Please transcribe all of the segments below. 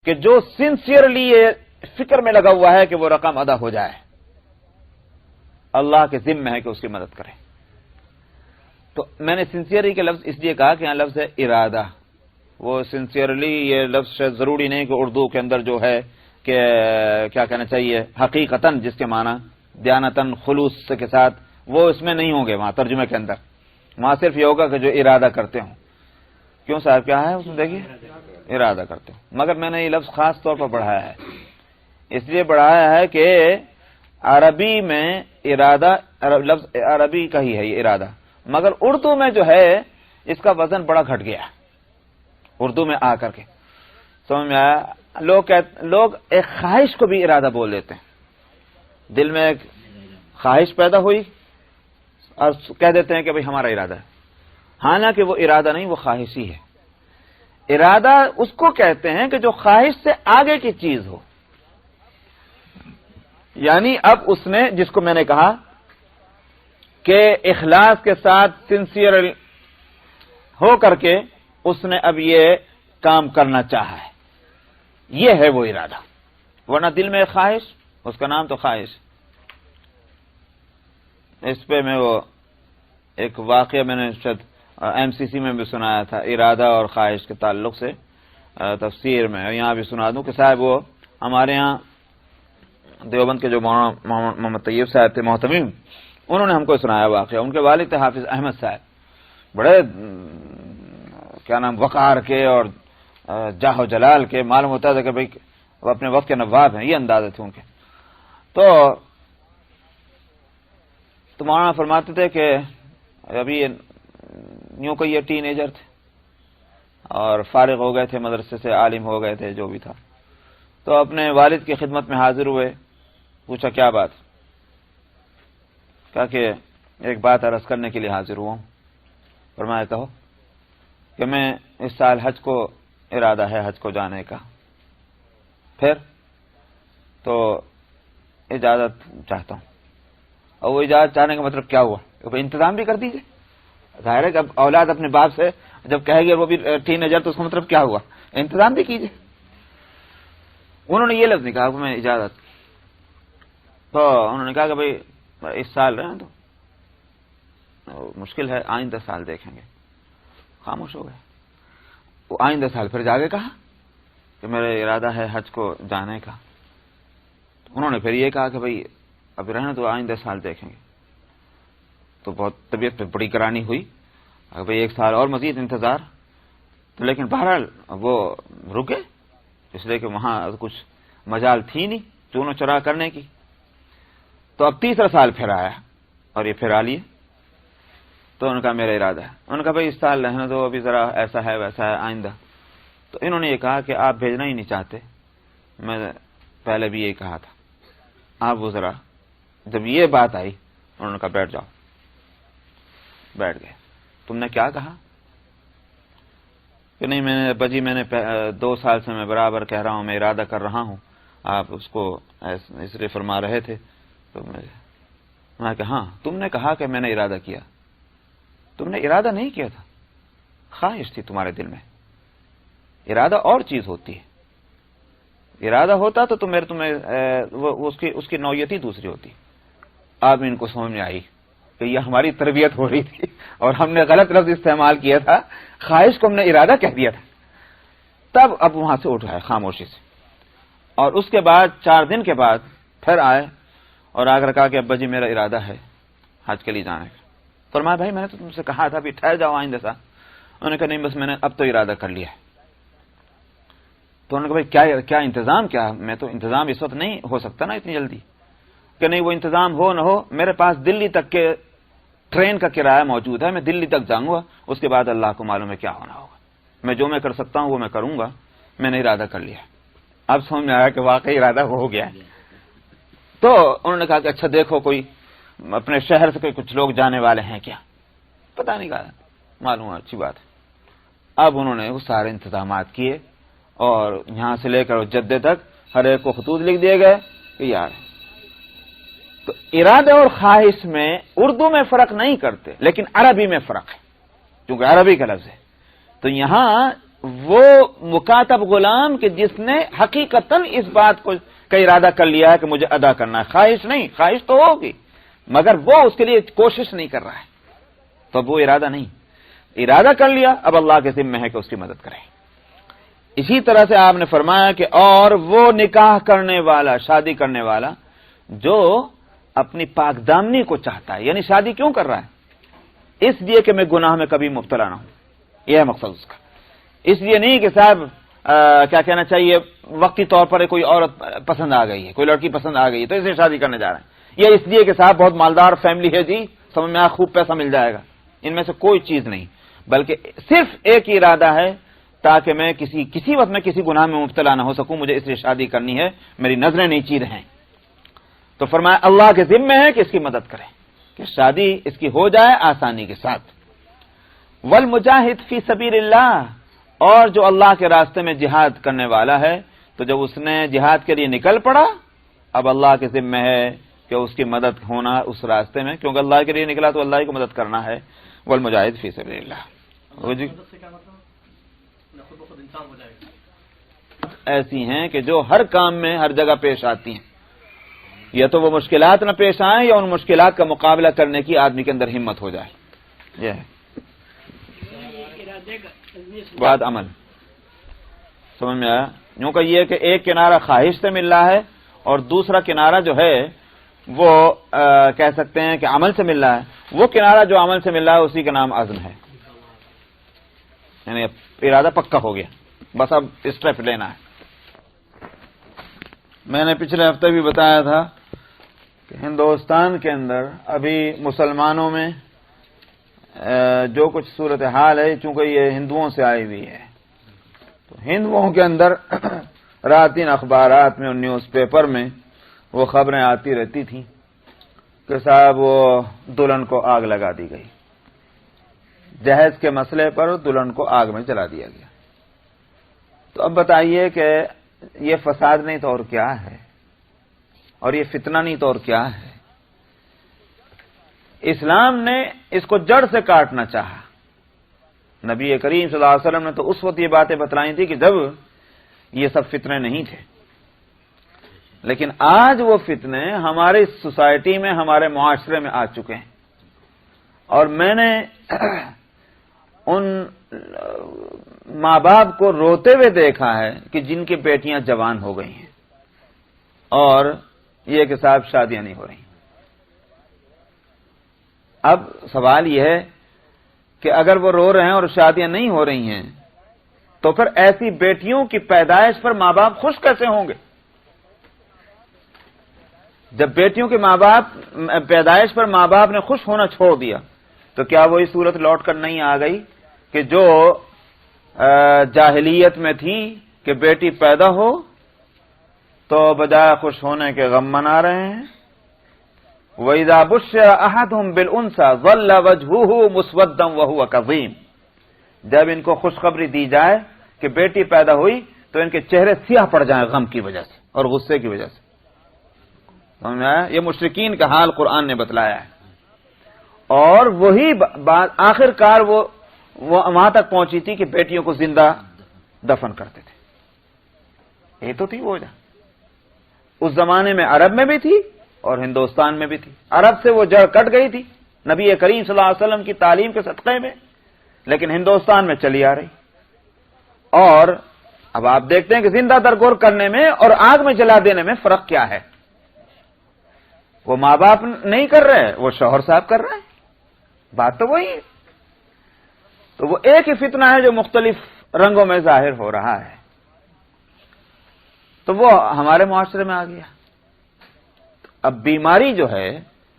کہ جو سنسیئرلی یہ فکر میں لگا ہوا ہے کہ وہ رقم ادا ہو جائے، اللہ کے ذمہ ہے کہ اس کی مدد کرے. تو میں نے سنسیئرلی کے لفظ اس لیے کہا کہ یہاں لفظ ہے ارادہ. وہ سنسیئرلی یہ لفظ ضروری نہیں کہ اردو کے اندر جو ہے کہ کیا کہنا چاہیے حقیقتاً، جس کے معنی دیانتاً خلوص کے ساتھ، وہ اس میں نہیں ہوں گے وہاں ترجمے کے اندر. وہاں صرف یہ ہوگا کہ جو ارادہ کرتے ہوں. کیوں صاحب کیا ہے اس میں دیکھیے، ارادہ کرتے ہوں. مگر میں نے یہ لفظ خاص طور پر بڑھایا ہے، اس لیے بڑھایا ہے کہ عربی میں ارادہ لفظ عربی کا ہی ہے یہ ارادہ، مگر اردو میں جو ہے اس کا وزن بڑا گھٹ گیا. اردو میں آ کر کے سمجھ میں آیا. لوگ ایک خواہش کو بھی ارادہ بول دیتے ہیں. دل میں ایک خواہش پیدا ہوئی اور کہہ دیتے ہیں کہ بھئی ہمارا ارادہ ہے، حالانکہ وہ ارادہ نہیں، وہ خواہش ہی ہے. ارادہ اس کو کہتے ہیں کہ جو خواہش سے آگے کی چیز ہو. یعنی اب اس نے، جس کو میں نے کہا کہ اخلاص کے ساتھ سنسیئر ہو کر کے اس نے اب یہ کام کرنا چاہا ہے، یہ ہے وہ ارادہ. ورنہ دل میں خواہش، اس کا نام تو خواہش. اس پہ میں وہ ایک واقعہ میں نے شاید MCC میں بھی سنایا تھا ارادہ اور خواہش کے تعلق سے تفسیر میں. یہاں بھی سنا دوں کہ صاحب وہ ہمارے ہاں دیوبند کے جو مولانا محمد طیب صاحب تھے محتمیم، انہوں نے ہم کو سنایا واقعہ. ان کے والد تھے حافظ احمد صاحب، بڑے کیا نام وقار کے اور جاہ و جلال کے. معلوم ہوتا تھا کہ بھئی وہ اپنے وقت کے نواب ہیں، یہ اندازے تھے ان کے. تو مولانا فرماتے تھے کہ ابھی یوں کہ یہ ٹین ایجر تھے اور فارغ ہو گئے تھے مدرسے سے، عالم ہو گئے تھے جو بھی تھا. تو اپنے والد کی خدمت میں حاضر ہوئے. پوچھا کیا بات؟ کہا کہ ایک بات عرض کرنے کے لیے حاضر ہوا ہوں. فرمایا کہو. کہ میں اس سال حج کو ارادہ ہے حج کو جانے کا. پھر تو اجازت چاہتا ہوں. اور وہ اجازت چاہنے کا مطلب کیا ہوا؟ انتظام بھی کر دیجیے. ظاہر ہے کہ اب اولاد اپنے باپ سے جب کہے گی وہ بھی ٹین ایجر، تو اس کا مطلب کیا ہوا؟ انتظام بھی کیجیے. انہوں نے یہ لفظ نہیں کہا کہ میں اجازت. تو انہوں نے کہا کہ بھئی اس سال رہے تو مشکل ہے، آئندہ سال دیکھیں گے. خاموش ہو گئے. وہ آئندہ سال پھر جا کے کہا کہ میرا ارادہ ہے حج کو جانے کا. انہوں نے پھر یہ کہا کہ بھئی اب رہنا تو آئندہ سال دیکھیں گے. تو بہت طبیعت پہ بڑی گرانی ہوئی. بھئی ایک سال اور مزید انتظار. تو لیکن بہرحال وہ رکے، اس لیے کہ وہاں کچھ مجال تھی نہیں چون چرا کرنے کی. تو اب تیسرا سال پھر آیا اور یہ پھر آ لیے. تو انہوں نے کہا میرا ارادہ ہے. انہوں نے کہا بھئی اس سال رہنے دو، ابھی ذرا ایسا ہے ویسا ہے آئندہ. تو انہوں نے یہ کہا کہ آپ بھیجنا ہی نہیں چاہتے. میں پہلے بھی یہ کہا تھا. آپ وہ ذرا جب یہ بات آئی انہوں نے کہا بیٹھ جاؤ. بیٹھ گئے. تم نے کیا کہا؟ کہ نہیں میں نے ابا جی میں نے 2 سال سے میں برابر کہہ رہا ہوں میں ارادہ کر رہا ہوں، آپ اس کو اس لیے فرما رہے تھے. تو میں کہا ہاں تم نے کہا کہ میں نے ارادہ کیا. تم نے ارادہ نہیں کیا تھا، خواہش تھی تمہارے دل میں. ارادہ اور چیز ہوتی ہے. ارادہ ہوتا تو تمہیں اس کی نوعیت ہی دوسری ہوتی. اب ان کو سمجھ میں آئی کہ یہ ہماری تربیت ہو رہی تھی اور ہم نے غلط لفظ استعمال کیا تھا. خواہش کو ہم نے ارادہ کہہ دیا تھا. تب اب وہاں سے اٹھائے خاموشی سے. اور اس کے بعد 4 دن کے بعد پھر آئے اور آ کر کہا کہ ابا جی میرا ارادہ ہے حج کے لیے جانے کا. فرمایا بھائی میں نے تو تم سے کہا تھا بھی ٹھہر جاؤ آئندہ سا. انہوں نے کہا نہیں بس میں نے اب تو ارادہ کر لیا ہے. تو انہوں نے کہا بھائی کیا انتظام کیا؟ میں تو انتظام اس وقت نہیں ہو سکتا نا اتنی جلدی. کہ نہیں وہ انتظام ہو نہ ہو میرے پاس دلی تک کے ٹرین کا کرایہ موجود ہے، میں دلی تک جاؤں گا، اس کے بعد اللہ کو معلوم ہے کیا ہونا ہوگا. میں جو میں کر سکتا ہوں وہ میں کروں گا. میں نے ارادہ کر لیا. اب سمجھ میں آیا کہ واقعی ارادہ ہو گیا. تو انہوں نے کہا کہ اچھا دیکھو کوئی اپنے شہر سے کوئی کچھ لوگ جانے والے ہیں کیا؟ پتہ نہیں کہا. معلوم ہے اچھی بات ہے. اب انہوں نے وہ سارے انتظامات کیے اور یہاں سے لے کر جدے تک ہر ایک کو خطوط لکھ دیے گئے کہ یار. تو ارادے اور خواہش میں اردو میں فرق نہیں کرتے لیکن عربی میں فرق ہے کیونکہ عربی کا لفظ ہے. تو یہاں وہ مکاتب غلام کہ جس نے حقیقتاً اس بات کو کا ارادہ کر لیا ہے کہ مجھے ادا کرنا ہے، خواہش نہیں، خواہش تو ہوگی مگر وہ اس کے لیے کوشش نہیں کر رہا ہے، تو اب وہ ارادہ نہیں، ارادہ کر لیا، اب اللہ کے ذمہ ہے کہ اس کی مدد کریں۔ اسی طرح سے آپ نے فرمایا کہ اور وہ نکاح کرنے والا، شادی کرنے والا جو اپنی پاک دامنی کو چاہتا ہے، یعنی شادی کیوں کر رہا ہے؟ اس لیے کہ میں گناہ میں کبھی مبتلا نہ ہوں، یہ ہے مقصد اس کا۔ اس لیے نہیں کہ صاحب کیا کہنا چاہیے، وقتی طور پر کوئی عورت پسند آ گئی ہے، کوئی لڑکی پسند آ گئی ہے تو اسے شادی کرنے جا رہے ہیں، یا اس لیے کہ صاحب بہت مالدار فیملی ہے جی، سمجھ میں خوب پیسہ مل جائے گا، ان میں سے کوئی چیز نہیں، بلکہ صرف ایک ہی ارادہ ہے تاکہ میں کسی وقت میں کسی گناہ میں مبتلا نہ ہو سکوں، مجھے اس لیے شادی کرنی ہے، میری نظریں نیچی رہیں۔ تو فرمایا اللہ کے ذمہ ہے کہ اس کی مدد کریں کہ شادی اس کی ہو جائے آسانی کے ساتھ۔ والمجاہد فی سبیل اللہ، اور جو اللہ کے راستے میں جہاد کرنے والا ہے تو جب اس نے جہاد کے لیے نکل پڑا، اب اللہ کے ذمہ ہے کہ اس کی مدد ہونا اس راستے میں، کیونکہ اللہ کے لیے نکلا تو اللہ کی مدد کرنا ہے۔ والمجاہد فی سبیل اللہ ایسی ہیں کہ جو ہر کام میں ہر جگہ پیش آتی ہیں، یا تو وہ مشکلات نہ پیش آئیں یا ان مشکلات کا مقابلہ کرنے کی آدمی کے اندر ہمت ہو جائے۔ یہ ہے بعد عمل، سمجھ میں آیا؟ یوں کہ یہ کہ ایک کنارہ خواہش سے مل رہا ہے اور دوسرا کنارہ جو ہے وہ کہہ سکتے ہیں کہ عمل سے مل رہا ہے۔ وہ کنارہ جو عمل سے مل رہا ہے اسی کا نام عزم ہے، یعنی ارادہ پکا ہو گیا، بس اب اسٹیپ لینا ہے۔ میں نے پچھلے ہفتے بھی بتایا تھا کہ ہندوستان کے اندر ابھی مسلمانوں میں جو کچھ صورتحال ہے، چونکہ یہ ہندوؤں سے آئی ہوئی ہے، تو ہندوؤں کے اندر رات دن اخبارات میں اور نیوز پیپر میں وہ خبریں آتی رہتی تھیں کہ صاحب وہ دلہن کو آگ لگا دی گئی، جہیز کے مسئلے پر دلہن کو آگ میں جلا دیا گیا۔ تو اب بتائیے کہ یہ فساد نہیں تو اور کیا ہے، اور یہ فتنہ نہیں تو اور کیا ہے؟ اسلام نے اس کو جڑ سے کاٹنا چاہا۔ نبی کریم صلی اللہ علیہ وسلم نے تو اس وقت یہ باتیں بتلائی تھی کہ جب یہ سب فتنے نہیں تھے، لیکن آج وہ فتنے ہماری سوسائٹی میں، ہمارے معاشرے میں آ چکے ہیں، اور میں نے ان ماں باپ کو روتے ہوئے دیکھا ہے کہ جن کی بیٹیاں جوان ہو گئی ہیں اور یہ کہ صاحب شادیاں نہیں ہو رہی۔ اب سوال یہ ہے کہ اگر وہ رو رہے ہیں اور شادیاں نہیں ہو رہی ہیں تو پھر ایسی بیٹیوں کی پیدائش پر ماں باپ خوش کیسے ہوں گے؟ جب بیٹیوں کے ماں باپ پیدائش پر ماں باپ نے خوش ہونا چھوڑ دیا تو کیا وہی صورت لوٹ کر نہیں آ گئی کہ جو جاہلیت میں تھی کہ بیٹی پیدا ہو تو بجائے خوش ہونے کے غم منا رہے ہیں؟ وَإِذَا بُشِّرَ أَحَدُهُم بِالْأُنثَىٰ ظَلَّ وَجْهُهُ مُسْوَدًّا وَهُوَ كَظِيمٌ، جب ان کو خوشخبری دی جائے کہ بیٹی پیدا ہوئی تو ان کے چہرے سیاہ پڑ جائیں غم کی وجہ سے اور غصے کی وجہ سے۔ سمجھ میں آیا؟ یہ مشرکین کا حال قرآن نے بتلایا ہے، اور وہی بات آخر کار وہ وہاں تک پہنچی تھی کہ بیٹیوں کو زندہ دفن کرتے تھے۔ یہ تو تھی وہ وجہ، اس زمانے میں عرب میں بھی تھی اور ہندوستان میں بھی تھی۔ عرب سے وہ جڑ کٹ گئی تھی نبی کریم صلی اللہ علیہ وسلم کی تعلیم کے صدقے میں، لیکن ہندوستان میں چلی آ رہی۔ اور اب آپ دیکھتے ہیں کہ زندہ درگور کرنے میں اور آگ میں جلا دینے میں فرق کیا ہے؟ وہ ماں باپ نہیں کر رہے، وہ شوہر صاحب کر رہے ہیں، بات تو وہی ہے۔ تو وہ ایک ہی فتنہ ہے جو مختلف رنگوں میں ظاہر ہو رہا ہے، تو وہ ہمارے معاشرے میں آ گیا۔ اب بیماری جو ہے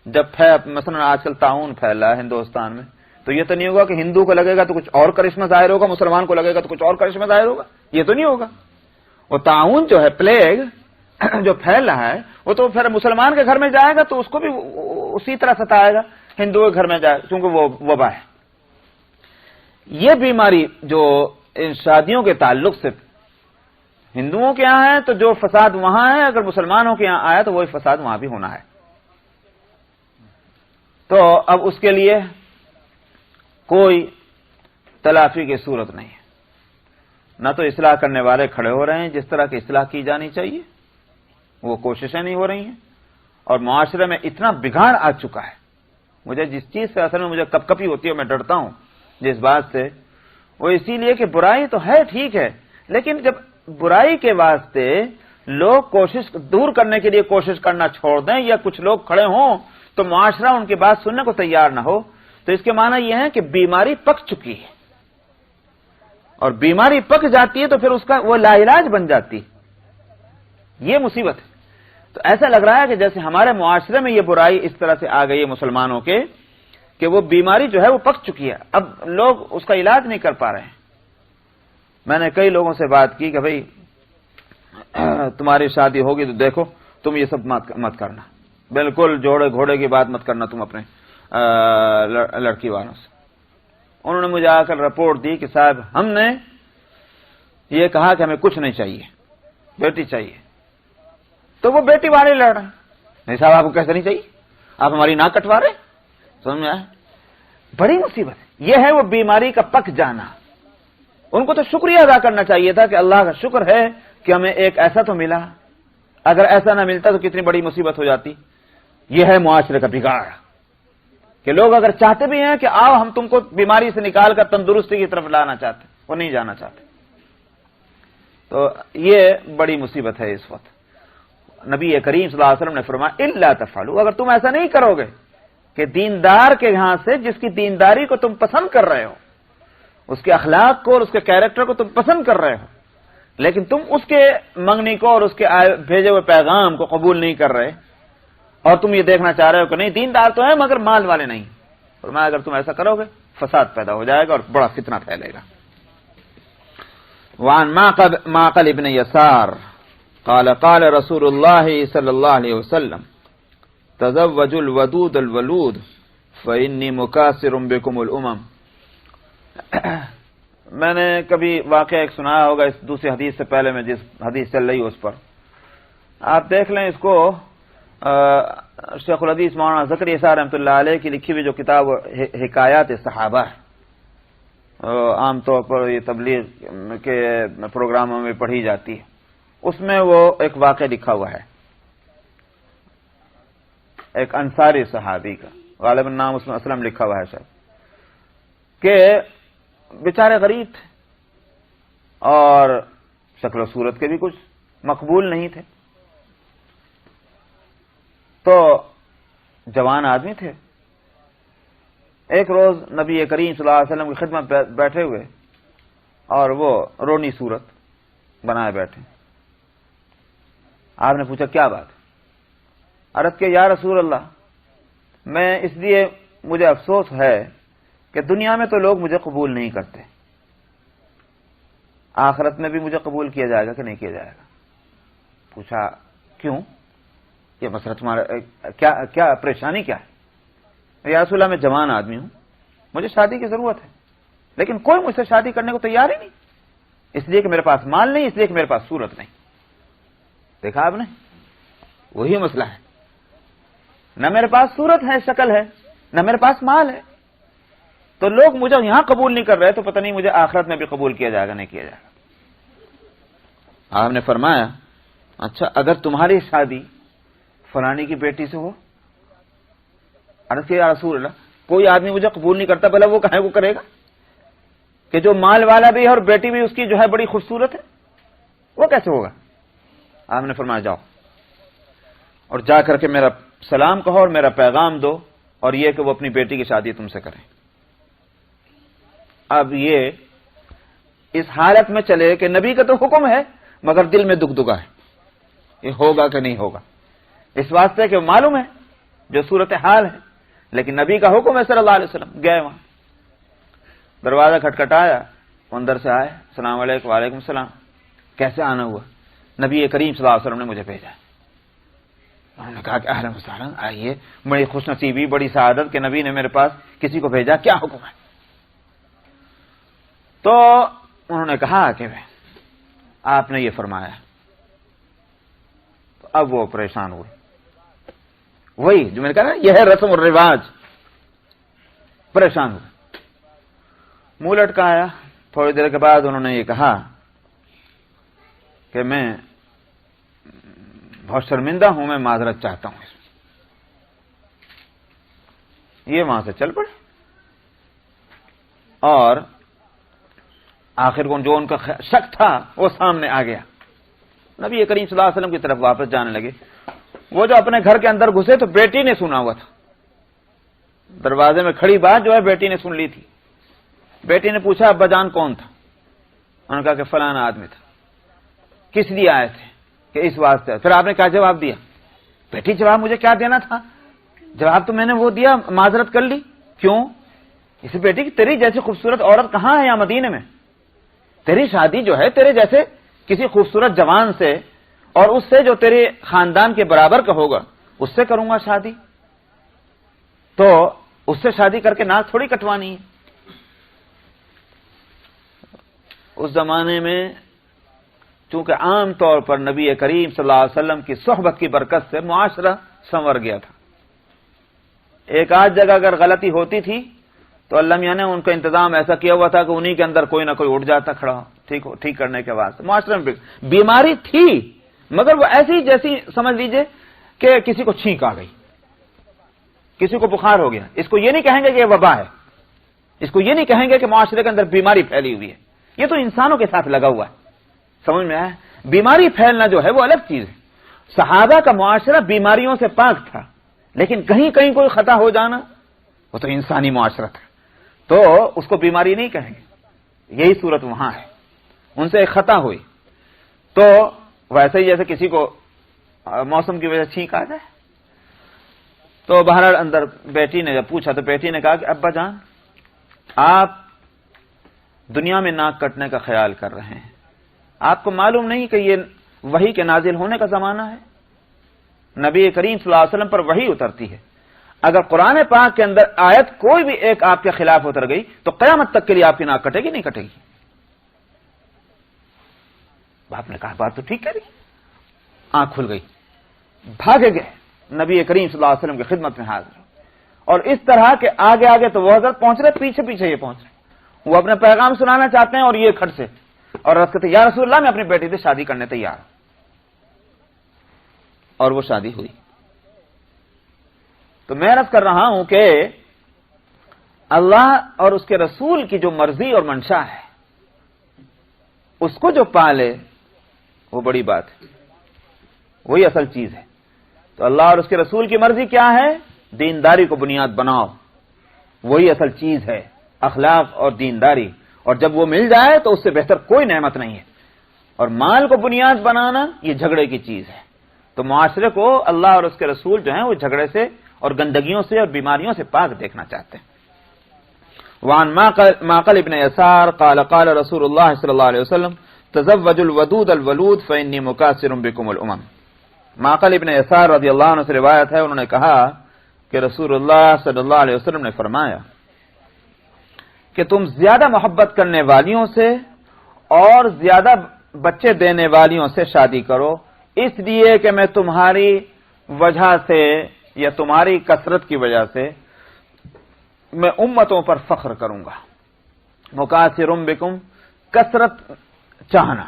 جب مثلا آج کل طاعون پھیل رہا ہے ہندوستان میں، تو یہ تو نہیں ہوگا کہ ہندو کو لگے گا تو کچھ اور کرشمہ ظاہر ہوگا، مسلمان کو لگے گا تو کچھ اور کرشمہ ظاہر ہوگا، یہ تو نہیں ہوگا۔ وہ طاعون جو ہے، پلیگ جو پھیل رہا ہے، وہ تو پھر مسلمان کے گھر میں جائے گا تو اس کو بھی اسی طرح ستائے گا ہندو کے گھر میں جائے، کیونکہ وہ وبا ہے۔ یہ بیماری جو ان شادیوں کے تعلق سے ہندوؤں کے یہاں ہے، تو جو فساد وہاں ہے اگر مسلمانوں کے یہاں آیا تو وہی فساد وہاں بھی ہونا ہے۔ تو اب اس کے لیے کوئی تلافی کی صورت نہیں ہے۔ نہ تو اصلاح کرنے والے کھڑے ہو رہے ہیں جس طرح کی اصلاح کی جانی چاہیے، وہ کوششیں نہیں ہو رہی ہیں، اور معاشرے میں اتنا بگاڑ آ چکا ہے. مجھے جس چیز سے اصل میں مجھے کپ کپی ہوتی ہے، میں ڈرتا ہوں جس بات سے، وہ اسی لیے کہ برائی تو ہے، ٹھیک ہے، لیکن جب برائی کے واسطے لوگ کوشش دور کرنے کے لیے کوشش کرنا چھوڑ دیں، یا کچھ لوگ کھڑے ہوں تو معاشرہ ان کی بات سننے کو تیار نہ ہو، تو اس کے معنی یہ ہے کہ بیماری پک چکی ہے، اور بیماری پک جاتی ہے تو پھر اس کا وہ لا علاج بن جاتی، یہ مصیبت ہے. تو ایسا لگ رہا ہے کہ جیسے ہمارے معاشرے میں یہ برائی اس طرح سے آ گئی ہے مسلمانوں کے، کہ وہ بیماری جو ہے وہ پک چکی ہے، اب لوگ اس کا علاج نہیں کر پا رہے ہیں. میں نے کئی لوگوں سے بات کی کہ بھئی تمہاری شادی ہوگی تو دیکھو تم یہ سب مت کرنا، بالکل جوڑے گھوڑے کی بات مت کرنا تم اپنے لڑکی والوں سے. انہوں نے مجھے آ کر رپورٹ دی کہ صاحب ہم نے یہ کہا کہ ہمیں کچھ نہیں چاہیے، بیٹی چاہیے. تو وہ بیٹی والے لڑ رہے ہیں، نہیں صاحب آپ کو کیسے نہیں چاہیے، آپ ہماری ناک کٹوا رہے ہیں. سمجھ میں آئے؟ بڑی مصیبت ہے، یہ ہے وہ بیماری کا پک جانا. ان کو تو شکریہ ادا کرنا چاہیے تھا کہ اللہ کا شکر ہے کہ ہمیں ایک ایسا تو ملا، اگر ایسا نہ ملتا تو کتنی بڑی مصیبت ہو جاتی. یہ ہے معاشرے کا بگاڑ کہ لوگ اگر چاہتے بھی ہیں کہ آؤ ہم تم کو بیماری سے نکال کر تندرستی کی طرف لانا چاہتے، وہ نہیں جانا چاہتے. تو یہ بڑی مصیبت ہے اس وقت. نبی کریم صلی اللہ علیہ وسلم نے فرمایا الا تفعلوا، اگر تم ایسا نہیں کرو گے کہ دیندار کے یہاں سے جس کی دینداری کو تم پسند کر رہے ہو، اس کے اخلاق کو اور اس کے کیریکٹر کو تم پسند کر رہے ہو، لیکن تم اس کے منگنی کو اور اس کے بھیجے ہوئے پیغام کو قبول نہیں کر رہے، اور تم یہ دیکھنا چاہ رہے ہو کہ نہیں دیندار تو ہیں مگر مال والے نہیں، فرمایا اگر تم ایسا کرو گے فساد پیدا ہو جائے گا اور بڑا فتنہ پھیلے گا. وعن معقل ابن یسار قال قال رسول اللہ صلی اللہ علیہ وسلم تزوجوا الودود الولود فإنی مکاثر بکم الامم. میں نے کبھی واقعہ ایک سنایا ہوگا اس دوسری حدیث سے پہلے، میں جس حدیث چل رہی ہے اس پر آپ دیکھ لیں. اس کو شیخ الحدیث مولانا زکریا صاحب رحمۃ اللہ علیہ کی لکھی ہوئی جو کتاب حکایات صحابہ ہے، عام طور پر یہ تبلیغ کے پروگراموں میں پڑھی جاتی ہے، اس میں وہ ایک واقعہ لکھا ہوا ہے ایک انصاری صحابی کا، غالباً نام اس میں اسلم لکھا ہوا ہے شاید، کہ بیچارے غریب تھے اور شکل و صورت کے بھی کچھ مقبول نہیں تھے، تو جوان آدمی تھے. ایک روز نبی کریم صلی اللہ علیہ وسلم کی خدمت بیٹھے ہوئے اور وہ رونی صورت بنائے بیٹھے. آپ نے پوچھا کیا بات؟ عرض کہ یا رسول اللہ، میں اس لیے مجھے افسوس ہے کہ دنیا میں تو لوگ مجھے قبول نہیں کرتے، آخرت میں بھی مجھے قبول کیا جائے گا کہ نہیں کیا جائے گا؟ پوچھا کیوں؟ یہ مسئلہ تمہارا کیا پریشانی کیا ہے؟ یا رسول اللہ میں جوان آدمی ہوں، مجھے شادی کی ضرورت ہے، لیکن کوئی مجھ سے شادی کرنے کو تیار ہی نہیں، اس لیے کہ میرے پاس مال نہیں، اس لیے کہ میرے پاس صورت نہیں. دیکھا آپ نے، وہی مسئلہ ہے، نہ میرے پاس صورت ہے، شکل ہے، نہ میرے پاس مال ہے، تو لوگ مجھے یہاں قبول نہیں کر رہے تو پتہ نہیں مجھے آخرت میں بھی قبول کیا جائے گا نہیں کیا جائے گا. آپ نے فرمایا اچھا اگر تمہاری شادی فلانی کی بیٹی سے ہو؟ عرض کیا یا رسول اللہ، کوئی آدمی مجھے قبول نہیں کرتا، بھلا وہ کہاں وہ کرے گا کہ جو مال والا بھی ہے اور بیٹی بھی اس کی جو ہے بڑی خوبصورت ہے، وہ کیسے ہوگا؟ آپ نے فرمایا جاؤ اور جا کر کے میرا سلام کہو اور میرا پیغام دو، اور یہ کہ وہ اپنی بیٹی کی شادی تم سے کریں. اب یہ اس حالت میں چلے کہ نبی کا تو حکم ہے مگر دل میں دگدگا ہے، یہ ہوگا کہ نہیں ہوگا، اس واسطے کہ معلوم ہے جو صورتحال ہے، لیکن نبی کا حکم ہے صلی اللہ علیہ وسلم. گئے وہاں، دروازہ کھٹکھٹایا، اندر سے آئے، السلام علیکم. وعلیکم السلام. کیسے آنا ہوا؟ نبی کریم صلی اللہ علیہ وسلم نے مجھے بھیجا. انہوں نے کہا کہ اہلا وسہلا، آئیے، بڑی خوش نصیبی، بڑی سعادت کہ نبی نے میرے پاس کسی کو بھیجا، کیا حکم ہے؟ تو انہوں نے کہا کہ آپ نے یہ فرمایا. تو اب وہ پریشان ہوئے، وہی جو میں نے کہا نا یہ ہے رسم اور رواج. پریشان ہوئے، منہ لٹکایا. تھوڑی دیر کے بعد انہوں نے یہ کہا کہ میں بہت شرمندہ ہوں، میں معذرت چاہتا ہوں. یہ وہاں سے چل پڑے اور آخر کو جو ان کا شک تھا وہ سامنے آ گیا. نبی کریم صلی اللہ علیہ وسلم کی طرف واپس جانے لگے. وہ جو اپنے گھر کے اندر گھسے تو بیٹی نے سنا ہوا تھا، دروازے میں کھڑی بات جو ہے بیٹی نے سن لی تھی. بیٹی نے پوچھا ابا جان کون تھا؟ انہوں نے کہا کہ فلانا آدمی تھا. کس لیے آئے تھے؟ کہ اس واسطے. پھر آپ نے کیا جواب دیا؟ بیٹی جواب مجھے کیا دینا تھا، جواب تو میں نے وہ دیا، معذرت کر لی. کیوں؟ اس بیٹی کی تیری جیسی خوبصورت عورت کہاں ہے یہاں مدینے میں؟ تیری شادی جو ہے تیرے جیسے کسی خوبصورت جوان سے اور اس سے جو تیرے خاندان کے برابر کا ہوگا اس سے کروں گا شادی. تو اس سے شادی کر کے ناک تھوڑی کٹوانی ہے. اس زمانے میں چونکہ عام طور پر نبی کریم صلی اللہ علیہ وسلم کی صحبت کی برکت سے معاشرہ سنور گیا تھا. ایک آدھ جگہ اگر غلطی ہوتی تھی تو اللہ میاں نے ان کا انتظام ایسا کیا ہوا تھا کہ انہی کے اندر کوئی نہ کوئی اٹھ جاتا کھڑا ٹھیک کرنے کے واسطے. معاشرے میں بیماری تھی مگر وہ ایسی جیسی سمجھ لیجئے کہ کسی کو چھینک آ گئی، کسی کو بخار ہو گیا. اس کو یہ نہیں کہیں گے کہ یہ وبا ہے، اس کو یہ نہیں کہیں گے کہ معاشرے کے اندر بیماری پھیلی ہوئی ہے. یہ تو انسانوں کے ساتھ لگا ہوا ہے. سمجھ میں آیا؟ بیماری پھیلنا جو ہے وہ الگ چیز ہے. صحابہ کا معاشرہ بیماریوں سے پاک تھا، لیکن کہیں کہیں کوئی خطا ہو جانا وہ تو انسانی معاشرہ تھا، تو اس کو بیماری نہیں کہیں گے. یہی صورت وہاں ہے. ان سے ایک خطا ہوئی تو ویسے ہی جیسے کسی کو موسم کی وجہ سے چھینک آ جائے. تو بہرحال اندر بیٹی نے جب پوچھا تو بیٹی نے کہا کہ ابا جان آپ دنیا میں ناک کٹنے کا خیال کر رہے ہیں، آپ کو معلوم نہیں کہ یہ وحی کے نازل ہونے کا زمانہ ہے. نبی کریم صلی اللہ علیہ وسلم پر وحی اترتی ہے. اگر قرآن پاک کے اندر آیت کوئی بھی ایک آپ کے خلاف اتر گئی تو قیامت تک کے لیے آپ کی ناک کٹے گی نہیں کٹے گی. باپ نے کہا بات تو ٹھیک کہہ رہی. آنکھ کھل گئی، بھاگے گئے نبی کریم صلی اللہ علیہ وسلم کی خدمت میں حاضر. اور اس طرح کے آگے آگے تو وہ حضرت پہنچ رہے، پیچھے پیچھے یہ پہنچ رہے. وہ اپنے پیغام سنانا چاہتے ہیں اور یہ کھٹ سے اور رس کہتے یا رسول اللہ میں اپنی بیٹی سے شادی کرنے تیار ہوں. اور وہ شادی ہوئی. تو میں عرض کر رہا ہوں کہ اللہ اور اس کے رسول کی جو مرضی اور منشا ہے اس کو جو پالے وہ بڑی بات ہے، وہی اصل چیز ہے. تو اللہ اور اس کے رسول کی مرضی کیا ہے؟ دینداری کو بنیاد بناؤ، وہی اصل چیز ہے، اخلاق اور دینداری. اور جب وہ مل جائے تو اس سے بہتر کوئی نعمت نہیں ہے. اور مال کو بنیاد بنانا یہ جھگڑے کی چیز ہے. تو معاشرے کو اللہ اور اس کے رسول جو ہیں وہ جھگڑے سے اور گندگیوں سے اور بیماریوں سے پاک دیکھنا چاہتے ہیں. وعن معقل ابن یسار قال قال رسول اللہ صلی اللہ علیہ وسلم تزوجوا الودود الولود فانی مکاثر بکم الامم. معقل ابن یسار رضی اللہ عنہ سے روایت ہے، انہوں نے کہا کہ رسول اللہ صلی اللہ علیہ وسلم نے فرمایا کہ تم زیادہ محبت کرنے والیوں سے اور زیادہ بچے دینے والیوں سے شادی کرو، اس لیے کہ میں تمہاری وجہ سے یا تمہاری کثرت کی وجہ سے میں امتوں پر فخر کروں گا. مکاثرم بکم، کثرت چاہنا،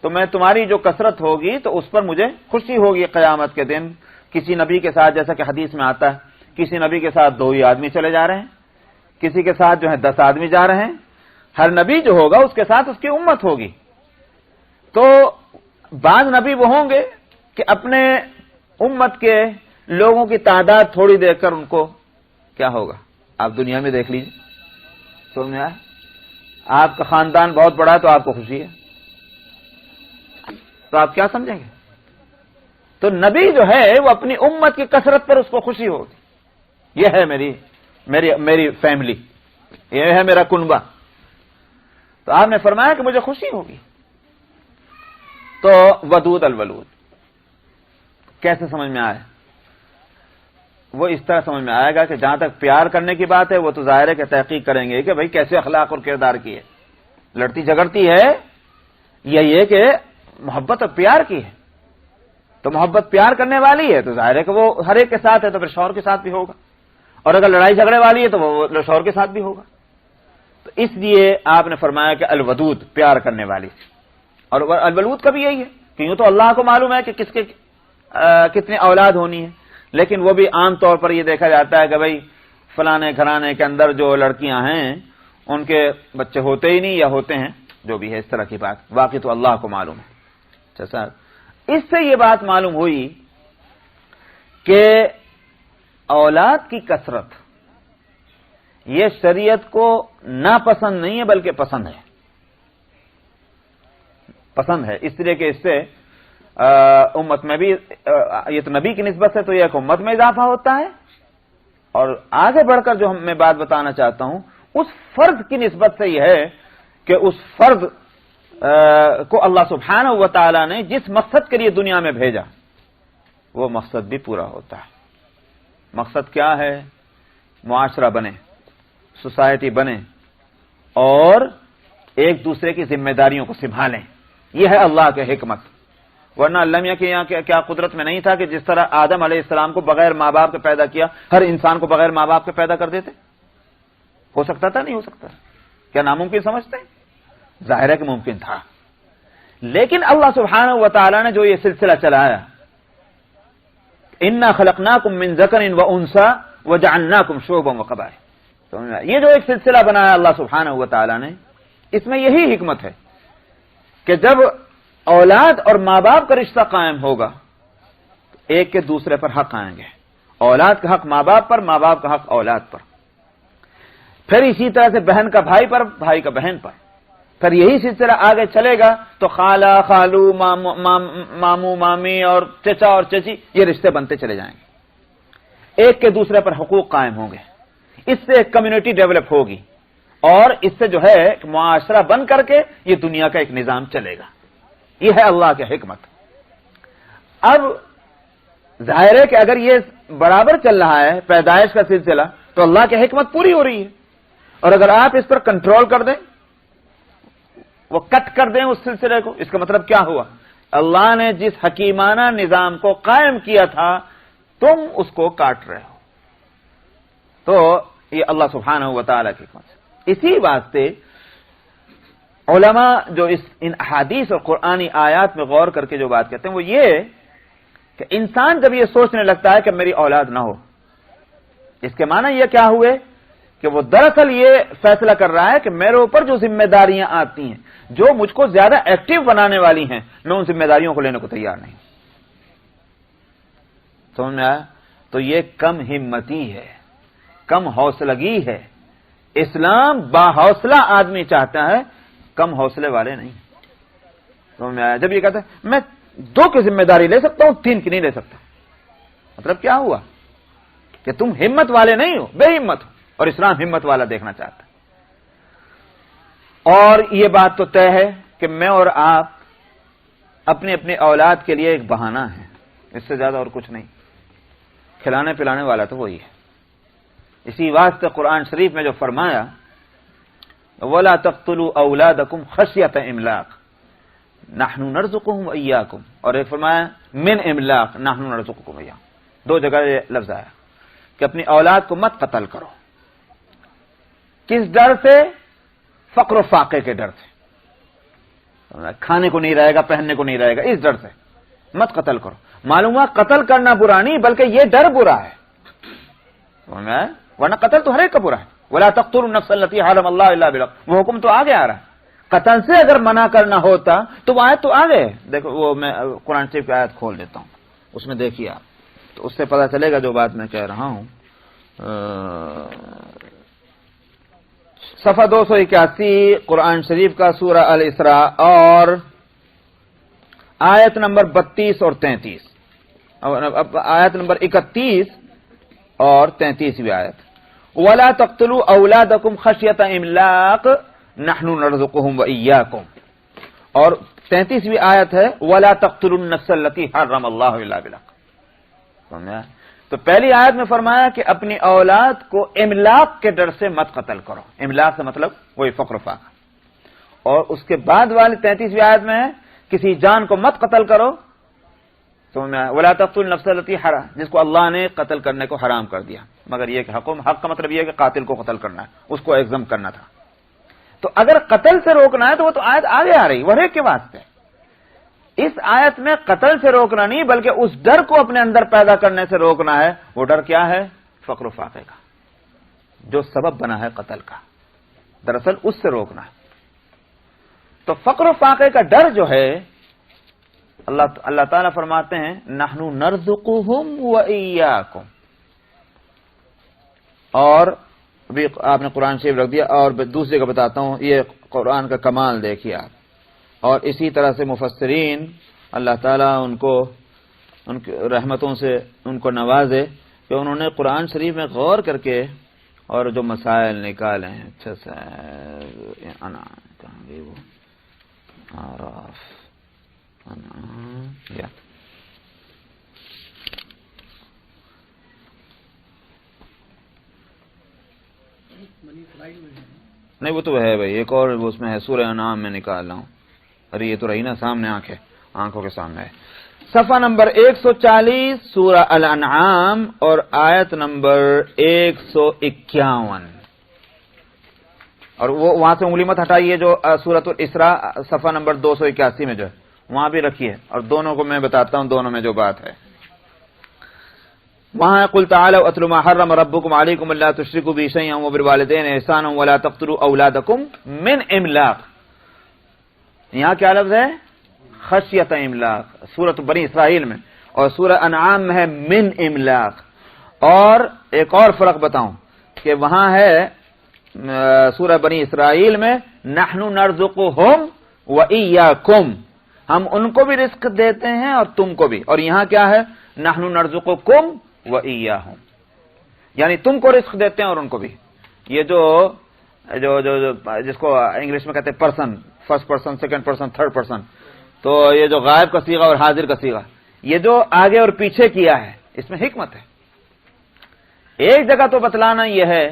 تو میں تمہاری جو کثرت ہوگی تو اس پر مجھے خوشی ہوگی قیامت کے دن. کسی نبی کے ساتھ جیسا کہ حدیث میں آتا ہے کسی نبی کے ساتھ 2 ہی آدمی چلے جا رہے ہیں، کسی کے ساتھ جو ہے 10 آدمی جا رہے ہیں. ہر نبی جو ہوگا اس کے ساتھ اس کی امت ہوگی. تو بعض نبی وہ ہوں گے کہ اپنے امت کے لوگوں کی تعداد تھوڑی دیکھ کر ان کو کیا ہوگا، آپ دنیا میں دیکھ لیجیے، سمجھ میں آیا؟ آپ کا خاندان بہت بڑا ہے تو آپ کو خوشی ہے، تو آپ کیا سمجھیں گے؟ تو نبی جو ہے وہ اپنی امت کی کثرت پر اس کو خوشی ہوگی. یہ ہے میری فیملی، یہ ہے میرا کنبہ. تو آپ نے فرمایا کہ مجھے خوشی ہوگی. تو ودود الولود کیسے سمجھ میں آئے؟ وہ اس طرح سمجھ میں آئے گا کہ جہاں تک پیار کرنے کی بات ہے وہ تو ظاہر ہے کہ تحقیق کریں گے کہ بھائی کیسے اخلاق اور کردار کی ہے. لڑتی جھگڑتی ہے یہی ہے کہ محبت اور پیار کی ہے. تو محبت پیار کرنے والی ہے تو ظاہر ہے کہ وہ ہر ایک کے ساتھ ہے تو پھر شوہر کے ساتھ بھی ہوگا. اور اگر لڑائی جھگڑے والی ہے تو وہ شوہر کے ساتھ بھی ہوگا. تو اس لیے آپ نے فرمایا کہ الودود، پیار کرنے والی. اور الولود کا بھی یہی ہے کہ یوں تو اللہ کو معلوم ہے کہ کس کے کتنی اولاد ہونی ہے، لیکن وہ بھی عام طور پر یہ دیکھا جاتا ہے کہ بھئی فلانے گھرانے کے اندر جو لڑکیاں ہیں ان کے بچے ہوتے ہی نہیں یا ہوتے ہیں، جو بھی ہے اس طرح کی بات، باقی تو اللہ کو معلوم ہے۔ اچھا، اس سے یہ بات معلوم ہوئی کہ اولاد کی کثرت یہ شریعت کو ناپسند نہیں ہے بلکہ پسند ہے، پسند ہے، اس لیے کہ اس سے امت میں بھی یہ تو نبی کی نسبت سے تو یہ ایک امت میں اضافہ ہوتا ہے، اور آگے بڑھ کر جو میں بات بتانا چاہتا ہوں اس فرد کی نسبت سے یہ ہے کہ اس فرد کو اللہ سبحانہ و تعالی نے جس مقصد کے لیے دنیا میں بھیجا وہ مقصد بھی پورا ہوتا ہے۔ مقصد کیا ہے؟ معاشرہ بنے، سوسائٹی بنے اور ایک دوسرے کی ذمہ داریوں کو سنبھالیں، یہ ہے اللہ کے حکمت۔ ورنہ اللہ میاں کے یہاں کیا قدرت میں نہیں تھا کہ جس طرح آدم علیہ السلام کو بغیر ماں باپ کے پیدا کیا، ہر انسان کو بغیر ماں باپ کے پیدا کر دیتے؟ ہو سکتا تھا؟ نہیں ہو سکتا؟ کیا ناممکن سمجھتے ہیں؟ ظاہر ہے کہ ممکن تھا، لیکن اللہ سبحانہ و تعالی نے جو یہ سلسلہ چلایا، انا خلقناکم من ذکر و انثی وجعلناکم شعوبا وقبائل، یہ جو ایک سلسلہ بنایا اللہ سبحانہ و تعالی نے، اس میں یہی حکمت ہے کہ جب اولاد اور ماں باپ کا رشتہ قائم ہوگا تو ایک کے دوسرے پر حق آئیں گے، اولاد کا حق ماں باپ پر، ماں باپ کا حق اولاد پر، پھر اسی طرح سے بہن کا بھائی پر، بھائی کا بہن پر، پھر یہی سلسلہ آگے چلے گا تو خالہ خالو، مامو مامی اور چچا اور چچی، یہ رشتے بنتے چلے جائیں گے، ایک کے دوسرے پر حقوق قائم ہوں گے، اس سے ایک کمیونٹی ڈیولپ ہوگی اور اس سے جو ہے معاشرہ بن کر کے یہ دنیا کا ایک نظام چلے گا۔ یہ ہے اللہ کی حکمت۔ اب ظاہر ہے کہ اگر یہ برابر چل رہا ہے پیدائش کا سلسلہ تو اللہ کی حکمت پوری ہو رہی ہے، اور اگر آپ اس پر کنٹرول کر دیں، وہ کٹ کر دیں اس سلسلے کو، اس کا مطلب کیا ہوا؟ اللہ نے جس حکیمانہ نظام کو قائم کیا تھا تم اس کو کاٹ رہے ہو۔ تو یہ اللہ سبحانہ و تعالی کی حکمت ہے۔ اسی واسطے علماء جو ان احادیث اور قرآنی آیات میں غور کر کے جو بات کہتے ہیں وہ یہ کہ انسان جب یہ سوچنے لگتا ہے کہ میری اولاد نہ ہو، اس کے معنی یہ کیا ہوئے کہ وہ دراصل یہ فیصلہ کر رہا ہے کہ میرے اوپر جو ذمہ داریاں آتی ہیں، جو مجھ کو زیادہ ایکٹیو بنانے والی ہیں، میں ان ذمہ داریوں کو لینے کو تیار نہیں۔ سمجھ میں آیا؟ تو یہ کم ہمتی ہے، کم حوصلگی ہے۔ اسلام باحوصلہ آدمی چاہتا ہے، کم حوصلے والے نہیں۔ سمجھ میں آیا؟ جب یہ کہتا ہے میں 2 کی ذمہ داری لے سکتا ہوں 3 کی نہیں لے سکتا، مطلب کیا ہوا کہ تم ہمت والے نہیں ہو، بے ہمت ہو، اور اسلام ہمت والا دیکھنا چاہتا ہے۔ اور یہ بات تو طے ہے کہ میں اور آپ اپنے اپنے اولاد کے لیے ایک بہانہ ہے، اس سے زیادہ اور کچھ نہیں۔ کھلانے پلانے والا تو وہی ہے۔ اسی واسطے قرآن شریف میں جو فرمایا وَلَا تَقْتُلُوا أَوْلَادَكُمْ خَشْيَةَ إِمْلَاقٍ نَحْنُ نَرْزُقُهُمْ وَإِيَّاكُمْ، اور ایک فرمایا من املاق نحن نرزقكم إياهم، 2 جگہ یہ لفظ آیا کہ اپنی اولاد کو مت قتل کرو۔ کس ڈر سے؟ فقر و فاقے کے ڈر سے، کھانے کو نہیں رہے گا، پہننے کو نہیں رہے گا، اس ڈر سے مت قتل کرو۔ معلوم ہوا قتل کرنا برا نہیں بلکہ یہ ڈر برا ہے، ورنہ قتل تو ہر ایک کا برا ہے۔ وَلَا تَقْتُلُوا النَّفْسَ الَّتِي حَرَّمَ اللَّهُ إِلَّا بِالْحَقِّ، وہ حکم تو آگے آ رہا ہے۔ قتل سے اگر منع کرنا ہوتا تو وہ آیت تو آگے ہے۔ دیکھو وہ میں قرآن شریف کی آیت کھول دیتا ہوں، اس میں دیکھیے آپ، تو اس سے پتہ چلے گا جو بات میں کہہ رہا ہوں۔ صفحہ 281 قرآن شریف کا سورہ الاسراء اور آیت نمبر 32 اور 33، آیت نمبر 31 اور 33ویں آیت، وَلَا تَقْتُلُوا أَوْلَادَكُمْ خَشْيَةَ إِمْلَاقٍ نَحْنُ نَرْزُقُهُمْ وَإِيَّاكُمْ، اور 33ویں آیت ہے وَلَا تَقْتُلُوا النَّفْسَ الَّتِي حَرَّمَ اللَّهُ إِلَّا بِالْحَقِّ۔ سمجھا؟ تو پہلی آیت میں فرمایا کہ اپنی اولاد کو املاق کے ڈر سے مت قتل کرو، املاق سے مطلب وہی فقر و فاقہ، اور اس کے بعد والی 33ویں آیت میں ہے کسی جان کو مت قتل کرو، وَلَا تَقْتُلُوا النَّفْسَ الَّتِي حَرَّمَ، جس کو اللہ نے قتل کرنے کو حرام کر دیا، مگر یہ کہ حق کا مطلب یہ ہے کہ قاتل کو قتل کرنا ہے، اس کو ایگزم کرنا تھا۔ تو اگر قتل سے روکنا ہے تو وہ تو آیت آگے آ رہی، وہ ہر ایک کے واسطے، اس آیت میں قتل سے روکنا نہیں بلکہ اس ڈر کو اپنے اندر پیدا کرنے سے روکنا ہے. وہ ڈر کیا ہے؟ فقر و فاقے کا، جو سبب بنا ہے قتل کا، دراصل اس سے روکنا ہے. تو فقر و فاقے کا ڈر جو ہے، اللہ تعالیٰ فرماتے ہیں نحنو نرزقہم وإیاکم. اور ابھی آپ نے قرآن شریف رکھ دیا، اور دوسری کا بتاتا ہوں، یہ قرآن کا کمال دیکھیے آپ. اور اسی طرح سے مفسرین اللہ تعالیٰ ان کی رحمتوں سے ان کو نوازے کہ انہوں نے قرآن شریف میں غور کر کے اور جو مسائل نکالے ہیں اچھا سے. نہیں وہ تو ہے بھائی، ایک اور اس میں ہے سورہ انعام میں نکال رہا ہوں. ارے یہ تو رہی نا سامنے، آنکھوں کے سامنے ہے. صفحہ نمبر 140 سورہ الانعام اور آیت نمبر 151. اور وہ وہاں سے انگلی مت ہٹائیے، جو سورۃ الاسراء صفحہ نمبر 281 میں جو ہے وہاں بھی رکھیے، اور دونوں کو میں بتاتا ہوں دونوں میں جو بات ہے. وہاں قل تعالوا اتل ما حرم ربكم عليكم الا تشركوا به شيئا وبالوالدين احسانا ولا تقتلوا اولادكم من املاق. یہاں کیا لفظ ہے؟ خشیت املاق، سورۃ بنی اسرائیل میں، اور سورہ انعام میں ہے من املاق. اور ایک اور فرق بتاؤں کہ وہاں ہے سورہ بنی اسرائیل میں نحن نرزقہم وإیاکم، ہم ان کو بھی رزق دیتے ہیں اور تم کو بھی. اور یہاں کیا ہے؟ نحن نرزقکم وإیاہم، یعنی تم کو رزق دیتے ہیں اور ان کو بھی. یہ جو جس کو انگلش میں کہتے ہیں person, first person, second person, third person, تو یہ جو غائب کا صیغہ اور حاضر کا صیغہ، یہ جو آگے اور پیچھے کیا ہے اس میں حکمت ہے. ایک جگہ تو بتلانا یہ ہے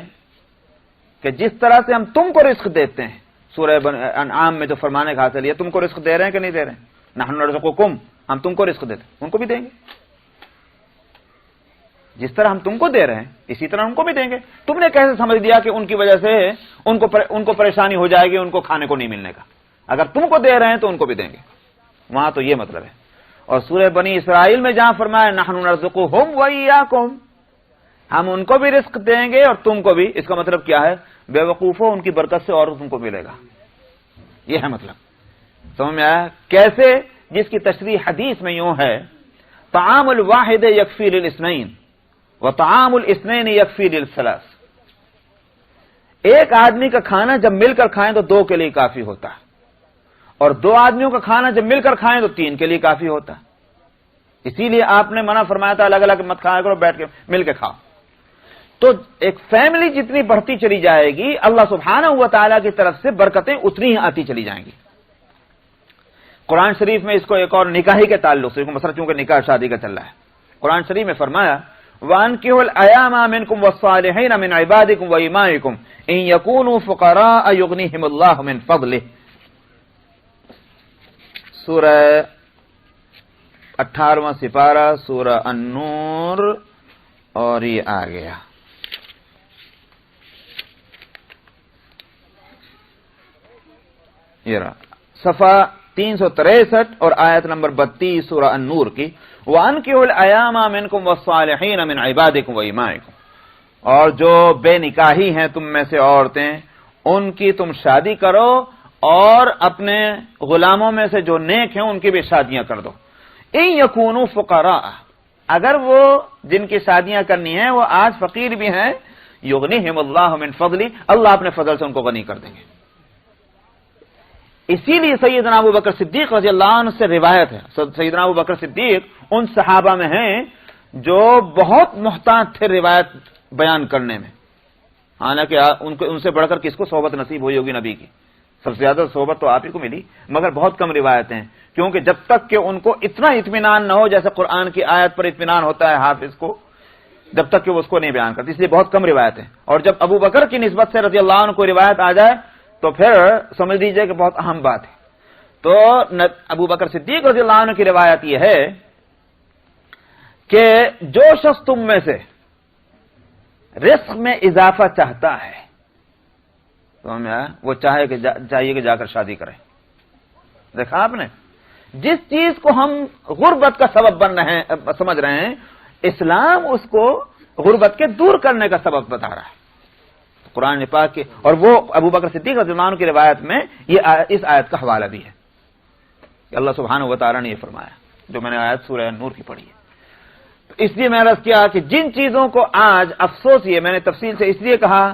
کہ جس طرح سے ہم تم کو رزق دیتے ہیں، سورہ انعام میں جو فرمانے کا حاصل، یہ تم کو رزق دے رہے ہیں کہ نہیں دے رہے ہیں؟ نحن نرزقکم، ہم تم کو رزق دیتے ہیں، ان کو بھی دیں گے. جس طرح ہم تم کو دے رہے ہیں اسی طرح ان کو بھی دیں گے. تم نے کیسے سمجھ دیا کہ ان کی وجہ سے ان کو پریشانی ہو جائے گی، ان کو کھانے کو نہیں ملنے کا؟ اگر تم کو دے رہے ہیں تو ان کو بھی دیں گے. وہاں تو یہ مطلب ہے. اور سورہ بنی اسرائیل میں جہاں فرمایا نحن نرزقہم وإیاکم، ہم ان کو بھی رزق دیں گے اور تم کو بھی، اس کا مطلب کیا ہے؟ بے وقوفوں، ان کی برکت سے اور تم کو ملے گا. یہ ہے مطلب. سمجھ میں آیا کیسے؟ جس کی تشریح حدیث میں یوں ہے طعام الواحد یکفی للاثنین وطعام الاثنین یکفی للثلاث. ایک آدمی کا کھانا جب مل کر کھائیں تو دو کے لیے کافی ہوتا ہے، اور دو آدمیوں کا کھانا جب مل کر کھائیں تو تین کے لیے کافی ہوتا ہے. اسی لیے آپ نے منع فرمایا تھا الگ الگ مت کھایا کرو، بیٹھ کے مل کے کھاؤ. تو ایک فیملی جتنی بڑھتی چلی جائے گی اللہ سبحانہ و تعالیٰ کی طرف سے برکتیں اتنی ہی آتی چلی جائیں گی. قرآن شریف میں اس کو ایک اور نکاحی کے تعلق سے، مثلا چونکہ نکاح شادی کا چل رہا ہے، قرآن شریف میں فرمایا وَأَنكِحُوا الْأَيَامَ مِنكُمْ وَالصَّالِحِينَ مِنْ عِبَادِكُمْ وَإِمَائِكُمْ إِنْ يَكُونُوا فُقَرَاءَ يُغْنِيهِمُ اللَّهُ مِنْ فَضْلِهِ. سورہ 18واں سپارہ سورہ النور، اور یہ آ گیا. یہ رہا صفحہ 363 اور آیت نمبر 32 سورہ النور کی. وَأَنكِحُوا الْأَيَامَ مِنكُمْ وَالصَّالِحِينَ مِنْ عِبَادِكُمْ وَإِمَائِكُمْ، اور جو بے نکاحی ہیں تم میں سے عورتیں، ان کی تم شادی کرو، اور اپنے غلاموں میں سے جو نیک ہیں ان کی بھی شادیاں کر دو. إِن يَكُونُوا فُقَرَاءَ، اگر وہ جن کی شادیاں کرنی ہیں وہ آج فقیر بھی ہیں، يُغْنِيهِمُ اللَّهُ مِنْ فَضْلِهِ، اللہ اپنے فضل سے ان کو غنی کر دیں گے. اسی لیے سیدنا ابو بکر صدیق رضی اللہ عنہ سے روایت ہے، سیدنا ابو بکر صدیق ان صحابہ میں ہیں جو بہت محتاط تھے روایت بیان کرنے میں. حالانکہ ان سے بڑھ کر کس کو صحبت نصیب ہوئی ہوگی نبی کی؟ سب سے زیادہ صحبت تو آپ ہی کو ملی، مگر بہت کم روایتیں ہیں، کیونکہ جب تک کہ ان کو اتنا اطمینان نہ ہو جیسے قرآن کی آیت پر اطمینان ہوتا ہے حافظ کو، جب تک کہ وہ اس کو نہیں بیان کرتے، اس لیے بہت کم روایتیں. اور جب ابو بکر کی نسبت سے رضی اللہ عنہ کوئی روایت آ جائے تو پھر سمجھ لیجئے کہ بہت اہم بات ہے. تو ابو بکر صدیق رضی اللہ عنہ کی روایت یہ ہے کہ جو شخص تم میں سے رزق میں اضافہ چاہتا ہے تو وہ چاہیے کہ جا کر شادی کرے. دیکھا آپ نے، جس چیز کو ہم غربت کا سبب سمجھ رہے ہیں، اسلام اس کو غربت کے دور کرنے کا سبب بتا رہا ہے قرآن پاک کے. اور وہ ابو بکر صدیق رضی اللہ عنہ کی روایت میں اس آیت کا حوالہ بھی ہے کہ اللہ سبحانہ و تعالیٰ نے یہ فرمایا، جو میں نے آیت سورہ نور کی پڑھی ہے. تو اس لیے میں نے عرض کیا کہ جن چیزوں کو آج افسوس، یہ میں نے تفصیل سے اس لیے کہا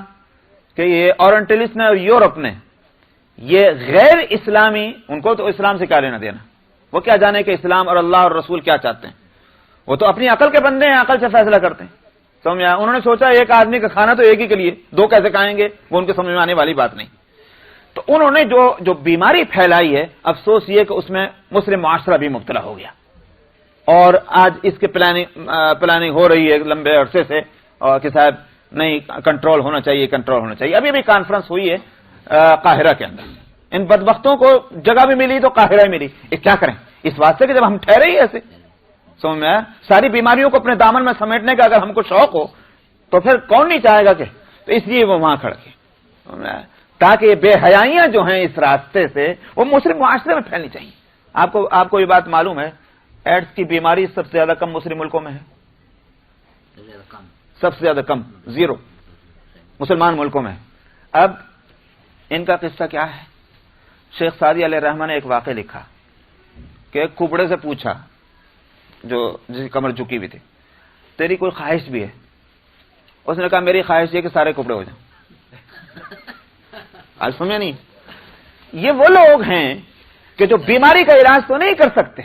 کہ یہ اورینٹلسٹ نے اور یورپ نے یہ غیر اسلامی، ان کو تو اسلام سے کیا لینا دینا، وہ کیا جانے کہ اسلام اور اللہ اور رسول کیا چاہتے ہیں، وہ تو اپنی عقل کے بندے ہیں، عقل سے فیصلہ کرتے ہیں. سمجھا؟ انہوں نے سوچا ایک آدمی کا کھانا تو ایک ہی کے لیے، دو کیسے کھائیں گے، وہ ان کے سمجھ میں آنے والی بات نہیں. تو انہوں نے جو بیماری پھیلائی ہے، افسوس یہ کہ اس میں مسلم معاشرہ بھی مبتلا ہو گیا. اور آج اس کے پلاننگ ہو رہی ہے لمبے عرصے سے کہ صاحب نہیں کنٹرول ہونا چاہیے. ابھی بھی کانفرنس ہوئی ہے قاہرہ کے اندر. ان بدبختوں کو جگہ بھی ملی تو قاہرہ ہی ملی. کیا کریں اس واسطے کہ جب ہم ٹھہرے ہی ایسے، سمجھ میں آیا، ساری بیماریوں کو اپنے دامن میں سمیٹنے کا اگر ہم کو شوق ہو تو پھر کون نہیں چاہے گا کہ، تو اس لیے وہ وہاں کھڑ کے، تاکہ یہ بے حیائیاں جو ہیں اس راستے سے وہ مسلم معاشرے میں پھیلنی چاہیے. آپ کو یہ بات معلوم ہے ایڈس کی بیماری سب سے زیادہ کم مسلم ملکوں میں ہے، سب سے زیادہ کم، 0 مسلمان ملکوں میں. اب ان کا قصہ کیا ہے؟ شیخ سعدی علیہ الرحمہ نے ایک واقعہ لکھا کہ ایک کبڑے سے پوچھا جس کی کمر جھکی ہوئی تھی، تیری کوئی خواہش بھی ہے؟ اس نے کہا میری خواہش یہ کہ سارے کپڑے ہو جائیں. آج سمجھے نہیں؟ یہ وہ لوگ ہیں کہ جو بیماری کا علاج تو نہیں کر سکتے،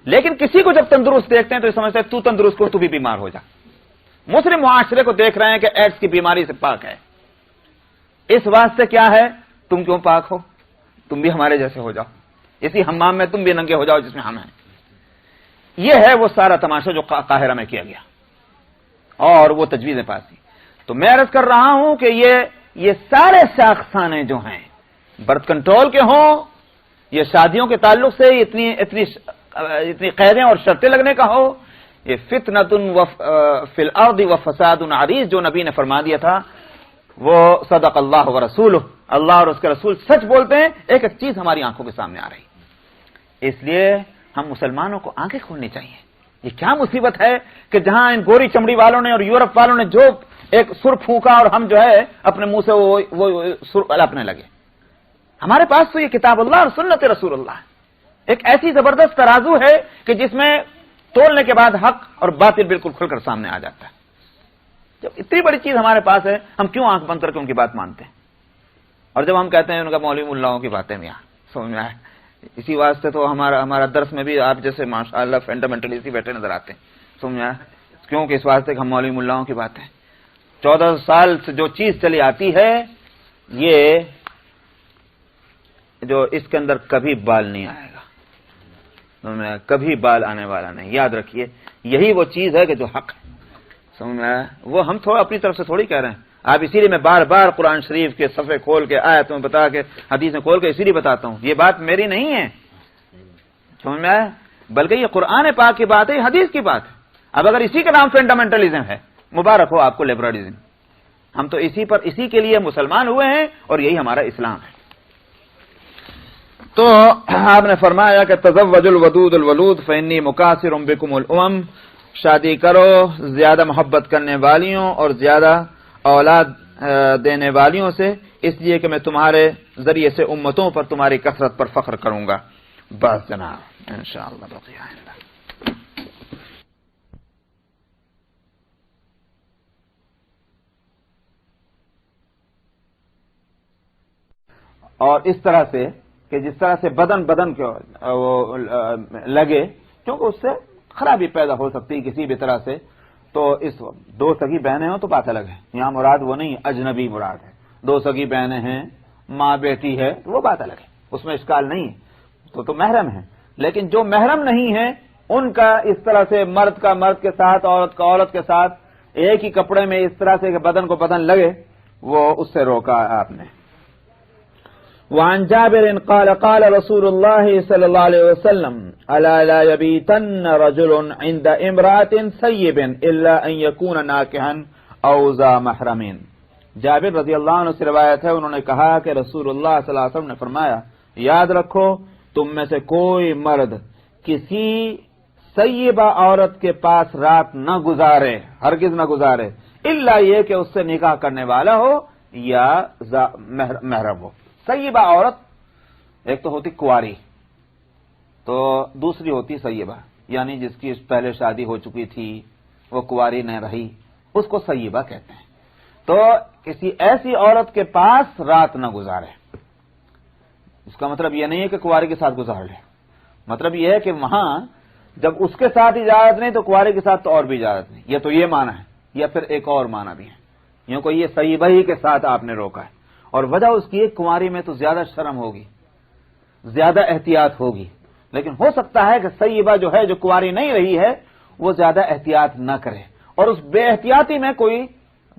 لیکن کسی کو جب تندرست دیکھتے ہیں تو یہ سمجھتے ہیں تو تندرست کو تو بھی بیمار ہو جا. مسلم معاشرے کو دیکھ رہے ہیں کہ ایڈس کی بیماری سے پاک ہے، اس واسطے کیا ہے، تم کیوں پاک ہو، تم بھی ہمارے جیسے ہو جاؤ، اسی حمام میں تم بھی ننگے ہو جاؤ جس میں ہم ہیں. یہ ہے وہ سارا تماشا جو قاہرہ میں کیا گیا اور وہ تجویز پاسی. تو میں عرض کر رہا ہوں کہ یہ سارے شاخسانے جو ہیں برتھ کنٹرول کے ہوں، یہ شادیوں کے تعلق سے اتنی قیدیں اور شرطیں لگنے کا ہو، یہ فتنۃ فی الارض وفساد عریض جو نبی نے فرما دیا تھا، وہ صدق اللہ ورسولہ، اللہ اور اس کے رسول سچ بولتے ہیں. ایک ایک چیز ہماری آنکھوں کے سامنے آ رہی. اس لیے ہم مسلمانوں کو آنکھیں کھولنی چاہیے. یہ کیا مصیبت ہے کہ جہاں ان گوری چمڑی والوں نے اور یورپ والوں نے جو ایک سر پھونکا اور ہم جو ہے اپنے منہ سے وہ سر اپنے لگے. ہمارے پاس تو یہ کتاب اللہ اور سنت رسول اللہ ایک ایسی زبردست ترازو ہے کہ جس میں تولنے کے بعد حق اور باطل بالکل کھل کر سامنے آ جاتا ہے. جب اتنی بڑی چیز ہمارے پاس ہے، ہم کیوں آنکھ بند کر کے ان کی بات مانتے ہیں؟ اور جب ہم کہتے ہیں ان کا مولوی ملاؤں کی باتیں میں سمجھ میں آئے، اسی واسطے تو ہمارا درس میں بھی آپ جیسے ماشاءاللہ فنڈامنٹلیسٹ بیٹھے نظر آتے ہیں، سمجھ میں آئے، کیونکہ اس واسطے کہ ہم مولوی ملاؤں کی باتیں 14 سال سے جو چیز چلی آتی ہے، یہ جو اس کے اندر کبھی بال نہیں آئے گا، کبھی بال آنے والا نہیں. یاد رکھیے یہی وہ چیز ہے کہ جو حق ہے، سمجھ میں آیا. وہ ہم تھوڑا اپنی طرف سے تھوڑی کہہ رہے ہیں. آپ اسی لیے میں بار بار قرآن شریف کے صفحے کھول کے آیت میں بتا کے حدیث میں کھول کے اسی لیے بتاتا ہوں. یہ بات میری نہیں ہے، سمجھ میں آیا، بلکہ یہ قرآن پاک کی بات ہے، یہ حدیث کی بات ہے. اب اگر اسی کا نام فنڈامنٹلزم ہے، مبارک ہو آپ کو لبرلزم. ہم تو اسی کے لیے مسلمان ہوئے ہیں اور یہی ہمارا اسلام ہے. تو آپ نے فرمایا کہ تزوج الودود الولود فانی مکاثر بکم الامم، شادی کرو زیادہ محبت کرنے والیوں اور زیادہ اولاد دینے والیوں سے، اس لیے کہ میں تمہارے ذریعے سے امتوں پر تمہاری کثرت پر فخر کروں گا. بس جناب انشاءاللہ بقیہ آئندہ. اور اس طرح سے کہ جس طرح سے بدن کو وہ لگے، کیونکہ اس سے خرابی پیدا ہو سکتی ہے کسی بھی طرح سے. تو اس 2 سگی بہنیں ہوں تو بات الگ ہے، یہاں مراد وہ نہیں اجنبی مراد ہے. 2 سگی بہنیں ہیں، ماں بیٹی ہے، وہ بات الگ ہے، اس میں اشکال نہیں ہے، تو محرم ہے. لیکن جو محرم نہیں ہے ان کا اس طرح سے مرد کا مرد کے ساتھ، عورت کا عورت کے ساتھ ایک ہی کپڑے میں اس طرح سے کہ بدن کو بدن لگے، وہ اس سے روکا آپ نے. وعن جابر قال قال رسول الله صلى الله عليه وسلم الا لا يبيتن رجل عند امرأة ثيب الا ان يكون ناكحا او ذا محرم. جابر رضی اللہ عنہ سے روایت ہے، انہوں نے کہا کہ رسول اللہ صلی اللہ علیہ وسلم نے فرمایا، یاد رکھو تم میں سے کوئی مرد کسی سیبہ عورت کے پاس رات نہ گزارے، ہرگز نہ گزارے، الا یہ کہ اس سے نکاح کرنے والا ہو یا محرم ہو۔ سیبہ عورت ایک تو ہوتی کنواری، تو دوسری ہوتی سیبہ، یعنی جس کی پہلے شادی ہو چکی تھی، وہ کنواری نہ رہی، اس کو سیبہ کہتے ہیں۔ تو کسی ایسی عورت کے پاس رات نہ گزارے، اس کا مطلب یہ نہیں ہے کہ کنواری کے ساتھ گزار لے، مطلب یہ ہے کہ وہاں جب اس کے ساتھ اجازت نہیں تو کنواری کے ساتھ تو اور بھی اجازت نہیں، یہ تو یہ معنی ہے، یا پھر ایک اور معنی بھی ہے، یوں کہ یہ سیبہ ہی کے ساتھ آپ نے روکا ہے، اور وجہ اس کی کنواری میں تو زیادہ شرم ہوگی، زیادہ احتیاط ہوگی، لیکن ہو سکتا ہے کہ سیبہ جو ہے، جو کنواری نہیں رہی ہے، وہ زیادہ احتیاط نہ کرے اور اس بے احتیاطی میں کوئی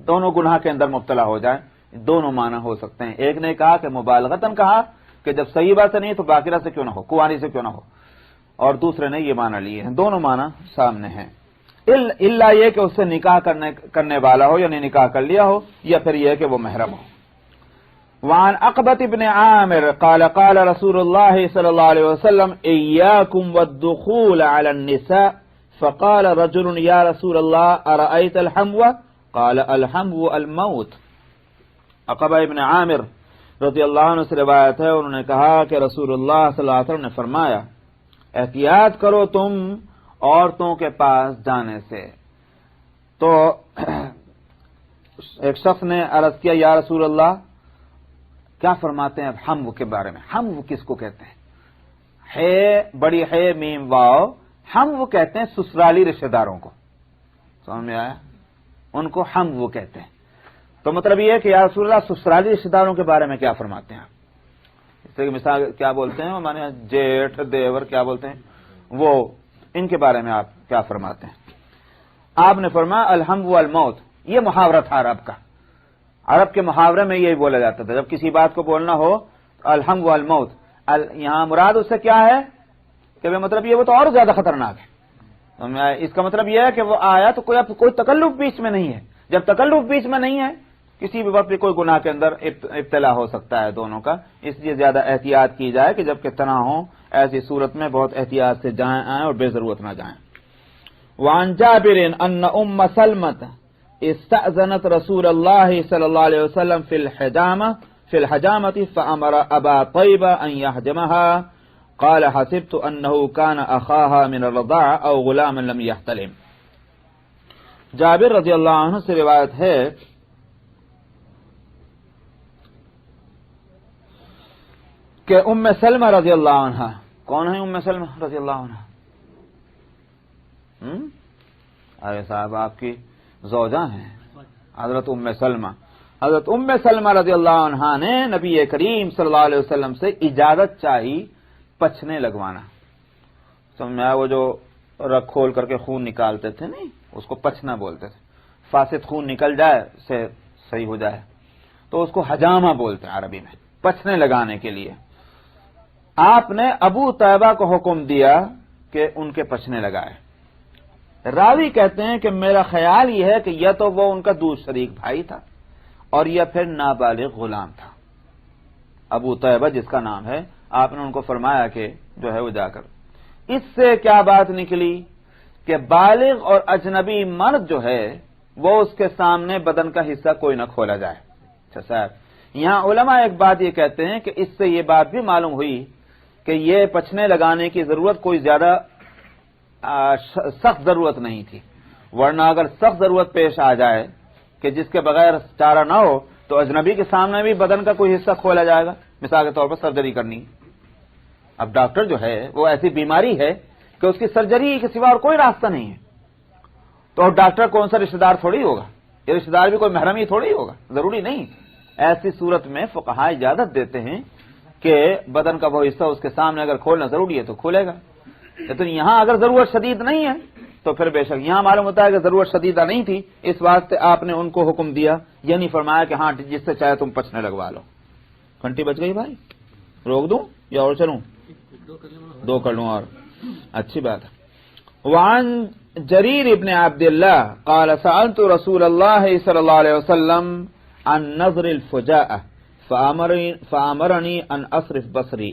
دونوں گناہ کے اندر مبتلا ہو جائے۔ دونوں معنی ہو سکتے ہیں، ایک نے کہا کہ مبالغتاً کہا کہ جب سیبہ سے نہیں تو باقرہ سے کیوں نہ ہو، کنواری سے کیوں نہ ہو، اور دوسرے نے یہ معنی لیے ہیں، دونوں معنی سامنے ہیں، الا یہ کہ اس سے نکاح کرنے والا ہو، یعنی نکاح کر لیا ہو، یا پھر یہ کہ وہ محرم ہو۔ وعن عقبۃ بن عامر قال قال رسول اللہ صلی اللہ علیہ وسلم ایاکم والدخول علی النساء فقال رجل یا رسول اللہ ارأیت الحمو قال الحمو الموت۔ عقبہ ابن عامر رضی اللہ عنہ سے روایت ہے، انہوں نے کہا کہ رسول اللہ صلی اللہ علیہ وسلم نے فرمایا احتیاط کرو تم عورتوں کے پاس جانے سے۔ تو ایک شخص نے عرض کیا یا رسول اللہ کیا فرماتے ہیں اب حمو کے بارے میں؟ حمو کس کو کہتے ہیں؟ ہے بڑی ہے میم واو، حمو کہتے ہیں سسرالی رشتہ داروں کو، سمجھ میں آیا؟ ان کو حمو کہتے ہیں۔ تو مطلب یہ ہے کہ یا رسول اللہ سسرالی رشتہ داروں کے بارے میں کیا فرماتے ہیں؟ اس سے مثال کیا بولتے ہیں ہمارے یہاں جیٹھ دیور کیا بولتے ہیں، وہ ان کے بارے میں آپ کیا فرماتے ہیں؟ آپ نے فرمایا الحمو الموت، یہ محاورہ تھا عرب کا، عرب کے محاورے میں یہی بولا جاتا تھا جب کسی بات کو بولنا ہو الحمو الموت۔ یہاں مراد اس سے کیا ہے کہ مطلب یہ وہ تو اور زیادہ خطرناک ہے، اس کا مطلب یہ ہے کہ وہ آیا تو کوئی تکلف بیچ میں نہیں ہے، جب تکلف بیچ میں نہیں ہے کسی بھی وقت بھی کوئی گناہ کے اندر ابتلا ہو سکتا ہے دونوں کا، اس لیے زیادہ احتیاط کی جائے کہ جب کہ تنہا ہوں ایسی صورت میں بہت احتیاط سے جائیں آئیں اور بے ضرورت نہ جائیں۔ وعن جابر ان ام سلمۃ استأذنت رسول اللہ صلی اللہ علیہ وسلم فی الحجامۃ فامر ابا طیبہ ان یحجمها قال حسبت انه كان اخاها من الرضاعة او غلاما لم يحتلم۔ جابر رضی اللہ عنہ سے روایت ہے کہ ام سلمہ رضی اللہ عنہ، کون ہے ام سلمہ رضی اللہ عنہ؟ ارے صاحب آپ کی زوجہ ہیں حضرت ام سلمہ۔ حضرت ام سلمہ رضی اللہ عنہ نے نبی کریم صلی اللہ علیہ وسلم سے اجازت چاہی پچھنے لگوانا، سمجھ میں آیا؟ وہ جو رگ کھول کر کے خون نکالتے تھے نہیں، اس کو پچھنا بولتے تھے، فاسد خون نکل جائے سے صحیح ہو جائے تو اس کو حجامہ بولتے ہیں عربی میں، پچھنے لگانے کے لیے۔ آپ نے ابو طیبہ کو حکم دیا کہ ان کے پچھنے لگائے۔ راوی کہتے ہیں کہ میرا خیال یہ ہے کہ یا تو وہ ان کا دور شریک بھائی تھا اور یا پھر نابالغ غلام تھا، ابو طیبہ جس کا نام ہے۔ آپ نے ان کو فرمایا کہ جو ہے وہ جا کر، اس سے کیا بات نکلی کہ بالغ اور اجنبی مرد جو ہے وہ اس کے سامنے بدن کا حصہ کوئی نہ کھولا جائے۔ اچھا صاحب، یہاں علماء ایک بات یہ کہتے ہیں کہ اس سے یہ بات بھی معلوم ہوئی کہ یہ پچھنے لگانے کی ضرورت کوئی زیادہ سخت ضرورت نہیں تھی، ورنہ اگر سخت ضرورت پیش آ جائے کہ جس کے بغیر چارہ نہ ہو تو اجنبی کے سامنے بھی بدن کا کوئی حصہ کھولا جائے گا، مثال کے طور پر سرجری کرنی۔ اب ڈاکٹر جو ہے وہ ایسی بیماری ہے کہ اس کی سرجری کے سوا اور کوئی راستہ نہیں ہے، تو ڈاکٹر کون سا رشتہ دار تھوڑی ہوگا، یہ رشتہ دار بھی کوئی محرم ہی تھوڑی ہوگا، ضروری نہیں۔ ایسی صورت میں فقہاء اجازت دیتے ہیں کہ بدن کا وہ حصہ اس کے سامنے اگر کھولنا ضروری ہے تو کھولے گا، لیکن یہاں اگر ضرورت شدید نہیں ہے تو پھر بے شک یہاں معلوم ہوتا ہے کہ ضرورت شدیدہ نہیں تھی، اس واسطے آپ نے ان کو حکم دیا، یہ نہیں فرمایا کہ ہاں جس سے چاہے تم پچھنے لگوا لو۔ گھنٹی بج گئی بھائی، روک دوں یا اور چلوں؟ دو کر لوں اور اچھی بات ہے۔ وعن جریر ابن عبداللہ قال سألت رسول اللہ صلی اللہ علیہ وسلم عن نظر الفجاء فامرنی ان اصرف بصری۔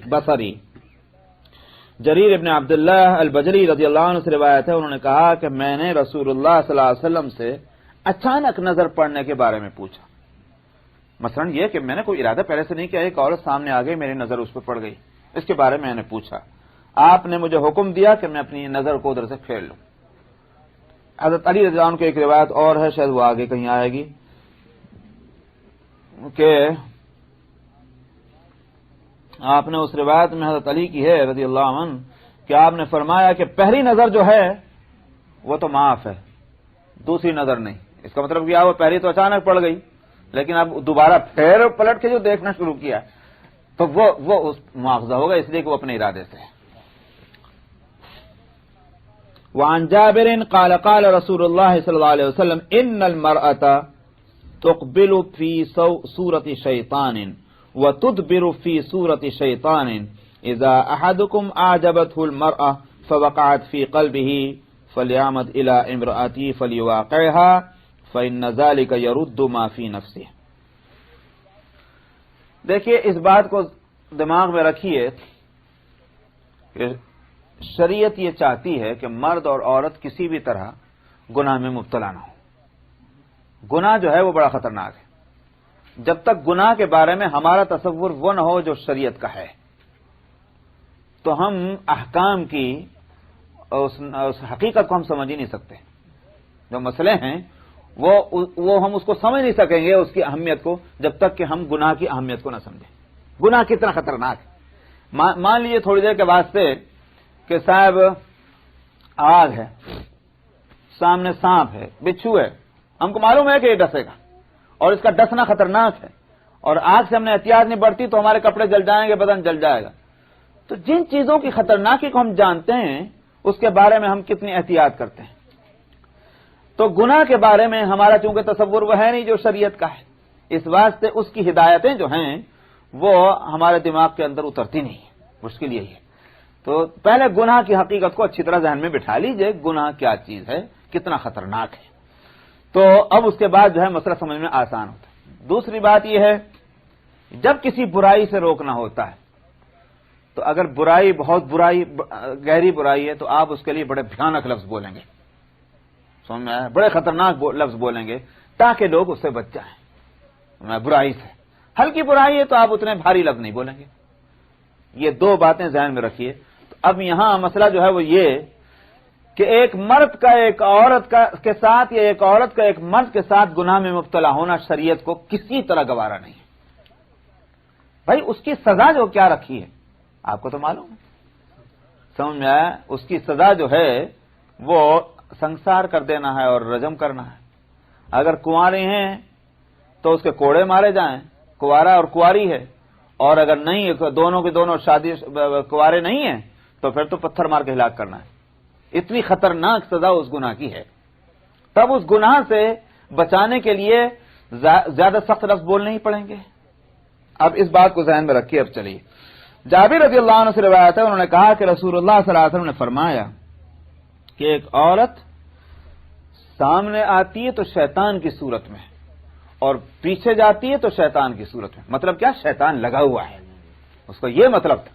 جریر ابن عبداللہ البجلی رضی اللہ عنہ سے روایت ہے، انہوں نے کہا کہ میں نے رسول اللہ صلی اللہ علیہ وسلم سے اچانک نظر پڑنے کے بارے میں پوچھا. مثلا یہ کہ میں نے کوئی ارادہ پہلے سے نہیں کیا، ایک عورت سامنے آ گئی، میری نظر اس پہ پڑ گئی، اس کے بارے میں نے پوچھا. آپ نے مجھے حکم دیا کہ میں اپنی نظر کو ادھر سے پھیر لوں. حضرت علی رضی اللہ عنہ کی ایک روایت اور ہے، شاید وہ آگے کہیں آئے گی، کہ آپ نے اس روایت میں حضرت علی کی ہے رضی اللہ عنہ کہ آپ نے فرمایا کہ پہلی نظر جو ہے وہ تو معاف ہے، دوسری نظر نہیں. اس کا مطلب کیا، وہ پہلی تو اچانک پڑ گئی، لیکن اب دوبارہ پھر پلٹ کے جو دیکھنا شروع کیا تو وہ اس مواخذہ ہوگا، اس لیے کہ وہ اپنے ارادے سے. وعن جابر قال قال رسول اللہ صلی اللہ علیہ وسلم ان المرأة تقبل في صورة شيطان وتدبر في صورة شيطان اذا احدكم اعجبته المرأة فوقعت في قلبه فليعمد الى امرأته فليواقعها فإن ذلك يرد ما في نفسه. دیکھیے اس بات کو دماغ میں رکھیے کہ شریعت یہ چاہتی ہے کہ مرد اور عورت کسی بھی طرح گناہ میں مبتلا نہ ہو. گناہ جو ہے وہ بڑا خطرناک ہے. جب تک گناہ کے بارے میں ہمارا تصور وہ نہ ہو جو شریعت کا ہے تو ہم احکام کی اس حقیقت کو ہم سمجھ ہی نہیں سکتے. جو مسئلے ہیں وہ ہم اس کو سمجھ نہیں سکیں گے، اس کی اہمیت کو، جب تک کہ ہم گناہ کی اہمیت کو نہ سمجھیں. گناہ کتنا خطرناک ہے. مان لیجیے تھوڑی دیر کے واسطے کہ صاحب آگ ہے، سامنے سانپ ہے، بچھو ہے، ہم کو معلوم ہے کہ یہ ڈسے گا اور اس کا ڈسنا خطرناک ہے، اور آگ سے ہم نے احتیاط نہیں برتی تو ہمارے کپڑے جل جائیں گے، بدن جل جائے گا. تو جن چیزوں کی خطرناکی کو ہم جانتے ہیں اس کے بارے میں ہم کتنی احتیاط کرتے ہیں. تو گناہ کے بارے میں ہمارا چونکہ تصور وہ ہے نہیں جو شریعت کا ہے، اس واسطے اس کی ہدایتیں جو ہیں وہ ہمارے دماغ کے اندر اترتی نہیں ہے. مشکل یہی ہے. تو پہلے گناہ کی حقیقت کو اچھی طرح ذہن میں بٹھا لیجئے، گناہ کیا چیز ہے، کتنا خطرناک ہے. تو اب اس کے بعد جو ہے مسئلہ سمجھ میں آسان ہوتا ہے. دوسری بات یہ ہے، جب کسی برائی سے روکنا ہوتا ہے تو اگر برائی بہت برائی گہری برائی ہے تو آپ اس کے لیے بڑے بھیانک لفظ بولیں گے، سمجھ میں آیا، بڑے خطرناک لفظ بولیں گے تاکہ لوگ اس سے بچ جائیں برائی سے. ہلکی برائی ہے تو آپ اتنے بھاری لفظ نہیں بولیں گے. یہ دو باتیں ذہن میں رکھیے. تو اب یہاں مسئلہ جو ہے وہ یہ کہ ایک مرد کا ایک عورت کے ساتھ یا ایک عورت کا ایک مرد کے ساتھ گناہ میں مبتلا ہونا شریعت کو کسی طرح گوارا نہیں ہے. بھائی اس کی سزا جو کیا رکھی ہے آپ کو تو معلوم ہے، سمجھ میں آیا. اس کی سزا جو ہے وہ سنسار کر دینا ہے اور رجم کرنا ہے. اگر کنواری ہیں تو اس کے کوڑے مارے جائیں، کنوارا اور کنواری ہے، اور اگر نہیں دونوں کے دونوں شادی کنوارے نہیں ہیں تو پھر تو پتھر مار کے ہلاک کرنا ہے. اتنی خطرناک سزا اس گناہ کی ہے. تب اس گناہ سے بچانے کے لیے زیادہ سخت لفظ بولنے ہی پڑیں گے. اب اس بات کو ذہن میں رکھیے. اب چلیے جابر رضی اللہ عنہ سے روایت ہے، انہوں نے کہا کہ رسول اللہ صلی اللہ علیہ وسلم نے فرمایا کہ ایک عورت سامنے آتی ہے تو شیطان کی صورت میں اور پیچھے جاتی ہے تو شیطان کی صورت میں. مطلب کیا؟ شیطان لگا ہوا ہے. اس کو یہ مطلب تھا.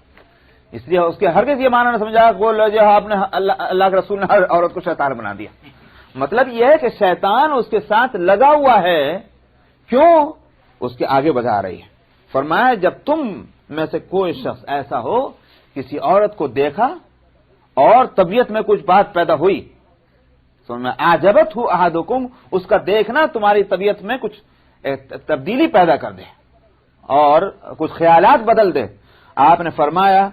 اس لیے اس کے ہرگز یہ معنی نہ سمجھا کہ آپ نے اللہ کے رسول نے ہر عورت کو شیطان بنا دیا. مطلب یہ ہے کہ شیطان اس کے ساتھ لگا ہوا ہے. کیوں؟ اس کے آگے بڑھا رہی ہے. فرمایا جب تم میں سے کوئی شخص ایسا ہو کسی عورت کو دیکھا اور طبیعت میں کچھ بات پیدا ہوئی، اعجبت ہو احدکم، اس کا دیکھنا تمہاری طبیعت میں کچھ تبدیلی پیدا کر دے اور کچھ خیالات بدل دے. آپ نے فرمایا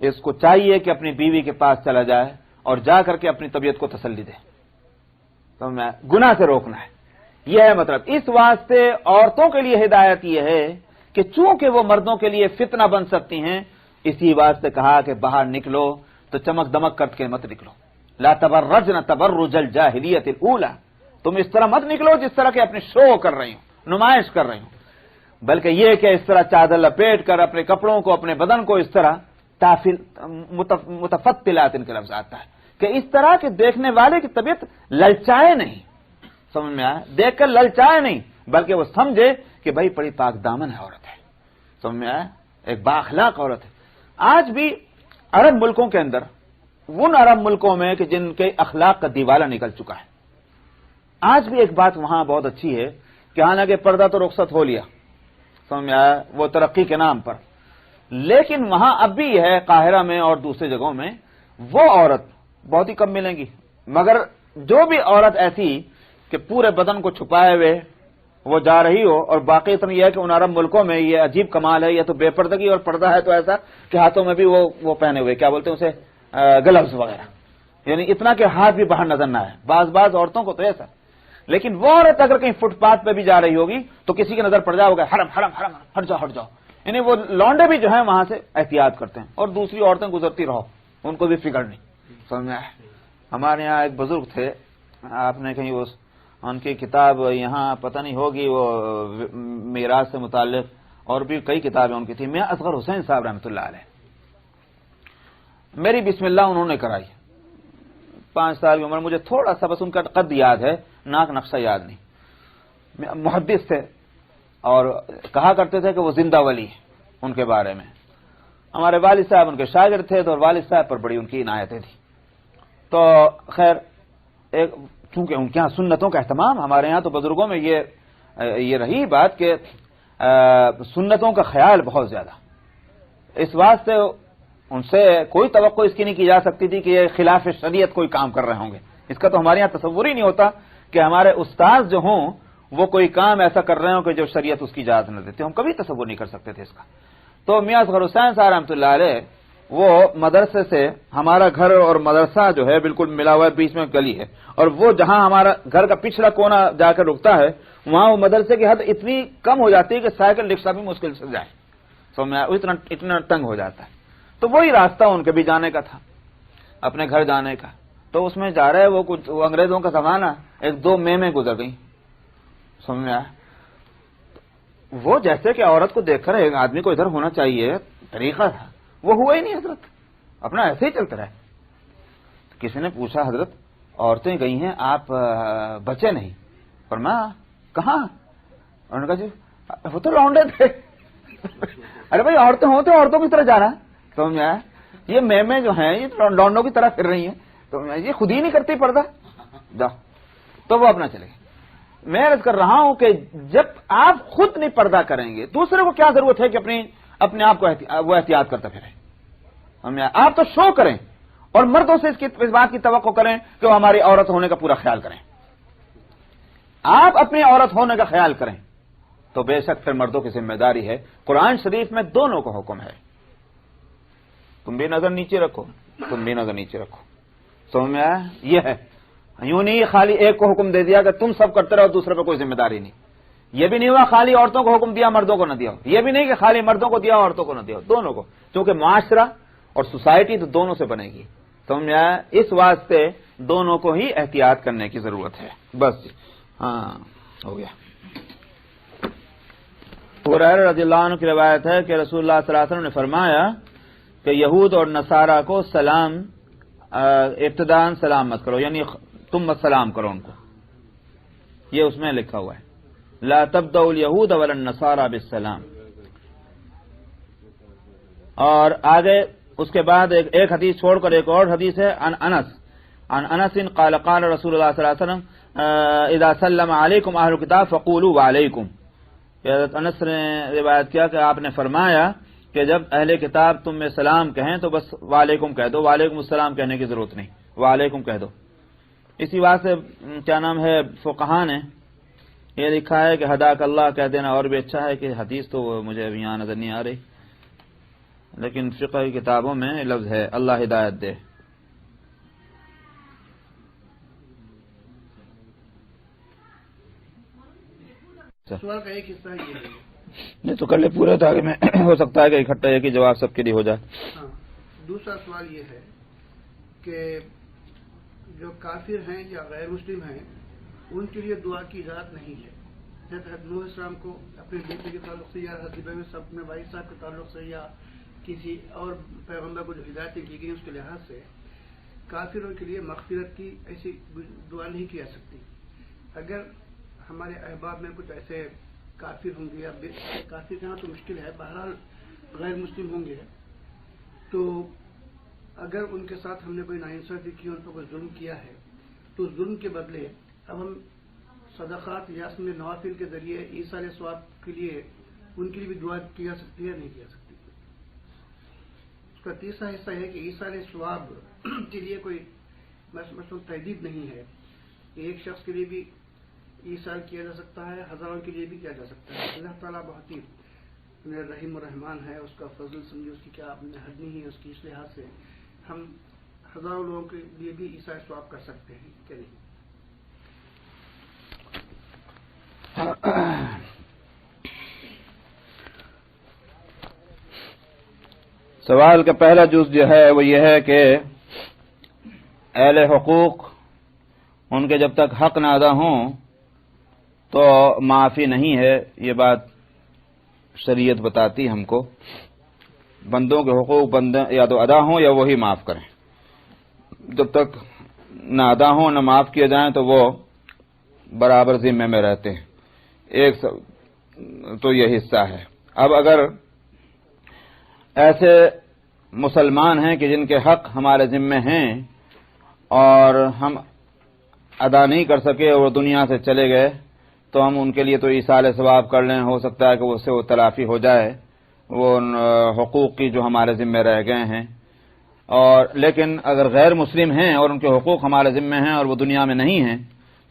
اس کو چاہیے کہ اپنی بیوی کے پاس چلا جائے اور جا کر کے اپنی طبیعت کو تسلی دے. تو گناہ سے روکنا ہے. یہ ہے مطلب. اس واسطے عورتوں کے لیے ہدایت یہ ہے کہ چونکہ وہ مردوں کے لیے فتنہ بن سکتی ہیں، اسی واسطے کہا کہ باہر نکلو تو چمک دمک کر کے مت نکلو. لا تبرجن تبرج الجاہلیت الاولی، تم اس طرح مت نکلو جس طرح کے اپنے شو کر رہی ہوں، نمائش کر رہی ہوں، بلکہ یہ کہ اس طرح چادر لپیٹ کر اپنے کپڑوں کو، اپنے بدن کو اس طرح متفتلات ان کا لفظ آتا ہے کہ اس طرح کے دیکھنے والے کی طبیعت للچائے نہیں. سمجھ میں آیا؟ دیکھ کر للچائے نہیں بلکہ وہ سمجھے کہ بھائی بڑی پاک دامن ہے عورت ہے. سمجھ میں آیا؟ ایک بااخلاق عورت ہے. آج بھی عرب ملکوں کے اندر، ان عرب ملکوں میں کہ جن کے اخلاق کا دیوالہ نکل چکا ہے، آج بھی ایک بات وہاں بہت اچھی ہے کہ حالانکہ پردہ تو رخصت ہو لیا، سمجھ میں آیا، وہ ترقی کے نام پر، لیکن وہاں اب بھی ہے قاہرہ میں اور دوسری جگہوں میں وہ عورت بہت ہی کم ملیں گی، مگر جو بھی عورت ایسی کہ پورے بدن کو چھپائے ہوئے وہ جا رہی ہو، اور باقی اتنا یہ ہے کہ ان عرب ملکوں میں یہ عجیب کمال ہے، یا تو بے پردگی، اور پردہ ہے تو ایسا کہ ہاتھوں میں بھی وہ پہنے ہوئے، کیا بولتے ہیں اسے، گلوز وغیرہ، یعنی اتنا کہ ہاتھ بھی باہر نظر نہ آئے، بعض عورتوں کو تو ایسا۔ لیکن وہ عورت اگر کہیں فٹ پاتھ پہ بھی جا رہی ہوگی تو کسی کی نظر پڑ جائے ہوگا، حرم حرم حرم، ہٹ جاؤ، یعنی وہ لونڈے بھی جو ہیں وہاں سے احتیاط کرتے ہیں، اور دوسری عورتیں گزرتی رہو، ان کو بھی فکر نہیں، سمجھ میں آئے۔ ہمارے یہاں ایک بزرگ تھے، آپ نے کہیں ان کی کتاب یہاں پتہ نہیں ہوگی، وہ میراث سے متعلق اور بھی کئی کتابیں ان کی تھی، میاں اصغر حسین صاحب رحمۃ اللہ علیہ، میری بسم اللہ انہوں نے کرائی، 5 سال کی عمر، مجھے تھوڑا سا بس ان کا قد یاد ہے، ناک نقشہ یاد نہیں، محدث تھے اور کہا کرتے تھے کہ وہ زندہ ولی ہیں، ان کے بارے میں ہمارے والد صاحب ان کے شاگرد تھے، تو والد صاحب پر بڑی ان کی عنایتیں تھیں۔ تو خیر، چونکہ ان کے یہاں سنتوں کا اہتمام، ہمارے یہاں تو بزرگوں میں یہ رہی بات کہ سنتوں کا خیال بہت زیادہ، اس واسطے ان سے کوئی توقع اس کی نہیں کی جا سکتی تھی کہ یہ خلاف شریعت کوئی کام کر رہے ہوں گے، اس کا تو ہمارے یہاں تصور ہی نہیں ہوتا کہ ہمارے استاد جو ہوں وہ کوئی کام ایسا کر رہے ہوں کہ جو شریعت اس کی اجازت نہ دیتے، ہم کبھی تصور نہیں کر سکتے تھے اس کا۔ تو میاں اصغر حسین صاحب رحمۃ اللہ علیہ، وہ مدرسے سے، ہمارا گھر اور مدرسہ جو ہے بالکل ملا ہوا ہے، بیچ میں گلی ہے، اور وہ جہاں ہمارا گھر کا پچھلا کونا جا کر رکتا ہے، وہاں وہ مدرسے کی حد اتنی کم ہو جاتی ہے کہ سائیکل رکشہ بھی مشکل سے جائے، اتنا تنگ ہو جاتا ہے۔ تو وہی راستہ ان کے بھی جانے کا تھا، اپنے گھر جانے کا، تو اس میں جا رہے وہ کچھ انگریزوں کا زمانہ، 1-2 میں گزر گئی، سمجھ میں آیا۔ وہ جیسے کہ عورت کو دیکھ کر ایک آدمی کو ادھر ہونا چاہیے طریقہ تھا، وہ ہوا ہی نہیں حضرت، اپنا ایسے ہی چلتا رہے۔ کسی نے پوچھا حضرت عورتیں گئی ہیں آپ بچے نہیں؟ فرمایا کہاں؟ انہوں نے کہا جی وہ تو لونڈے تھے۔ ارے بھائی عورتیں ہوں تو عورتوں کی طرح جانا، سمجھ میں آیا؟ یہ میں جو ہیں یہ لونڈوں کی طرح پھر رہی ہیں، تو یہ خود ہی نہیں کرتی پردہ، جاؤ۔ تو وہ اپنا چلے گئے۔ میں عرض کر رہا ہوں کہ جب آپ خود نہیں پردہ کریں گے، دوسرے کو کیا ضرورت ہے کہ اپنے آپ کو وہ احتیاط کرتا پھرے؟ آپ تو شو کریں، اور مردوں سے اس بات کی توقع کریں کہ وہ ہماری عورت ہونے کا پورا خیال کریں۔ آپ اپنی عورت ہونے کا خیال کریں تو بے شک پھر مردوں کی ذمہ داری ہے۔ قرآن شریف میں دونوں کو حکم ہے، تم بھی نظر نیچے رکھو، تم بھی نظر نیچے رکھو، سمجھ میں آیا؟ یہ ہے، یوں نہیں خالی ایک کو حکم دے دیا کہ تم سب کرتے رہو، دوسرے پہ کوئی ذمہ داری نہیں۔ یہ بھی نہیں ہوا خالی عورتوں کو حکم دیا مردوں کو نہ دیا، یہ بھی نہیں کہ خالی مردوں کو دیا عورتوں کو نہ دیا، دونوں کو، کیونکہ معاشرہ اور سوسائٹی تو دونوں سے بنے گی، سمجھ میں آیا؟ اس واسطے دونوں کو ہی احتیاط کرنے کی ضرورت ہے۔ بس ہاں ہو گیا۔ ہریرہ رضی اللہ عنہ کی روایت ہے کہ رسول اللہ صلی اللہ علیہ وسلم نے فرمایا کہ یہود اور نصارہ کو سلام ابتداءً سلام مت کرو، یعنی تم مت سلام کرو ان کو، یہ اس میں لکھا ہوا ہے، لا تبدؤ الیہود ولا النصارى بالسلام۔ اور آگے اس کے بعد ایک حدیث چھوڑ کر ایک اور حدیث ہے، عن انس قال قال رسول اللہ صلی اللہ علیہ وسلم اذا سلم علیکم اہل الکتاب فقولوا وعلیکم۔ حضرت انس نے روایت کیا کہ آپ نے فرمایا کہ جب اہل کتاب تم میں سلام کہیں تو بس وعلیکم کہہ دو، وعلیکم السلام کہنے کی ضرورت نہیں، وعلیکم کہہ دو۔ اسی واسطے کیا نام ہے فقہاء نے یہ لکھا ہے کہ ہداک اللہ کہہ دینا اور بھی اچھا ہے، کہ حدیث تو مجھے ابھی یہاں نظر نہیں آ رہی، لیکن فقہ کی کتابوں میں لفظ ہے اللہ ہدایت دے۔ سوال کا ایک حصہ یہ ہے، نہیں تو کر لے پورے، تاکہ میں ہو سکتا ہے کہ اکٹھا ایک ہی جواب سب کے لیے ہو جائے۔ ہاں، دوسرا سوال یہ ہے کہ جو کافر ہیں یا غیر مسلم ہیں ان کے لیے دعا کی اجازت نہیں ہے، جیسے حضرت نوح السلام کو اپنے بیٹے کے تعلق سے، یا حضرت اپنے بھائی صاحب کے تعلق سے، یا کسی اور پیغمبر کو جو ہدایتیں کی گئی اس کے لحاظ سے کافروں کے لیے مغفرت کی ایسی دعا نہیں کی جا سکتی۔ اگر ہمارے احباب میں کچھ ایسے کافر ہوں گے، یا کافر کہاں تو مشکل ہے، بہرحال غیر مسلم ہوں گے، تو اگر ان کے ساتھ ہم نے کوئی ناانصافی کی، ان پر کوئی ظلم کیا ہے، تو اس ظلم کے بدلے اب ہم صدقات یا اپنے نوافل کے ذریعے ایصال ثواب کے لیے ان کے لیے بھی دعا کی جا سکتی ہے یا نہیں کی جا سکتی؟ اس کا تیسرا حصہ ہے کہ ایصال ثواب کے لیے کوئی مثلاً تحدید نہیں ہے، ایک شخص کے لیے بھی ایصال کیا جا سکتا ہے، ہزاروں کے لیے بھی کیا جا سکتا ہے۔ اللہ تعالیٰ بہت ہی رحیم و رحمان ہے، اس کا فضل سمجھے، اس کی کیا حد نہیں ہے، اس کی اس لحاظ سے ہم ہزاروں لوگوں کے لیے بھی ایصال ثواب کر سکتے ہیں کہ نہیں؟ سوال کا پہلا جز جو ہے وہ یہ ہے کہ اہل حقوق ان کے جب تک حق نہ ادا ہوں تو معافی نہیں ہے، یہ بات شریعت بتاتی ہم کو۔ بندوں کے حقوق بندے یا تو ادا ہوں یا وہی معاف کریں، جب تک نہ ادا ہوں نہ معاف کیے جائیں تو وہ برابر ذمے میں رہتے ہیں۔ ایک تو یہ حصہ ہے۔ اب اگر ایسے مسلمان ہیں کہ جن کے حق ہمارے ذمے ہیں اور ہم ادا نہیں کر سکے اور دنیا سے چلے گئے تو ہم ان کے لیے تو ایصال ثواب کر لیں، ہو سکتا ہے کہ اس سے وہ تلافی ہو جائے وہ حقوق کی جو ہمارے ذمے رہ گئے ہیں۔ اور لیکن اگر غیر مسلم ہیں اور ان کے حقوق ہمارے ذمے ہیں اور وہ دنیا میں نہیں ہیں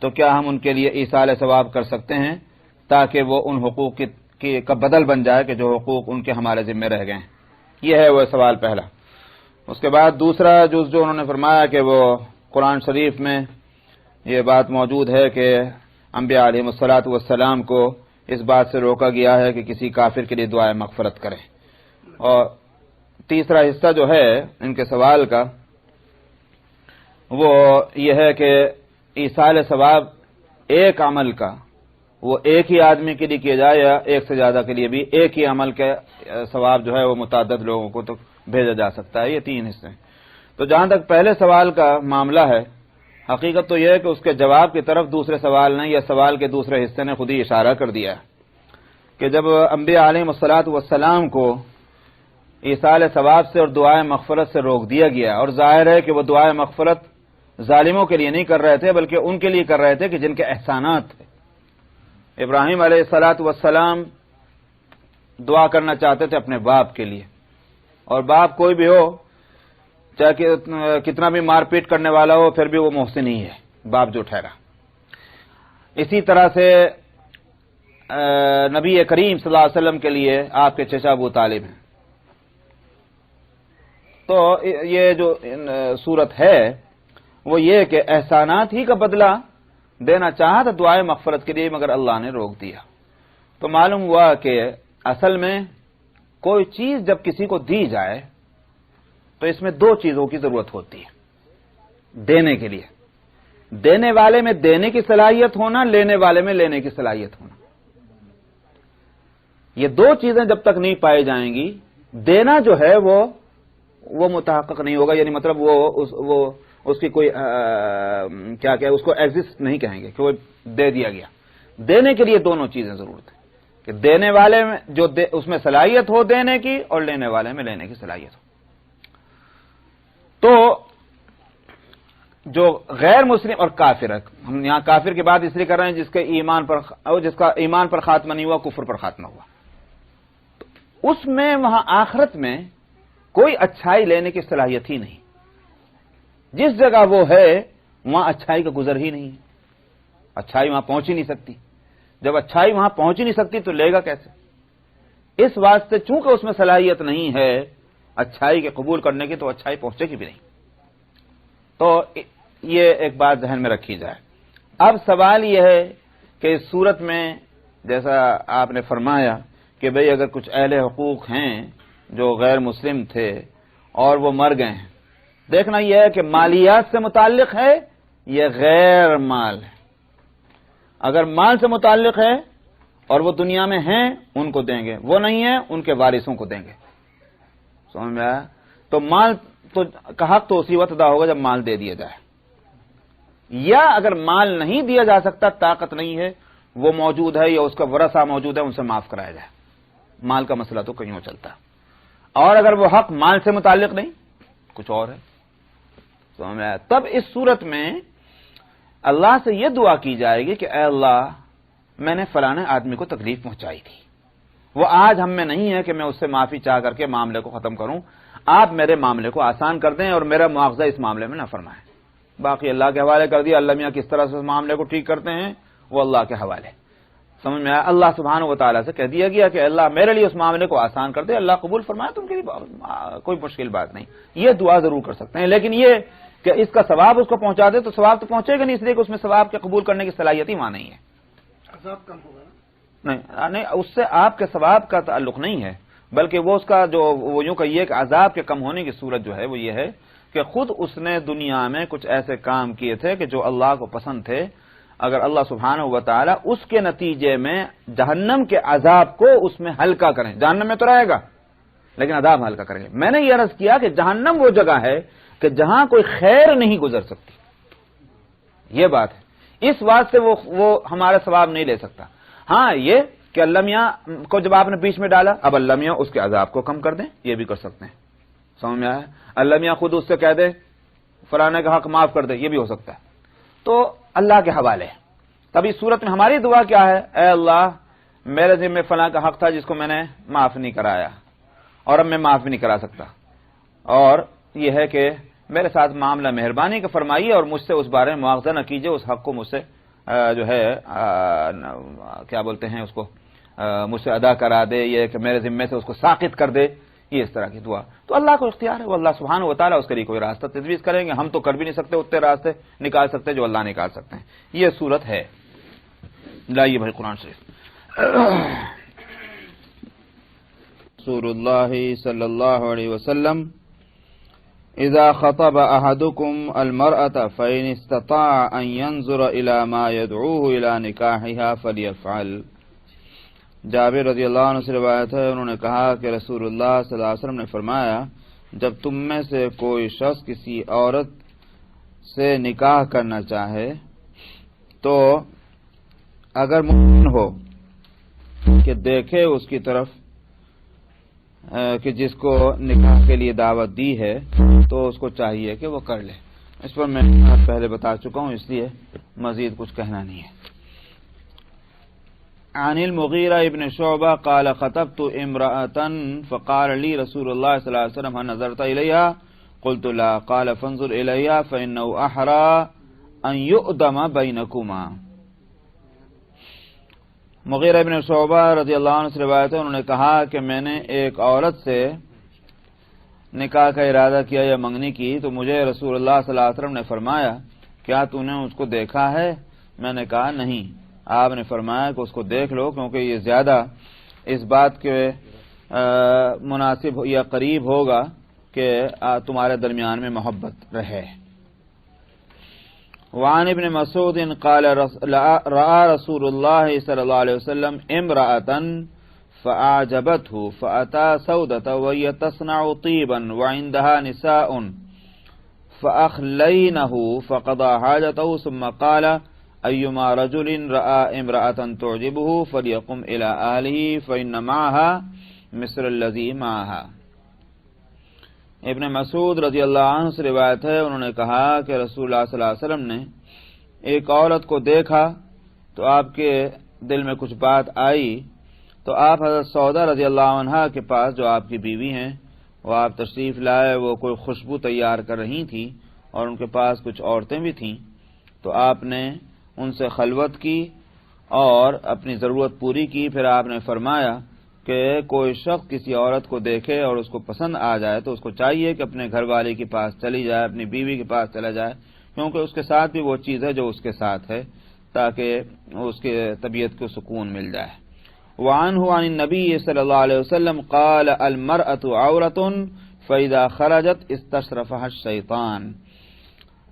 تو کیا ہم ان کے لیے ایصال ثواب کر سکتے ہیں تاکہ وہ ان حقوق کا بدل بن جائے کہ جو حقوق ان کے ہمارے ذمے رہ گئے ہیں؟ یہ ہے وہ سوال پہلا۔ اس کے بعد دوسرا جز جو انہوں نے فرمایا کہ وہ قرآن شریف میں یہ بات موجود ہے کہ انبیاء علیہ الصلاۃ والسلام کو اس بات سے روکا گیا ہے کہ کسی کافر کے لیے دعائے مغفرت کریں۔ اور تیسرا حصہ جو ہے ان کے سوال کا وہ یہ ہے کہ ایصال ثواب ایک عمل کا وہ ایک ہی آدمی کے لیے کیا جائے یا ایک سے زیادہ کے لیے بھی ایک ہی عمل کا ثواب جو ہے وہ متعدد لوگوں کو تو بھیجا جا سکتا ہے۔ یہ تین حصے ہیں۔ تو جہاں تک پہلے سوال کا معاملہ ہے، حقیقت تو یہ ہے کہ اس کے جواب کی طرف دوسرے سوال نے یا سوال کے دوسرے حصے نے خود ہی اشارہ کر دیا ہے کہ جب انبیاء علیہ الصلاۃ والسلام کو ایصال ثواب سے اور دعائے مغفرت سے روک دیا گیا، اور ظاہر ہے کہ وہ دعائے مغفرت ظالموں کے لیے نہیں کر رہے تھے بلکہ ان کے لیے کر رہے تھے کہ جن کے احسانات تھے۔ ابراہیم علیہ الصلاۃ والسلام دعا کرنا چاہتے تھے اپنے باپ کے لیے، اور باپ کوئی بھی ہو چاہے کتنا بھی مار پیٹ کرنے والا ہو پھر بھی وہ محسن ہی ہے، باپ جو ٹھہرا۔ اسی طرح سے نبی کریم صلی اللہ علیہ وسلم کے لیے آپ کے چچا ابو طالب ہیں۔ تو یہ جو صورت ہے وہ یہ کہ احسانات ہی کا بدلہ دینا چاہا تھا دعائے مغفرت کے لیے، مگر اللہ نے روک دیا۔ تو معلوم ہوا کہ اصل میں کوئی چیز جب کسی کو دی جائے تو اس میں دو چیزوں کی ضرورت ہوتی ہے دینے کے لیے، دینے والے میں دینے کی صلاحیت ہونا، لینے والے میں لینے کی صلاحیت ہونا۔ یہ دو چیزیں جب تک نہیں پائی جائیں گی، دینا جو ہے وہ متحقق نہیں ہوگا، یعنی مطلب وہ اس کی کوئی کیا کہ اس کو ایگزسٹ نہیں کہیں گے کہ وہ دے دیا گیا۔ دینے کے لیے دونوں چیزیں ضرورت ہے کہ دینے والے میں جو اس میں صلاحیت ہو دینے کی، اور لینے والے میں لینے کی صلاحیت ہو۔ تو جو غیر مسلم اور کافر ہے، ہم یہاں کافر کی بات اس لیے کر رہے ہیں جس کا ایمان پر خاتمہ نہیں ہوا، کفر پر خاتمہ ہوا، تو اس میں وہاں آخرت میں کوئی اچھائی لینے کی صلاحیت ہی نہیں۔ جس جگہ وہ ہے وہاں اچھائی کا گزر ہی نہیں ہے، اچھائی وہاں پہنچ ہی نہیں سکتی۔ جب اچھائی وہاں پہنچ ہی نہیں سکتی تو لے گا کیسے؟ اس واسطے چونکہ اس میں صلاحیت نہیں ہے اچھائی کے قبول کرنے کی، تو اچھائی پہنچے گی بھی نہیں۔ تو یہ ایک بات ذہن میں رکھی جائے۔ اب سوال یہ ہے کہ اس صورت میں جیسا آپ نے فرمایا کہ بھئی اگر کچھ اہل حقوق ہیں جو غیر مسلم تھے اور وہ مر گئے ہیں، دیکھنا یہ ہے کہ مالیات سے متعلق ہے یہ غیر مال ہے۔ اگر مال سے متعلق ہے اور وہ دنیا میں ہیں ان کو دیں گے، وہ نہیں ہیں ان کے وارثوں کو دیں گے۔ سمجھ میں آیا؟ تو مال کا حق تو اسی وقت ادا ہوگا جب مال دے دیا جائے، یا اگر مال نہیں دیا جا سکتا، طاقت نہیں ہے، وہ موجود ہے یا اس کا ورثہ موجود ہے، ان سے معاف کرایا جائے۔ مال کا مسئلہ تو کہیں چلتا ہے۔ اور اگر وہ حق مال سے متعلق نہیں، کچھ اور ہے. سمجھ میں آیا؟ تب اس صورت میں اللہ سے یہ دعا کی جائے گی کہ اے اللہ میں نے فلانے آدمی کو تکلیف پہنچائی تھی، وہ آج ہم میں نہیں ہے کہ میں اس سے معافی چاہ کر کے معاملے کو ختم کروں، آپ میرے معاملے کو آسان کر دیں اور میرا مواخذہ اس معاملے میں نہ فرمائیں. باقی اللہ کے حوالے کر دیا. اللہ میاں کس طرح سے اس معاملے کو ٹھیک کرتے ہیں وہ اللہ کے حوالے. سمجھ میں آیا؟ اللہ سبحانہ و تعالیٰ سے کہہ دیا گیا کہ اللہ میرے لیے اس معاملے کو آسان کر دے، اللہ قبول فرمائے، تم کے لیے کوئی مشکل بات نہیں. یہ دعا ضرور کر سکتے ہیں، لیکن یہ کہ اس کا ثواب اس کو پہنچا دے تو ثواب تو پہنچے گا نہیں، اس لیے کہ اس میں ثواب کے قبول کرنے کی صلاحیت ہی وہاں نہیں ہے. عذاب کم ہوگا نہیں، اس سے آپ کے ثواب کا تعلق نہیں ہے، بلکہ وہ اس کا جو وہ یوں کہیے کہ عذاب کے کم ہونے کی صورت جو ہے وہ یہ ہے کہ خود اس نے دنیا میں کچھ ایسے کام کیے تھے کہ جو اللہ کو پسند تھے. اگر اللہ سبحانہ و تعالی اس کے نتیجے میں جہنم کے عذاب کو اس میں ہلکا کریں، جہنم میں تو رہے گا لیکن عذاب ہلکا کریں گے. میں نے یہ عرض کیا کہ جہنم وہ جگہ ہے کہ جہاں کوئی خیر نہیں گزر سکتی، یہ بات ہے. اس واسطے وہ ہمارا ثواب نہیں لے سکتا. ہاں یہ کہ اللہ میاں کو جب آپ نے بیچ میں ڈالا، اب اللہ میاں اس کے عذاب کو کم کر دیں، یہ بھی کر سکتے ہیں. سمجھ میں آیا؟ اللہ میاں خود اس سے کہہ دے فلانے کا حق معاف کر دے، یہ بھی ہو سکتا ہے. تو اللہ کے حوالے. تب اس صورت میں ہماری دعا کیا ہے؟ اے اللہ میرے ذمہ فلاں کا حق تھا جس کو میں نے معاف نہیں کرایا اور اب میں معاف بھی نہیں کرا سکتا، اور یہ ہے کہ میرے ساتھ معاملہ مہربانی کا فرمائیے اور مجھ سے اس بارے میں مواخذہ نہ کیجیے، اس حق کو مجھ سے جو ہے کیا بولتے ہیں اس کو مجھ سے ادا کرا دے، یہ کہ میرے ذمے سے اس کو ساقط کر دے. یہ اس طرح کی دعا تو اللہ کو اختیار ہے، وہ اللہ سبحانہ و تعالیٰ اس کے لیے کوئی راستہ تجویز کریں گے. ہم تو کر بھی نہیں سکتے اتنے راستے نکال سکتے جو اللہ نکال سکتے ہیں. یہ صورت ہے. لائیے بھائی قرآن شریف. رسول اللہ صلی اللہ علیہ وسلم اذا خطب احدكم المرأة فإن استطاع ان ينظر الى ما يدعوه الى نکاحها فليفعل. جابر رضی اللہ عنہ سے روایت ہے، انہوں نے کہا کہ رسول اللہ صلی اللہ علیہ وسلم نے فرمایا جب تم میں سے کوئی شخص کسی عورت سے نکاح کرنا چاہے تو اگر ممکن ہو کہ دیکھے اس کی طرف کہ جس کو نکاح کے لیے دعوت دی ہے تو اس کو چاہیے کہ وہ کر لے. اس پر میں پہلے بتا چکا ہوں، اس لیے مزید کچھ کہنا نہیں ہے. عن المغیرہ ابن شعبہ قال خطبت امرأة فقال لي رسول اللہ صلی اللہ علیہ وسلم هل نظرت الیہا قلت لا قال فانظر الیہا فانه احرى ان یؤدم بینکما. مغیرہ ابن شعبہ رضی اللہ عنہ سے روایت ہے، انہوں نے کہا کہ میں نے ایک عورت سے نکاح کا ارادہ کیا یا منگنی کی تو مجھے رسول اللہ صلی اللہ علیہ وسلم نے فرمایا کیا تو نے اس کو دیکھا ہے؟ میں نے کہا نہیں. آپ نے فرمایا کہ اس کو دیکھ لو کیونکہ یہ زیادہ اس بات کے مناسب یا قریب ہوگا کہ تمہارے درمیان میں محبت رہے. وعن ابن مسعود قال رأى رسول الله صلى الله عليه وسلم امرأة فأعجبته فأتى سودة وهي تصنع طيبا وعندها نساء فأخلينه فقضى حاجته ثم قال أيما رجل رأى امرأة تعجبه فليقم إلى أهله فإن معها مثل الذي معها. ابن مسعود رضی اللہ عنہ سے روایت ہے، انہوں نے کہا کہ رسول اللہ صلی اللہ علیہ وسلم نے ایک عورت کو دیکھا تو آپ کے دل میں کچھ بات آئی تو آپ حضرت سودا رضی اللہ عنہ کے پاس جو آپ کی بیوی ہیں وہ آپ تشریف لائے. وہ کوئی خوشبو تیار کر رہی تھیں اور ان کے پاس کچھ عورتیں بھی تھیں تو آپ نے ان سے خلوت کی اور اپنی ضرورت پوری کی. پھر آپ نے فرمایا کہ کوئی شخص کسی عورت کو دیکھے اور اس کو پسند آ جائے تو اس کو چاہیے کہ اپنے گھر والے کے پاس چلی جائے، اپنی بیوی کے پاس چلا جائے کیونکہ اس کے ساتھ بھی وہ چیز ہے جو اس کے ساتھ ہے تاکہ اس کے طبیعت کو سکون مل جائے. وعنہ عن النبی صلی اللہ علیہ وسلم قال المرأة عورة فإذا خرجت استشرفها الشیطان.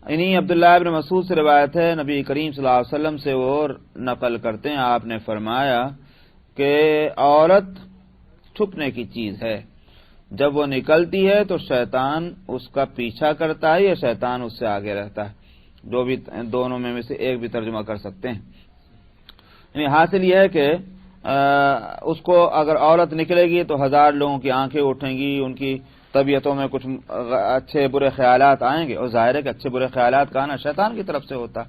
انہی عبداللہ ابن مسعود سے روایت ہے، نبی کریم صلی اللہ علیہ وسلم سے وہ نقل کرتے ہیں، آپ نے فرمایا کہ عورت چھپنے کی چیز ہے، جب وہ نکلتی ہے تو شیطان اس کا پیچھا کرتا ہے یا شیطان اس سے آگے رہتا ہے. جو بھی دونوں میں سے ایک بھی ترجمہ کر سکتے ہیں. یعنی حاصل یہ ہے کہ اس کو اگر عورت نکلے گی تو ہزار لوگوں کی آنکھیں اٹھیں گی، ان کی طبیعتوں میں کچھ اچھے برے خیالات آئیں گے، اور ظاہر ہے کہ اچھے برے خیالات کا آنا شیطان کی طرف سے ہوتا،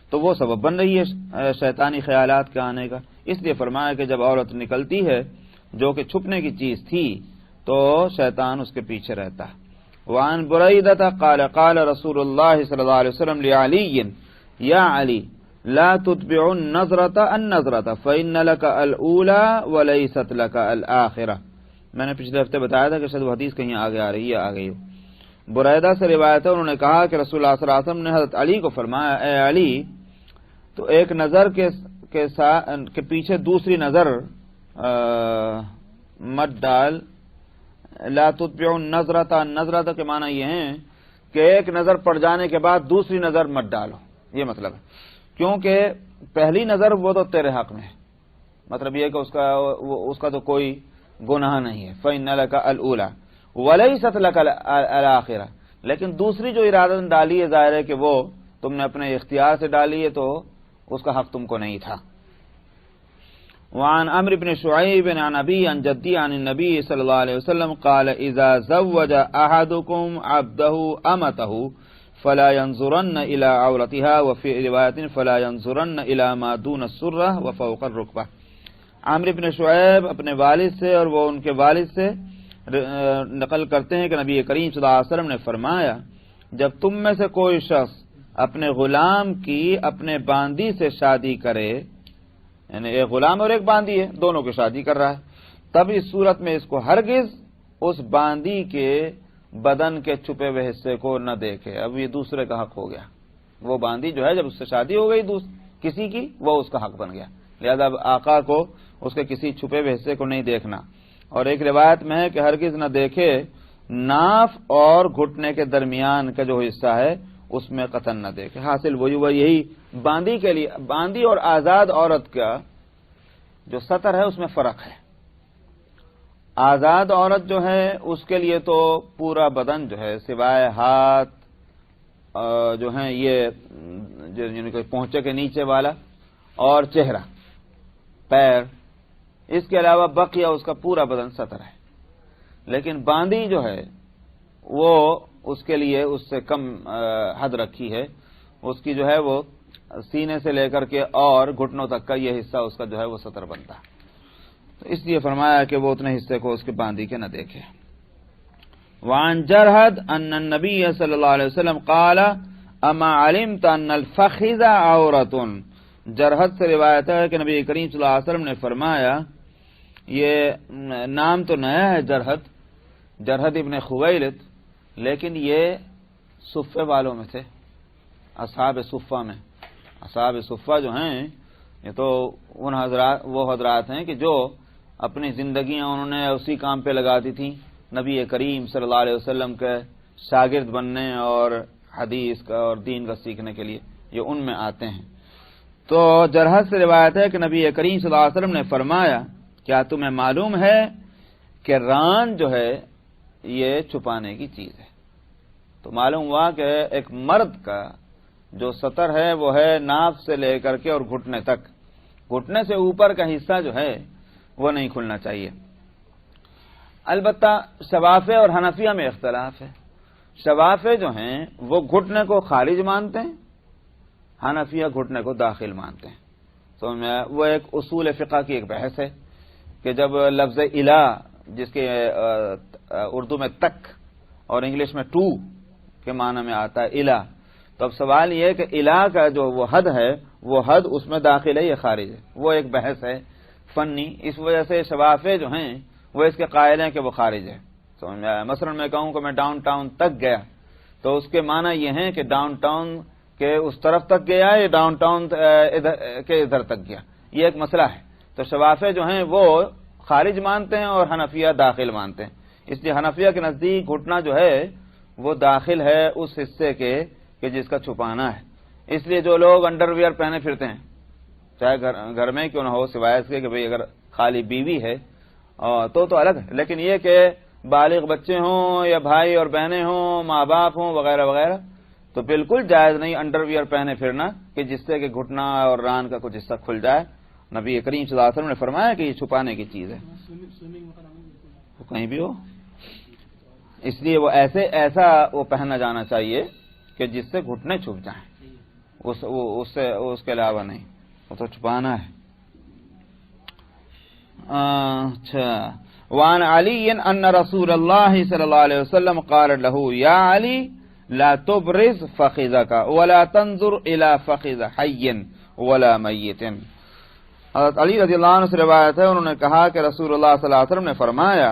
تو وہ سبب بن رہی ہے شیطانی خیالات کے آنے کا۔ اس لیے فرمایا کہ جب عورت نکلتی ہے جو کہ چھپنے کی چیز تھی تو شیطان اس کے پیچھے رہتا ہے۔ وعن بریدہ قال قال رسول اللہ صلی اللہ علیہ وسلم لعلی یا علی لا تتبع النظرة النظرة فإن لك الأولى وليست لك الآخرة۔ میں نے پچھلے ہفتے بتایا تھا کہ شاید وہ حدیث کہیں آگے آ رہی ہے، آ گئی ہو۔ بریدہ سے روایت ہے، انہوں نے کہا کہ رسول اللہ صلی اللہ علیہ وسلم نے حضرت علی کو فرمایا، اے علی تو ایک نظر کے پیچھے دوسری نظر مت ڈال۔ لا تتبع النظرة النظرة کے معنی یہ ہیں کہ ایک نظر پڑ جانے کے بعد دوسری نظر مت ڈالو، یہ مطلب ہے، کیونکہ پہلی نظر وہ تو تیرے حق میں ہے، مطلب یہ کہ اس کا تو کوئی گناہ نہیں ہے۔ فإن لك الأولى وليست لك الآخرة، لیکن دوسری جو ارادہ ڈالی ہے ظاہر ہے کہ وہ تم نے اپنے اختیار سے ڈالی ہے تو اس کا حق تم کو نہیں تھا۔ وعن عمرو بن شعيب عن أبي عن جدي عن النبي صلى الله عليه وسلم قال إذا زوج أحدكم عبده أمته فلا ينظرن إلى عورتها وفي رواية فلا ينظرن إلى ما دون السرة وفوق الركبة۔ عمرو بن شعیب اپنے والد سے اور وہ ان کے والد سے نقل کرتے ہیں کہ نبی کریم صلی اللہ علیہ وسلم نے فرمایا، جب تم میں سے کوئی شخص اپنے غلام کی اپنے باندی سے شادی کرے، یعنی ایک غلام اور ایک باندی ہے، دونوں کی شادی کر رہا ہے، تب اس صورت میں اس کو ہرگز اس باندی کے بدن کے چھپے ہوئے حصے کو نہ دیکھے۔ اب یہ دوسرے کا حق ہو گیا، وہ باندی جو ہے جب اس سے شادی ہو گئی کسی کی، وہ اس کا حق بن گیا، لہذا اب آقا کو اس کے کسی چھپے ہوئے حصے کو نہیں دیکھنا۔ اور ایک روایت میں ہے کہ ہرگز نہ دیکھے ناف اور گھٹنے کے درمیان کا جو حصہ ہے اس میں قطن نہ دیکھے۔ حاصل وہی یہی باندی کے لیے، باندی اور آزاد عورت کا جو سطر ہے اس میں فرق ہے۔ آزاد عورت جو ہے اس کے لیے تو پورا بدن جو ہے سوائے ہاتھ جو ہیں یہ یعنی کہ پہنچے کے نیچے والا اور چہرہ، پیر، اس کے علاوہ بقیہ اس کا پورا بدن سطر ہے۔ لیکن باندی جو ہے وہ اس کے لیے اس سے کم حد رکھی ہے، اس کی جو ہے وہ سینے سے لے کر کے اور گھٹنوں تک کا یہ حصہ اس کا جو ہے وہ سطر بنتا ہے، تو اس لیے فرمایا کہ وہ اتنے حصے کو اس کے باندی کے نہ دیکھے۔ وعن جرحد ان النبی صلی اللہ علیہ وسلم قال اما علمت ان الفخذ عورۃ۔ جرحد سے روایت ہے کہ نبی کریم صلی اللہ علیہ وسلم نے فرمایا، یہ نام تو نیا ہے جرحد ابن خویلد، لیکن یہ صفے والوں میں تھے، اصحاب صفہ میں۔ اصحاب صفہ جو ہیں یہ تو وہ حضرات ہیں کہ جو اپنی زندگیاں انہوں نے اسی کام پہ لگا دی تھیں، نبی کریم صلی اللہ علیہ وسلم کے شاگرد بننے اور حدیث کا اور دین کا سیکھنے کے لیے، یہ ان میں آتے ہیں۔ تو جرحد سے روایت ہے کہ نبی کریم صلی اللہ علیہ وسلم نے فرمایا، کیا تمہیں معلوم ہے کہ ران جو ہے یہ چھپانے کی چیز ہے؟ تو معلوم ہوا کہ ایک مرد کا جو سطر ہے وہ ہے ناف سے لے کر کے اور گھٹنے تک، گھٹنے سے اوپر کا حصہ جو ہے وہ نہیں کھلنا چاہیے۔ البتہ شوافع اور حنفیہ میں اختلاف ہے۔ شوافع جو ہیں وہ گھٹنے کو خارج مانتے ہیں، حنفیہ گھٹنے کو داخل مانتے ہیں۔ تو وہ ایک اصول فقہ کی ایک بحث ہے کہ جب لفظ الہ، جس کے اردو میں تک اور انگلش میں ٹو کے معنی میں آتا ہے الہ، تو اب سوال یہ ہے کہ الہ کا جو وہ حد ہے وہ حد اس میں داخل ہے یا خارج ہے، وہ ایک بحث ہے فنی۔ اس وجہ سے شوافع جو ہیں وہ اس کے قائل ہیں کہ وہ خارج ہے۔ تو مثلا میں کہوں کہ میں ڈاؤن ٹاؤن تک گیا، تو اس کے معنی یہ ہیں کہ ڈاؤن ٹاؤن کے اس طرف تک گیا یا ڈاؤن ٹاؤن کے ادھر تک گیا، یہ ایک مسئلہ ہے۔ تو شوافع جو ہیں وہ خارج مانتے ہیں اور حنفیہ داخل مانتے ہیں۔ اس لیے حنفیہ کے نزدیک گھٹنا جو ہے وہ داخل ہے اس حصے کے کہ جس کا چھپانا ہے۔ اس لیے جو لوگ انڈر ویئر پہنے پھرتے ہیں، چاہے گھر میں کیوں نہ ہو، سوائے اس کے کہ بھئی اگر خالی بیوی ہے تو الگ ہے، لیکن یہ کہ بالغ بچے ہوں یا بھائی اور بہنیں ہوں، ماں باپ ہوں وغیرہ وغیرہ، تو بالکل جائز نہیں انڈر ویئر پہنے پھرنا کہ جس سے کہ گھٹنا اور ران کا کچھ حصہ کھل جائے۔ نبی کریم صلی اللہ علیہ وسلم نے فرمایا کہ یہ چھپانے کی چیز ہے، کہیں بھی ہو۔ اس لیے وہ ایسا وہ پہننا جانا چاہیے کہ جس سے گھٹنے چھپ جائیں، اس کے علاوہ نہیں، وہ تو چھپانا ہے. اچھا. وعن علی ان رسول اللہ صلی اللہ علیہ وسلم قال له یا علی لا تبرز فخذك ولا تنظر الى فخذ حي ولا میت. حضرت علی رضی اللہ عنہ سے روایت ہے، انہوں نے کہا کہ رسول اللہ صلی اللہ علیہ وسلم نے فرمایا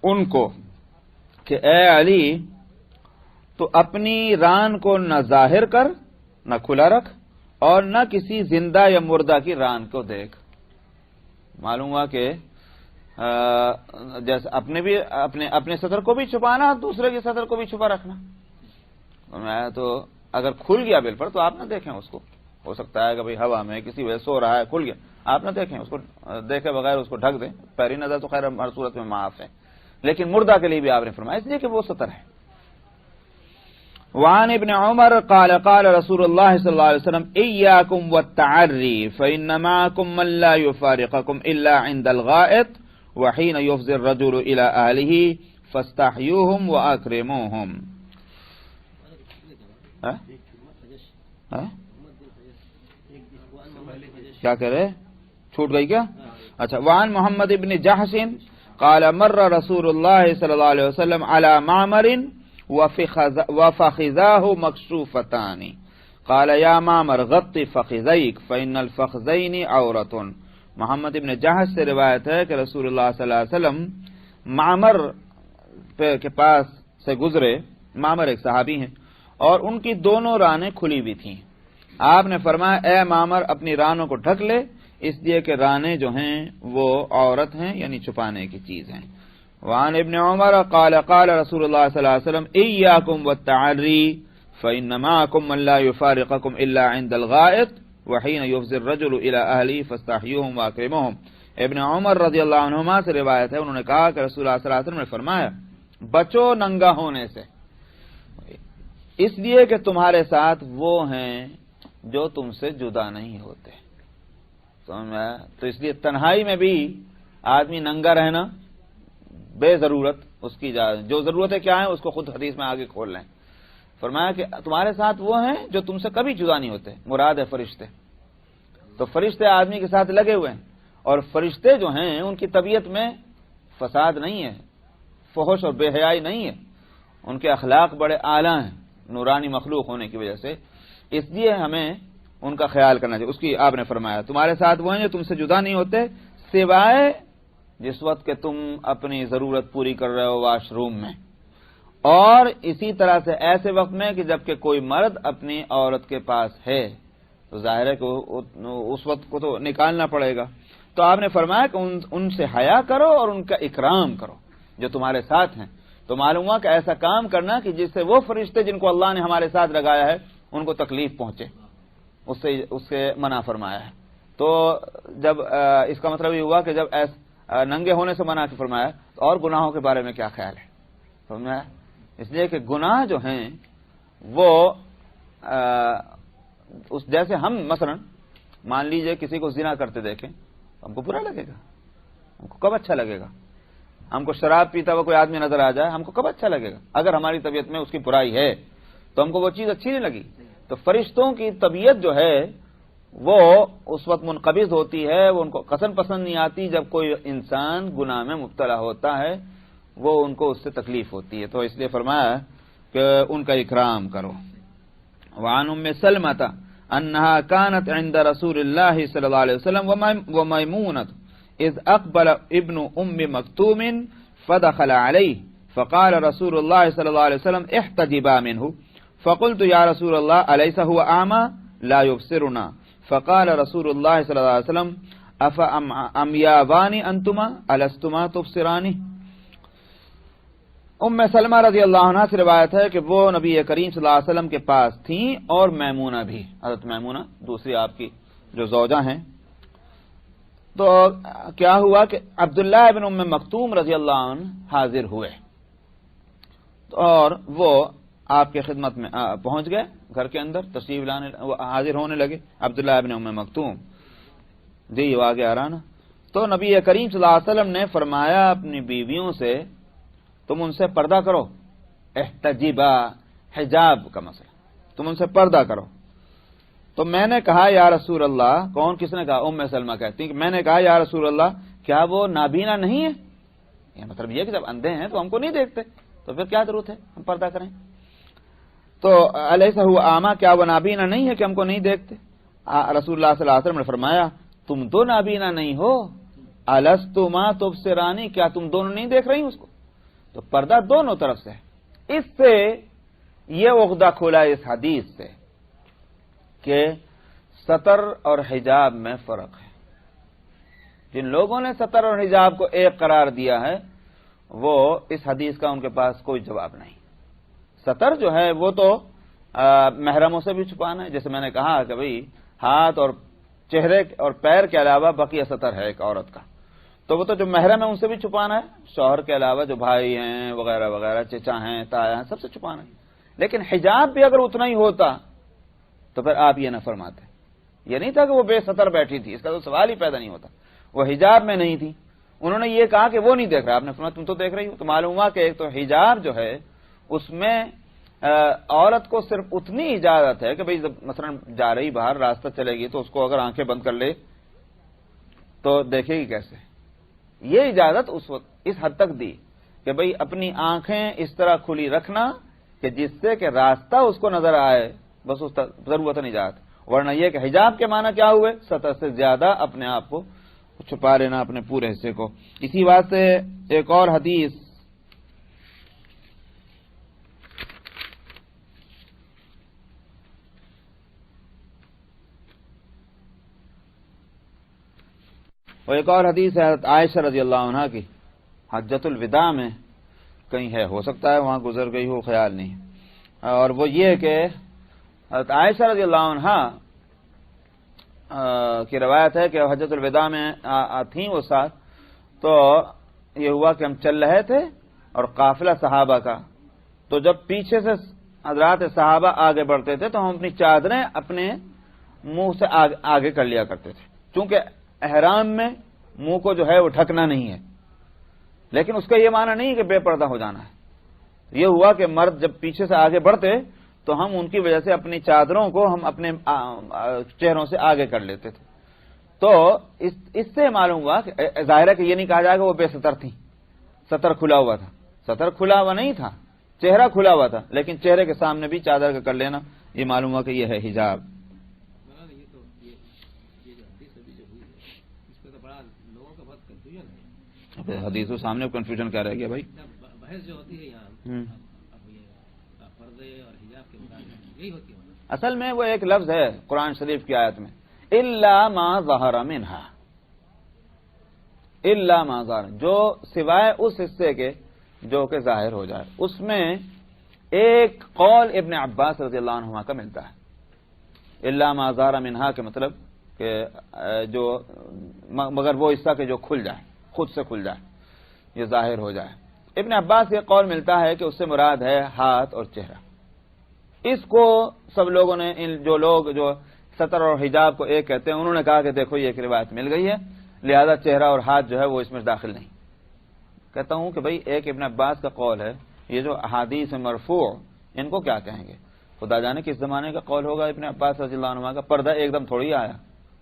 ان کو کہ اے علی تو اپنی ران کو نہ ظاہر کر، نہ کھلا رکھ، اور نہ کسی زندہ یا مردہ کی ران کو دیکھ. معلوم ہوا کہ جیسے اپنے سطر کو بھی چھپانا، دوسرے کی سطر کو بھی چھپا رکھنا. تو اگر کھل گیا بل پر تو آپ نہ دیکھیں اس کو. ہو سکتا ہے کہ بھئی ہوا میں کسی وجہ سو رہا ہے، کھل گیا، آپ نہ دیکھیں اس کو، دیکھے بغیر اس کو ڈھک دیں. پہلی نظر تو خیر ہر صورت میں معاف ہے، لیکن مردہ کے لیے بھی آپ نے فرمایا اس لیے کہ وہ سطر ہے. وعن ابن عمر قال قال رسول اللہ صلی اللہ علیہ وسلم ایاکم والتعری فإن معکم من لا یفارقکم الا عند الغائط وحین یفضی الرجل الى اہلہ فاستحیوہم واکرموہم. کیا کہہ رہے؟ چھوٹ گئی کیا؟ اچھا. وعن محمد ابن جحش قال مر رسول اللہ صلی اللہ علیہ وسلم على معمر وفخذاه مكشوفتان قال یا معمر غط فخذیک فإن الفخذین عورۃ. محمد ابن جحش سے روایت ہے کہ رسول اللہ صلی اللہ علیہ وسلم معمر کے پاس سے گزرے. معمر ایک صحابی ہیں اور ان کی دونوں رانیں کھلی ہوئی تھیں. آپ نے فرمایا اے معمر اپنی رانوں کو ڈھک لے، اس لیے کہ رانیں جو ہیں وہ عورت ہیں، یعنی چھپانے کی چیز ہیں. وعن ابن عمر قال قال رسول اللہ صلی اللہ علیہ وسلم ایاکم والتعری فإن معکم من لا یفارقکم الا عند الغائط وحین یفضی الرجل الى اہلہ فاستحیوہم واکرموہم. ابن عمر رضی اللہ عنہما سے روایت ہے، انہوں نے کہا کہ رسول اللہ صلی اللہ علیہ وسلم نے فرمایا بچو ننگا ہونے سے، اس لیے کہ تمہارے ساتھ وہ ہیں جو تم سے جدا نہیں ہوتے. تو اس لیے تنہائی میں بھی آدمی ننگا رہنا بے ضرورت، اس کی جو ضرورتیں کیا ہیں اس کو خود حدیث میں آگے کھول لیں. فرمایا کہ تمہارے ساتھ وہ ہیں جو تم سے کبھی جدا نہیں ہوتے، مراد ہے فرشتے. تو فرشتے آدمی کے ساتھ لگے ہوئے ہیں، اور فرشتے جو ہیں ان کی طبیعت میں فساد نہیں ہے، فحش اور بے حیائی نہیں ہے، ان کے اخلاق بڑے اعلیٰ ہیں نورانی مخلوق ہونے کی وجہ سے. اس لیے ہمیں ان کا خیال کرنا چاہیے. اس کی آپ نے فرمایا تمہارے ساتھ وہ ہیں جو تم سے جدا نہیں ہوتے سوائے جس وقت کہ تم اپنی ضرورت پوری کر رہے ہو واش روم میں، اور اسی طرح سے ایسے وقت میں کہ جب کہ کوئی مرد اپنی عورت کے پاس ہے تو ظاہر ہے کہ اس وقت کو تو نکالنا پڑے گا. تو آپ نے فرمایا کہ ان سے حیا کرو اور ان کا اکرام کرو جو تمہارے ساتھ ہیں. تو معلوم ہوا کہ ایسا کام کرنا کہ جس سے وہ فرشتے جن کو اللہ نے ہمارے ساتھ لگایا ہے ان کو تکلیف پہنچے، اس سے منع فرمایا ہے. تو جب اس کا مطلب یہ ہوا کہ جب ننگے ہونے سے منع فرمایا تو اور گناہوں کے بارے میں کیا خیال ہے؟ فرمایا اس لیے کہ گناہ جو ہیں وہ جیسے ہم مثلا مان لیجئے کسی کو زنا کرتے دیکھیں ہم کو برا لگے گا، ہم کو کب اچھا لگے گا؟ ہم کو شراب پیتا ہوا کوئی آدمی نظر آ جائے ہم کو کب اچھا لگے گا؟ اگر ہماری طبیعت میں اس کی برائی ہے تو ہم کو وہ چیز اچھی نہیں لگی. تو فرشتوں کی طبیعت جو ہے وہ اس وقت منقبض ہوتی ہے، وہ ان کو قسم پسند نہیں آتی جب کوئی انسان گناہ میں مبتلا ہوتا ہے، وہ ان کو اس سے تکلیف ہوتی ہے. تو اس لیے فرمایا کہ ان کا اکرام کرو. وعن ام سلمۃ انها كانت عند رسول الله صلی اللہ علیہ وسلم ومیمونۃ اذ اقبل ابن ام مکتوم فدخل علیہ فقال رسول اللہ صلی اللہ علیہ وسلم احتجبا منه فقلت یا رسول اللہ الیس هو اعمى لا يبصرنا فقال رسول اللہ صلی اللہ علیہ وسلم افاميابان انتما الستما تبصران. ام سلمہ رضی اللہ عنہ سے روایت ہے کہ وہ نبی کریم صلی اللہ علیہ وسلم کے پاس تھیں اور میمونہ بھی، حضرت میمونہ دوسری آپ کی جو زوجہ ہیں. تو کیا ہوا کہ عبداللہ ابن ام مکتوم رضی اللہ عنہ حاضر ہوئے اور وہ آپ کے خدمت میں پہنچ گئے، گھر کے اندر تشریف لانے حاضر ہونے لگے. عبداللہ ابن ام مکتوم جی وہ آگے آ رہا نا. تو نبی کریم صلی اللہ علیہ وسلم نے فرمایا اپنی بیویوں سے تم ان سے پردہ کرو. احتجبا، حجاب کا مسئلہ، تم ان سے پردہ کرو. تو میں نے کہا یا رسول اللہ، کون، کس نے کہا؟ ام سلمہ کہتی کہ میں نے کہا یا رسول اللہ کیا وہ نابینا نہیں ہے؟ یہ مطلب یہ کہ جب اندھے ہیں تو ہم کو نہیں دیکھتے، تو پھر کیا ضرورت ہے ہم پردہ کریں؟ تو الیس هو اعمی، کیا وہ نابینا نہیں ہے کہ ہم کو نہیں دیکھتے؟ رسول اللہ صلی اللہ علیہ وسلم نے فرمایا تم تو نابینا نہیں ہو، الستما تبصرانی، کیا تم دونوں نہیں دیکھ رہی اس کو؟ تو پردہ دونوں طرف سے ہے. اس سے یہ عقدہ کھلا اس حدیث سے کہ ستر اور حجاب میں فرق ہے. جن لوگوں نے ستر اور حجاب کو ایک قرار دیا ہے وہ اس حدیث کا ان کے پاس کوئی جواب نہیں. ستر جو ہے وہ تو محرموں سے بھی چھپانا ہے، جیسے میں نے کہا کہ بھئی ہاتھ اور چہرے اور پیر کے علاوہ بقیہ ستر ہے ایک عورت کا، تو وہ تو جو محرم ہے ان سے بھی چھپانا ہے، شوہر کے علاوہ جو بھائی ہیں وغیرہ وغیرہ، چچا ہیں، تایا ہیں، سب سے چھپانا ہے. لیکن حجاب بھی اگر اتنا ہی ہوتا تو پھر آپ یہ نہ فرماتے. یہ نہیں تھا کہ وہ بے ستر بیٹھی تھی، اس کا تو سوال ہی پیدا نہیں ہوتا. وہ حجاب میں نہیں تھی، انہوں نے یہ کہا کہ وہ نہیں دیکھ رہا، آپ نے فرمایا تم تو دیکھ رہی ہو. تو معلوم ہوا کہ ایک تو حجاب جو ہے اس میں عورت کو صرف اتنی اجازت ہے کہ بھئی مثلا جا رہی باہر راستہ چلے گی تو اس کو اگر آنکھیں بند کر لے تو دیکھے گی کیسے. یہ اجازت اس وقت اس حد تک دی کہ بھئی اپنی آنکھیں اس طرح کھلی رکھنا کہ جس سے کہ راستہ اس کو نظر آئے، بس اس ضرورت نہیں جاتی. ورنہ یہ کہ حجاب کے معنی کیا ہوئے؟ سطح سے زیادہ اپنے آپ کو چھپا لینا، اپنے پورے حصے کو. اسی بات سے ایک اور حدیث ہے عائشہ رضی اللہ عنہ کی، حجۃ الوداع میں کہیں ہے، ہو سکتا ہے وہاں گزر گئی ہو، خیال نہیں. اور وہ یہ کہ حضرت عائشہ رضی اللہ عنہ کی روایت ہے کہ حجۃ الوداع میں تھیں وہ ساتھ. تو یہ ہوا کہ ہم چل رہے تھے اور قافلہ صحابہ کا، تو جب پیچھے سے حضرات صحابہ آگے بڑھتے تھے تو ہم اپنی چادریں اپنے منہ سے آگے کر لیا کرتے تھے، چونکہ احرام میں منہ کو جو ہے وہ ڈھکنا نہیں ہے. لیکن اس کا یہ معنی نہیں کہ بے پردہ ہو جانا ہے. یہ ہوا کہ مرد جب پیچھے سے آگے بڑھتے تو ہم ان کی وجہ سے اپنی چادروں کو ہم اپنے چہروں سے آگے کر لیتے تھے. تو اس سے معلوم ہوا کہ ظاہر ہے کہ یہ نہیں کہا جائے گا وہ بے ستر تھی، ستر کھلا ہوا تھا. ستر کھلا ہوا نہیں تھا، چہرہ کھلا ہوا تھا، لیکن چہرے کے سامنے بھی چادر کا کر لینا یہ معلوم ہوا کہ یہ ہے حجاب. حدیثوں سامنے کنفیوژن کیا رہ گیا بھائی؟ بحث جو ہوتی ہے یہاں پردے اور حجاب کے متعلق یہی ہوتی ہے. اصل میں وہ ایک لفظ ہے قرآن شریف کی آیت میں، الا ما ظہر منہا، الا ما ظہر، جو سوائے اس حصے کے جو کہ ظاہر ہو جائے. اس میں ایک قول ابن عباس رضی اللہ عنہما کا ملتا ہے، الا ما ظہر منہا کے مطلب کہ جو مگر وہ حصہ کہ جو کھل جائے، خود سے کھل جائے، یہ ظاہر ہو جائے. ابن عباس یہ قول ملتا ہے کہ اس سے مراد ہے ہاتھ اور چہرہ. اس کو سب لوگوں نے، جو لوگ جو ستر اور حجاب کو ایک کہتے ہیں، انہوں نے کہا کہ دیکھو یہ ایک روایت مل گئی ہے لہذا چہرہ اور ہاتھ جو ہے وہ اس میں داخل نہیں. کہتا ہوں کہ بھئی ایک ابن عباس کا قول ہے، یہ جو احادیث مرفوع ان کو کیا کہیں گے؟ خدا جانے کس زمانے کا قول ہوگا ابن عباس رضی اللہ عنہ کا. پردہ ایک دم تھوڑی آیا،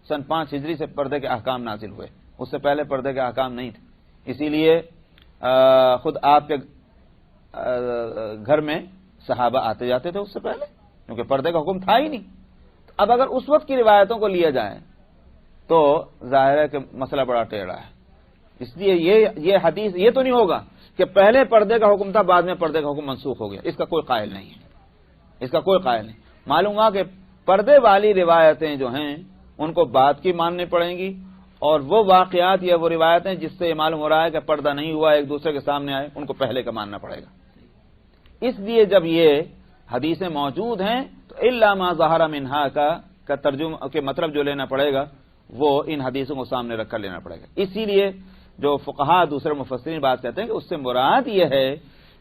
سن 5 ہجری سے پردے کے احکام نازل ہوئے، اس سے پہلے پردے کے احکام نہیں تھے. اسی لیے خود آپ کے گھر میں صحابہ آتے جاتے تھے اس سے پہلے، کیونکہ پردے کا حکم تھا ہی نہیں. اب اگر اس وقت کی روایتوں کو لیا جائے تو ظاہر ہے کہ مسئلہ بڑا ٹیڑھا ہے. اس لیے یہ حدیث یہ تو نہیں ہوگا کہ پہلے پردے کا حکم تھا بعد میں پردے کا حکم منسوخ ہو گیا، اس کا کوئی قائل نہیں ہے، اس کا کوئی قائل نہیں. معلوم ہوا کہ پردے والی روایتیں جو ہیں ان کو بعد کی ماننی پڑیں گی، اور وہ واقعات یا وہ روایتیں جس سے یہ معلوم ہو رہا ہے کہ پردہ نہیں ہوا ایک دوسرے کے سامنے آئے، ان کو پہلے کا ماننا پڑے گا. اس لیے جب یہ حدیثیں موجود ہیں تو الا ما ظہر منہا کا ترجمہ کے مطلب جو لینا پڑے گا وہ ان حدیثوں کو سامنے رکھ کر لینا پڑے گا. اسی لیے جو فقہا دوسرے مفسرین بات کہتے ہیں کہ اس سے مراد یہ ہے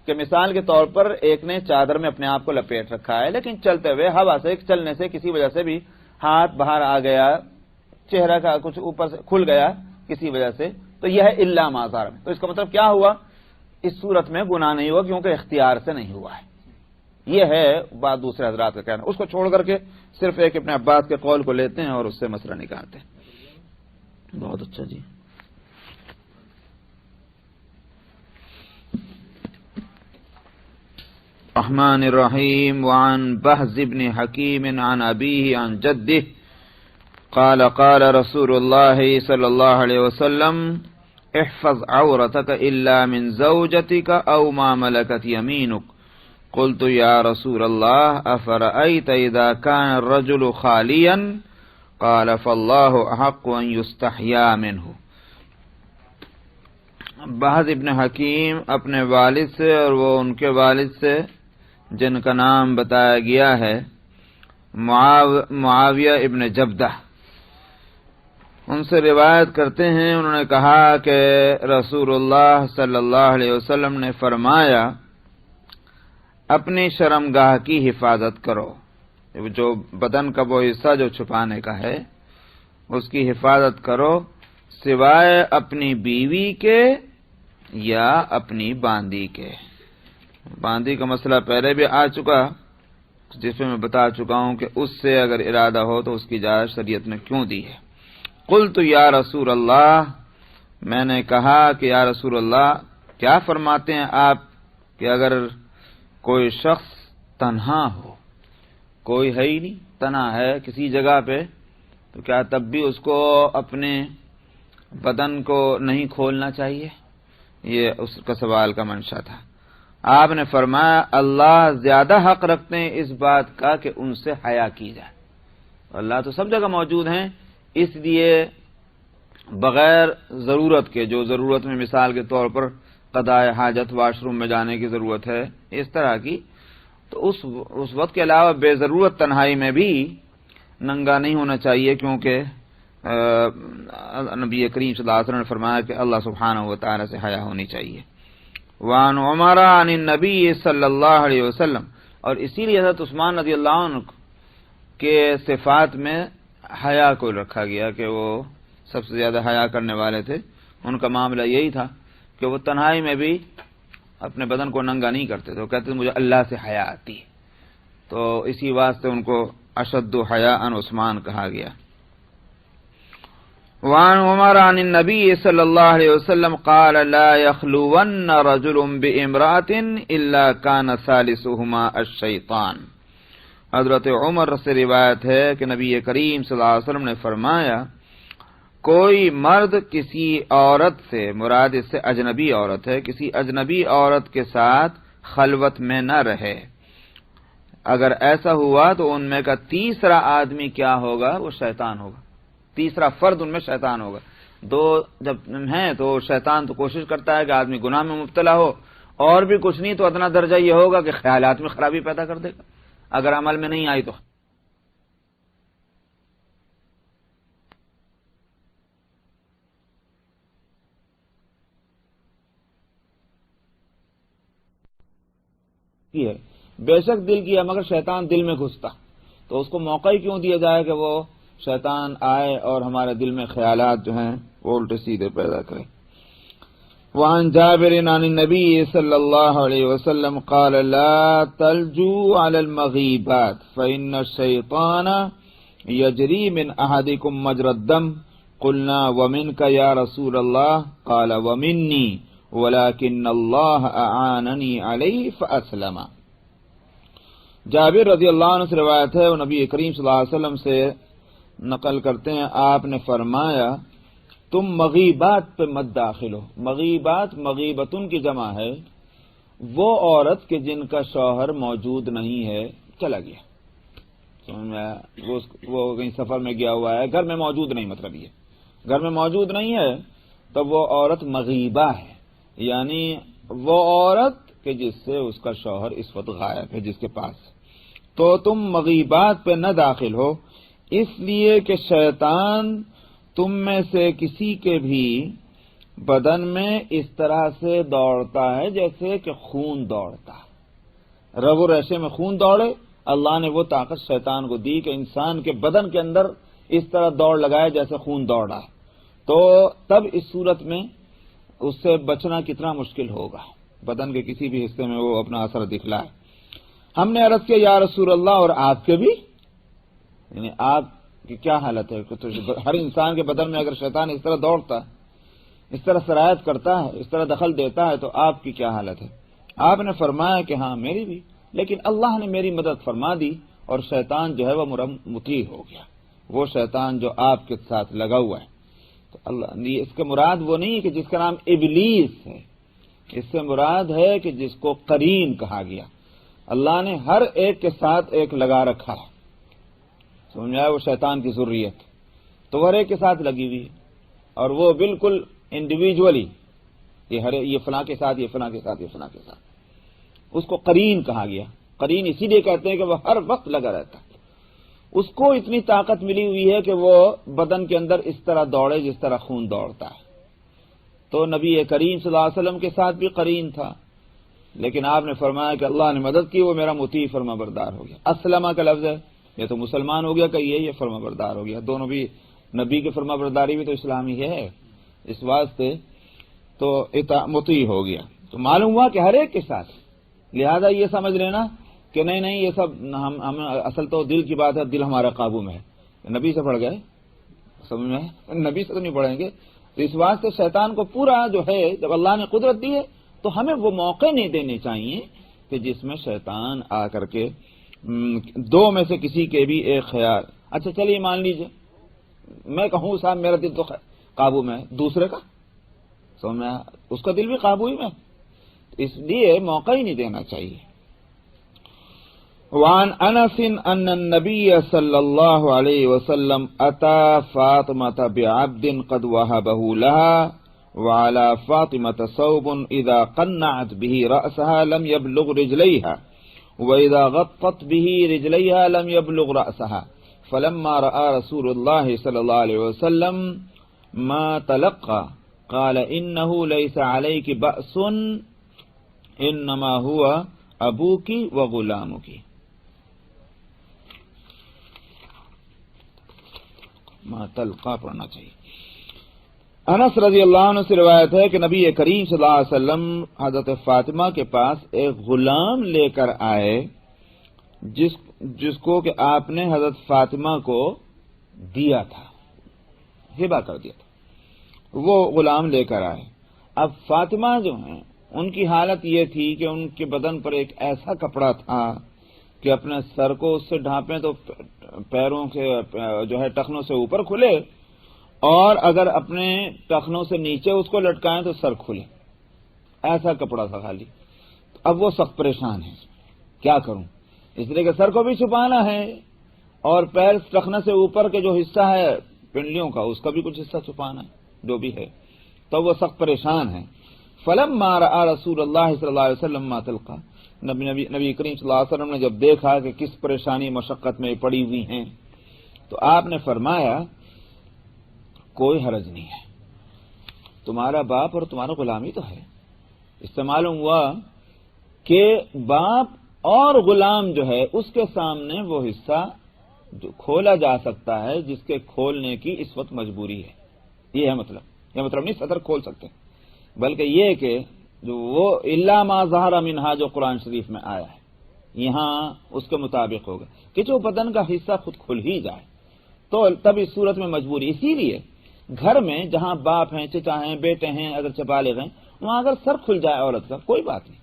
کہ مثال کے طور پر ایک نے چادر میں اپنے آپ کو لپیٹ رکھا ہے، لیکن چلتے ہوئے ہوا سے چلنے سے کسی وجہ سے بھی ہاتھ باہر آ گیا، چہرہ کا کچھ اوپر سے کھل گیا کسی وجہ سے، تو یہ ہے الا ما ظہر. تو اس کا مطلب کیا ہوا اس صورت میں گناہ نہیں ہوا کیونکہ اختیار سے نہیں ہوا ہے. یہ ہے بات دوسرے حضرات کا کہنا. اس کو چھوڑ کر کے صرف ایک ابن عباس کے قول کو لیتے ہیں اور اس سے مسئلہ نکالتے ہیں. بہت اچھا جی. الرحمن الرحیم. وعن بهز بن حکیم عن ابیہ عن جدہ قال قال رسول اللہ صلی اللہ علیہ وسلم احفظ عورتك الا من زوجتك او ما ملكت يمينك. قلت يا رسول الله افرأيت اذا كان الرجل خاليا قال فالله احق ان يستحيا منه. بہز ابن حکیم اپنے والد سے اور وہ ان کے والد سے جن کا نام بتایا گیا ہے معاویہ ابن جبدہ، ان سے روایت کرتے ہیں. انہوں نے کہا کہ رسول اللہ صلی اللہ علیہ وسلم نے فرمایا اپنی شرمگاہ کی حفاظت کرو. جو بدن کا وہ حصہ جو چھپانے کا ہے اس کی حفاظت کرو سوائے اپنی بیوی کے یا اپنی باندی کے. باندی کا مسئلہ پہلے بھی آ چکا جس میں میں بتا چکا ہوں کہ اس سے اگر ارادہ ہو تو اس کی اجازت شریعت نے کیوں دی ہے. قلت یا رسول اللہ، میں نے کہا کہ یا رسول اللہ کیا فرماتے ہیں آپ کہ اگر کوئی شخص تنہا ہو، کوئی ہے ہی نہیں، تنہا ہے کسی جگہ پہ، تو کیا تب بھی اس کو اپنے بدن کو نہیں کھولنا چاہیے؟ یہ اس کا سوال کا منشا تھا. آپ نے فرمایا اللہ زیادہ حق رکھتے ہیں اس بات کا کہ ان سے حیا کی جائے. اللہ تو سب جگہ موجود ہیں، اس لیے بغیر ضرورت کے، جو ضرورت میں مثال کے طور پر قضاء حاجت واش روم میں جانے کی ضرورت ہے اس طرح کی، تو اس وقت کے علاوہ بے ضرورت تنہائی میں بھی ننگا نہیں ہونا چاہیے، کیونکہ نبی کریم صلی اللہ علیہ وسلم نے فرمایا کہ اللہ سبحانہ و تعالی سے حیا ہونی چاہیے. وعن عمر عن النبی صلی اللہ علیہ وسلم، اور اسی لیے حضرت عثمان رضی اللہ عنہ کے صفات میں حیا کو رکھا گیا کہ وہ سب سے زیادہ حیا کرنے والے تھے. ان کا معاملہ یہی تھا کہ وہ تنہائی میں بھی اپنے بدن کو ننگا نہیں کرتے تھے. وہ کہتے تھے مجھے اللہ سے حیا آتی ہے، تو اسی واسطے ان کو اشد حیاء عثمان کہا گیا. وعن عمر عن النبی صلی اللہ علیہ وسلم قال لا يخلون رجل بامرأة الا كان ثالثهما الشیطان. حضرت عمر سے روایت ہے کہ نبی کریم صلی اللہ علیہ وسلم نے فرمایا کوئی مرد کسی عورت سے، مراد اس سے اجنبی عورت ہے، کسی اجنبی عورت کے ساتھ خلوت میں نہ رہے. اگر ایسا ہوا تو ان میں کا تیسرا آدمی کیا ہوگا؟ وہ شیطان ہوگا. تیسرا فرد ان میں شیطان ہوگا. دو جب ہیں تو شیطان تو کوشش کرتا ہے کہ آدمی گناہ میں مبتلا ہو، اور بھی کچھ نہیں تو ادنا درجہ یہ ہوگا کہ خیالات میں خرابی پیدا کر دے گا اگر عمل میں نہیں آئی تو. بے شک دل کیا مگر شیطان دل میں گھستا، تو اس کو موقع ہی کیوں دیا جائے کہ وہ شیطان آئے اور ہمارے دل میں خیالات جو ہیں وہ الٹے سیدھے پیدا کرے. وعن جابر عن النبی صلی اللہ علیہ وسلم قال لا تلجوا على المغیبات فإن الشیطان یجری من احدکم مجرى الدم. قلنا ومنك یا رسول اللہ قال ومنی ولكن اللہ اعاننی علیہ فاسلم. جابر رضی اللہ عنہ سے روایت ہے، وہ نبی کریم صلی اللہ علیہ وسلم سے نقل کرتے ہیں، آپ نے فرمایا تم مغیبات پہ مت داخل ہو. مغیبات مغیبتن کی جمع ہے، وہ عورت کہ جن کا شوہر موجود نہیں ہے، چلا گیا، وہ کہیں سفر میں گیا ہوا ہے، گھر میں موجود نہیں، مطلب یہ گھر میں موجود نہیں ہے تب وہ عورت مغیبہ ہے، یعنی وہ عورت کہ جس سے اس کا شوہر اس وقت غائب ہے، جس کے پاس. تو تم مغیبات پہ نہ داخل ہو، اس لیے کہ شیطان تم میں سے کسی کے بھی بدن میں اس طرح سے دوڑتا ہے جیسے کہ خون دوڑتا ہے. رگ و ریشے میں خون دوڑے، اللہ نے وہ طاقت شیطان کو دی کہ انسان کے بدن کے اندر اس طرح دوڑ لگائے جیسے خون دوڑ رہا ہے. تو تب اس صورت میں اس سے بچنا کتنا مشکل ہوگا. بدن کے کسی بھی حصے میں وہ اپنا اثر دکھلائے۔ ہم نے عرض کیا یا رسول اللہ اور آپ کے بھی، یعنی آپ کی کیا حالت ہے؟ تو ہر انسان کے بدن میں اگر شیطان اس طرح دوڑتا ہے، اس طرح سرایت کرتا ہے، اس طرح دخل دیتا ہے، تو آپ کی کیا حالت ہے؟ آپ نے فرمایا کہ ہاں میری بھی، لیکن اللہ نے میری مدد فرما دی اور شیطان جو ہے وہ مطیع ہو گیا، وہ شیطان جو آپ کے ساتھ لگا ہوا ہے۔ تو اللہ اس کا مراد وہ نہیں ہے کہ جس کا نام ابلیس ہے، اس سے مراد ہے کہ جس کو قرین کہا گیا۔ اللہ نے ہر ایک کے ساتھ ایک لگا رکھا ہے، سمجھا؟ وہ شیطان کی ذریت تو ہر ایک کے ساتھ لگی ہوئی ہے، اور وہ بالکل انڈیویجولی یہ فلاں کے ساتھ، یہ فلاں کے ساتھ، یہ فلاں کے ساتھ، اس کو قرین کہا گیا۔ قرین اسی لیے کہتے ہیں کہ وہ ہر وقت لگا رہتا ہے، اس کو اتنی طاقت ملی ہوئی ہے کہ وہ بدن کے اندر اس طرح دوڑے جس طرح خون دوڑتا ہے۔ تو نبی کریم صلی اللہ علیہ وسلم کے ساتھ بھی قرین تھا، لیکن آپ نے فرمایا کہ اللہ نے مدد کی، وہ میرا مطیع فرما بردار ہو گیا۔ اسلمہ کا لفظ ہے، یہ تو مسلمان ہو گیا کہ یہ فرما بردار ہو گیا، دونوں بھی نبی کی فرما برداری بھی تو اسلامی ہے، اس واسطے تو مطیع ہو گیا۔ تو معلوم ہوا کہ ہر ایک کے ساتھ، لہذا یہ سمجھ لینا کہ نہیں یہ سب ہم اصل تو دل کی بات ہے، دل ہمارا قابو میں ہے، نبی سے پڑھ گئے، سمجھ میں نبی سے تو نہیں پڑھیں گے۔ تو اس واسطے شیطان کو پورا جو ہے، جب اللہ نے قدرت دی ہے تو ہمیں وہ موقع نہیں دینے چاہیے کہ جس میں شیطان آ کر کے دو میں سے کسی کے بھی ایک خیال، اچھا چلیے مان لیجئے میں کہوں صاحب میرا دل تو قابو میں ہے، دوسرے کا سمجھ میں اس کا دل بھی قابو ہی میں، اس لیے موقع ہی نہیں دینا چاہیے۔ وعن انس ان النبي صلى الله عليه وسلم اتى فاطمة بعبد قد وهبه لها وعلى فاطمة ثوب اذا قنعت به رأسها لم يبلغ رجليها واذا غطت به رجليها لم يبلغ رأسها فلما رأى رسول الله صلى الله عليه وسلم ما تلقى قال انه ليس عليك بأس انما هو ابوك وغلامك۔ ما تلقى پڑھنا چاہیے۔ انس رضی اللہ عنہ سے روایت ہے کہ نبی کریم صلی اللہ علیہ وسلم حضرت فاطمہ کے پاس ایک غلام لے کر آئے جس کو کہ آپ نے حضرت فاطمہ کو دیا تھا، ہبہ کر دیا تھا، وہ غلام لے کر آئے۔ اب فاطمہ جو ہیں ان کی حالت یہ تھی کہ ان کے بدن پر ایک ایسا کپڑا تھا کہ اپنے سر کو اس سے ڈھانپیں تو پیروں کے جو ہے ٹخنوں سے اوپر کھلے، اور اگر اپنے ٹخنوں سے نیچے اس کو لٹکائیں تو سر کھلے، ایسا کپڑا تھا خالی۔ اب وہ سخت پریشان ہے، کیا کروں، اس لیے کہ سر کو بھی چھپانا ہے اور پیر ٹخنے سے اوپر کے جو حصہ ہے پنڈلیوں کا اس کا بھی کچھ حصہ چھپانا ہے جو بھی ہے، تو وہ سخت پریشان ہے۔ فلما رأى رسول اللہ صلی اللہ علیہ وسلم ما تلقى، نبی کریم صلی اللہ علیہ وسلم نے جب دیکھا کہ کس پریشانی مشقت میں پڑی ہوئی ہیں تو آپ نے فرمایا کوئی حرج نہیں ہے، تمہارا باپ اور تمہارا غلامی تو ہے۔ اس سے معلوم ہوا کہ باپ اور غلام جو ہے اس کے سامنے وہ حصہ جو کھولا جا سکتا ہے جس کے کھولنے کی اس وقت مجبوری ہے، یہ ہے مطلب، یہ مطلب نہیں صدر کھول سکتے، بلکہ یہ کہ جو وہ الا ما ظہر منہا جو قرآن شریف میں آیا ہے یہاں اس کے مطابق ہوگا کہ جو بدن کا حصہ خود کھل ہی جائے، تو تب اس صورت میں مجبوری۔ اسی لیے گھر میں جہاں باپ ہیں، چچا ہیں، بیٹے ہیں، اگر بالغ ہیں، وہاں اگر سر کھل جائے عورت کا کوئی بات نہیں،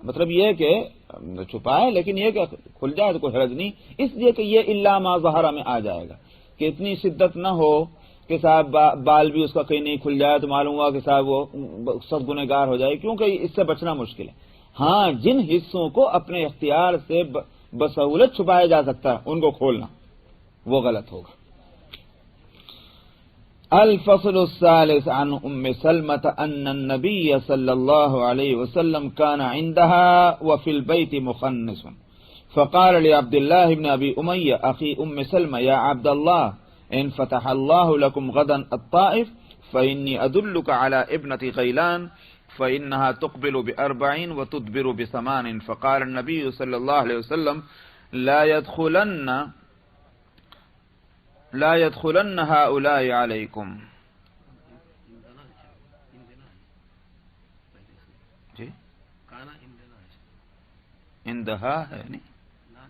مطلب یہ کہ چھپائے لیکن یہ کہ کھل جائے تو کوئی حرج نہیں، اس لیے کہ یہ الا ما ظہر میں آ جائے گا کہ اتنی شدت نہ ہو کہ صاحب بال بھی اس کا کہیں نہیں کھل جائے تو معلوم ہوا کہ صاحب وہ سب گنہگار ہو جائے، کیونکہ اس سے بچنا مشکل ہے۔ ہاں جن حصوں کو اپنے اختیار سے بسہولت چھپایا جا سکتا ہے ان کو کھولنا وہ غلط ہوگا۔ الفصل الثالث عن ام سلمة ان النبي صلى الله عليه وسلم كان عندها وفي البيت مخنث فقال لعبد الله بن ابي امية اخي ام سلمة يا عبد الله ان فتح الله لكم غدا الطائف فإني أدلك على ابنة غيلان فإنها تقبل ب40 وتدبر ب8 فقال النبي صلى الله عليه وسلم لا يدخلن هؤلاء عليكم۔ جی اندہا ہے نہیں،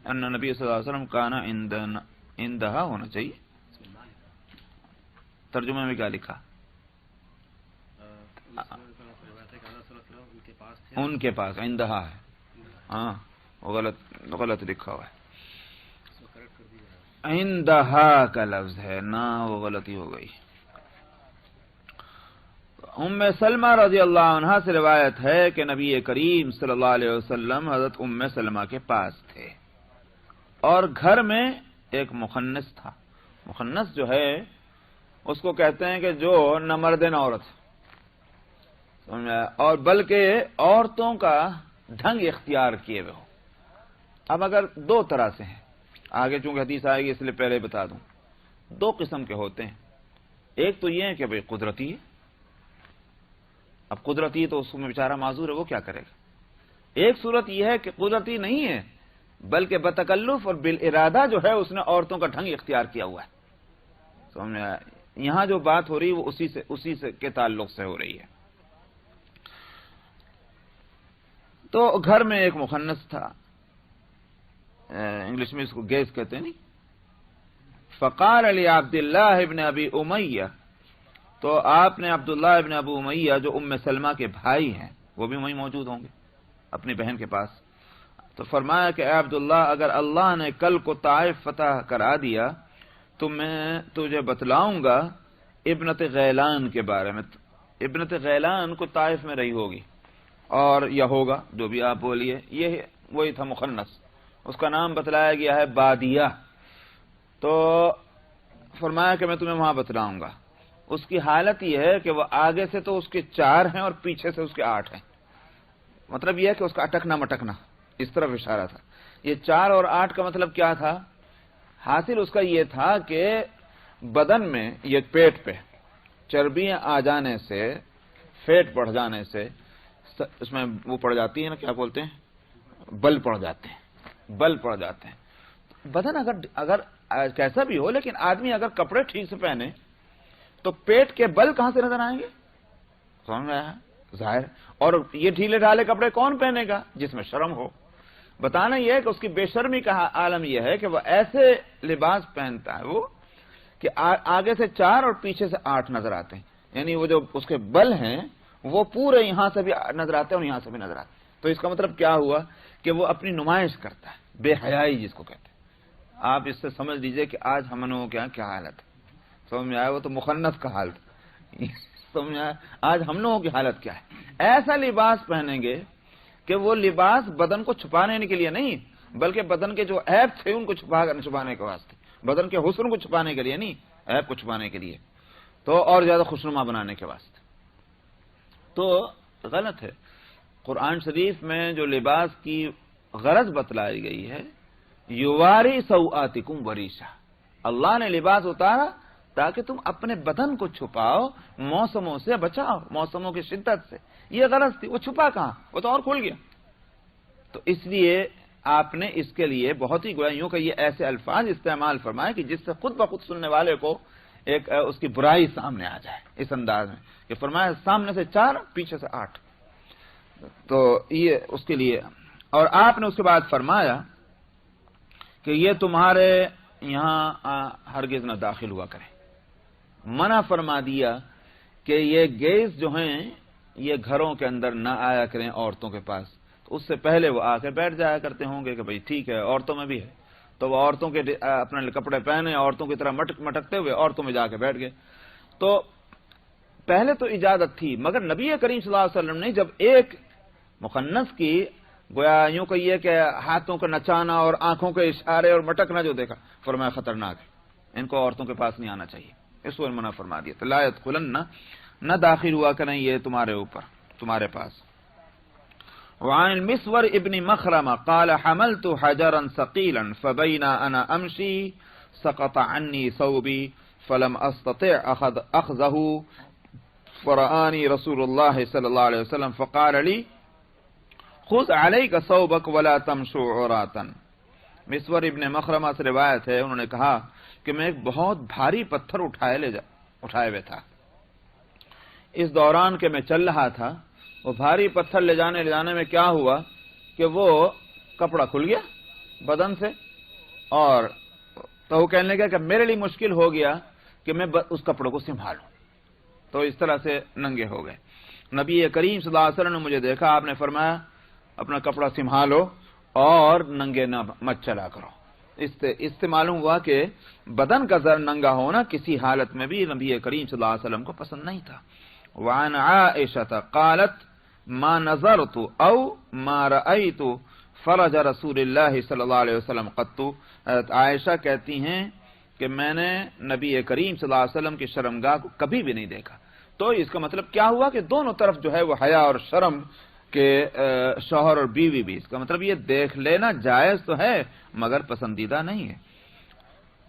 ان نبی صلی اللہ علیہ وسلم کانا اندہا ہونا چاہیے. ترجمے میں کیا لکھا؟ ان کے پاس اندہا ہے. ہاں وہ غلط لکھا ہوا ہے. اندہا کا لفظ ہے نا، وہ غلطی ہو گئی. ام سلمہ رضی اللہ عنہا سے روایت ہے کہ نبی کریم صلی اللہ علیہ وسلم حضرت ام سلمہ کے پاس تھے اور گھر میں ایک مخنث تھا. مخنث جو ہے اس کو کہتے ہیں کہ جو نہ مرد نہ عورت، اور بلکہ عورتوں کا ڈھنگ اختیار کیے ہوئے ہو. اب اگر دو طرح سے ہیں، آگے چونکہ حدیث آئے گی اس لیے پہلے بتا دوں، دو قسم کے ہوتے ہیں. ایک تو یہ ہے کہ بھئی قدرتی ہے، اب قدرتی تو اس میں بیچارہ معذور ہے، وہ کیا کرے گا. ایک صورت یہ ہے کہ قدرتی نہیں ہے بلکہ بتکلف اور بالارادہ جو ہے اس نے عورتوں کا ڈھنگ اختیار کیا ہوا ہے. سمجھ آیا؟ یہاں جو بات ہو رہی ہے وہ اسی سے کے تعلق سے ہو رہی ہے. تو گھر میں ایک مخنث تھا، انگلش میں اس کو گیس کہتے ہیں نہیں. فقال علی عبداللہ ابن ابی امیہ، تو آپ نے عبداللہ ابن ابو امیہ جو ام سلمہ کے بھائی ہیں وہ بھی وہیں موجود ہوں گے اپنی بہن کے پاس، تو فرمایا کہ اے عبداللہ اگر اللہ نے کل کو طائف فتح کرا دیا تو میں تجھے بتلاؤں گا ابنت غیلان کے بارے میں. ابنت غیلان کو طائف میں رہی ہوگی اور یا ہوگا، جو بھی آپ بولیے، یہ وہی تھا مخنث. اس کا نام بتلایا گیا ہے بادیہ. تو فرمایا کہ میں تمہیں وہاں بتلاؤں گا. اس کی حالت یہ ہے کہ وہ آگے سے تو اس کے 4 ہیں اور پیچھے سے اس کے 8 ہیں. مطلب یہ ہے کہ اس کا اٹکنا مٹکنا اس طرف اشارہ تھا. یہ 4 اور 8 کا مطلب کیا تھا؟ حاصل اس کا یہ تھا کہ بدن میں یہ پیٹ پہ چربیاں آ جانے سے، فیٹ بڑھ جانے سے اس میں وہ پڑ جاتی ہے نا، کیا بولتے ہیں، بل پڑ جاتے ہیں. بدن اگر کیسا بھی ہو، لیکن آدمی اگر کپڑے ٹھیک سے پہنے تو پیٹ کے بل کہاں سے نظر آئیں گے؟ سمجھ میں آیا؟ ظاہر. اور یہ ڈھیلے ڈھالے کپڑے کون پہنے گا؟ جس میں شرم ہو. بتانا یہ ہے کہ اس کی بے شرمی کا عالم یہ ہے کہ وہ ایسے لباس پہنتا ہے وہ کہ آگے سے 4 اور پیچھے سے 8 نظر آتے ہیں. یعنی وہ جو اس کے بل ہیں وہ پورے یہاں سے بھی نظر آتے ہیں اور یہاں سے بھی نظر آتے ہیں. تو اس کا مطلب کیا ہوا کہ وہ اپنی نمائش کرتا ہے، بے حیائی جس کو کہتے ہیں. آپ اس سے سمجھ لیجئے کہ آج ہم لوگوں کے یہاں کیا حالت ہے. سمجھ میں آیا؟ وہ تو مخنث کا حال تھا. سمجھ میں آیا؟ آج ہم لوگوں کی حالت کیا ہے. ایسا لباس پہنیں گے کہ وہ لباس بدن کو چھپانے کے لیے نہیں بلکہ بدن کے جو عیب تھے ان کو چھپانے کے واسطے، بدن کے حسن کو چھپانے کے لیے نہیں، عیب کو چھپانے کے لیے، تو اور زیادہ خوشنما بنانے کے واسطے. تو غلط ہے. قرآن شریف میں جو لباس کی غرض بتلائی گئی ہے، یواری سوآتکم وریشا، اللہ نے لباس اتارا تاکہ تم اپنے بدن کو چھپاؤ، موسموں سے بچاؤ، موسموں کی شدت سے. یہ غرض تھی. وہ چھپا کہاں؟ وہ تو اور کھل گیا. تو اس لیے آپ نے اس کے لیے بہت ہی گویا کہ یہ ایسے الفاظ استعمال فرمائے کہ جس سے خود بخود سننے والے کو ایک اس کی برائی سامنے آ جائے. اس انداز میں کہ فرمایا سامنے سے 4 پیچھے سے 8. تو یہ اس کے لیے. اور آپ نے اس کے بعد فرمایا کہ یہ تمہارے یہاں ہرگز نہ داخل ہوا کرے. منع فرما دیا کہ یہ گیس جو ہیں یہ گھروں کے اندر نہ آیا کریں عورتوں کے پاس. تو اس سے پہلے وہ آ کے بیٹھ جایا کرتے ہوں گے کہ بھئی ٹھیک ہے عورتوں میں بھی ہے، تو وہ عورتوں کے اپنے کپڑے پہنے عورتوں کی طرح مٹکتے ہوئے عورتوں میں جا کے بیٹھ گئے. تو پہلے تو اجازت تھی، مگر نبی کریم صلی اللہ علیہ وسلم نے جب ایک مخنث کی گویا یوں کہیے کہ ہاتھوں کو نچانا اور آنکھوں کے اشارے اور مٹکنا جو دیکھا، فرمایا خطرناک ہے، ان کو عورتوں کے پاس نہیں آنا چاہیے. اس کو منع فرما دیا. تو لا يدخلن، نہ داخل ہوا کریں یہ تمہارے اوپر، تمہارے پاس. وعن المسور ابن مخرمہ قال حملت حجرا ثقيلا فبينا انا امشي سقط عني ثوبي فلم استطع اخذه فرآني رسول الله صلى الله عليه وسلم فقال لي خذ عليك ثوبك ولا تمشوا عراتا. مسور ابن مخرمہ سے روایت ہے، انہوں نے کہا کہ میں ایک بہت بھاری پتھر اٹھائے ہوئے تھا. اس دوران کہ میں چل رہا تھا، وہ بھاری پتھر لے جانے میں کیا ہوا کہ وہ کپڑا کھل گیا بدن سے، اور تو وہ کہنے لگا کہ میرے لیے مشکل ہو گیا کہ میں اس کپڑے کو سنبھالوں، تو اس طرح سے ننگے ہو گئے۔ نبی کریم صلی اللہ علیہ وسلم نے مجھے دیکھا، آپ نے فرمایا اپنا کپڑا سنبھالو اور ننگے نہ مت چلا کرو۔ اس سے معلوم ہوا کہ بدن کا ذرا ننگا ہونا کسی حالت میں بھی نبی کریم صلی اللہ علیہ وسلم کو پسند نہیں تھا۔ وعن عائشہ قالت ما نظرت او ما رأيت فرج رسول اللہ صلی اللہ علیہ وسلم قط۔ عائشہ کہتی ہیں کہ میں نے نبی کریم صلی اللہ علیہ وسلم کی شرمگاہ کو کبھی بھی نہیں دیکھا۔ تو اس کا مطلب کیا ہوا کہ دونوں طرف جو ہے وہ حیا اور شرم کہ شوہر اور بیوی بھی، اس کا مطلب یہ دیکھ لینا جائز تو ہے مگر پسندیدہ نہیں ہے۔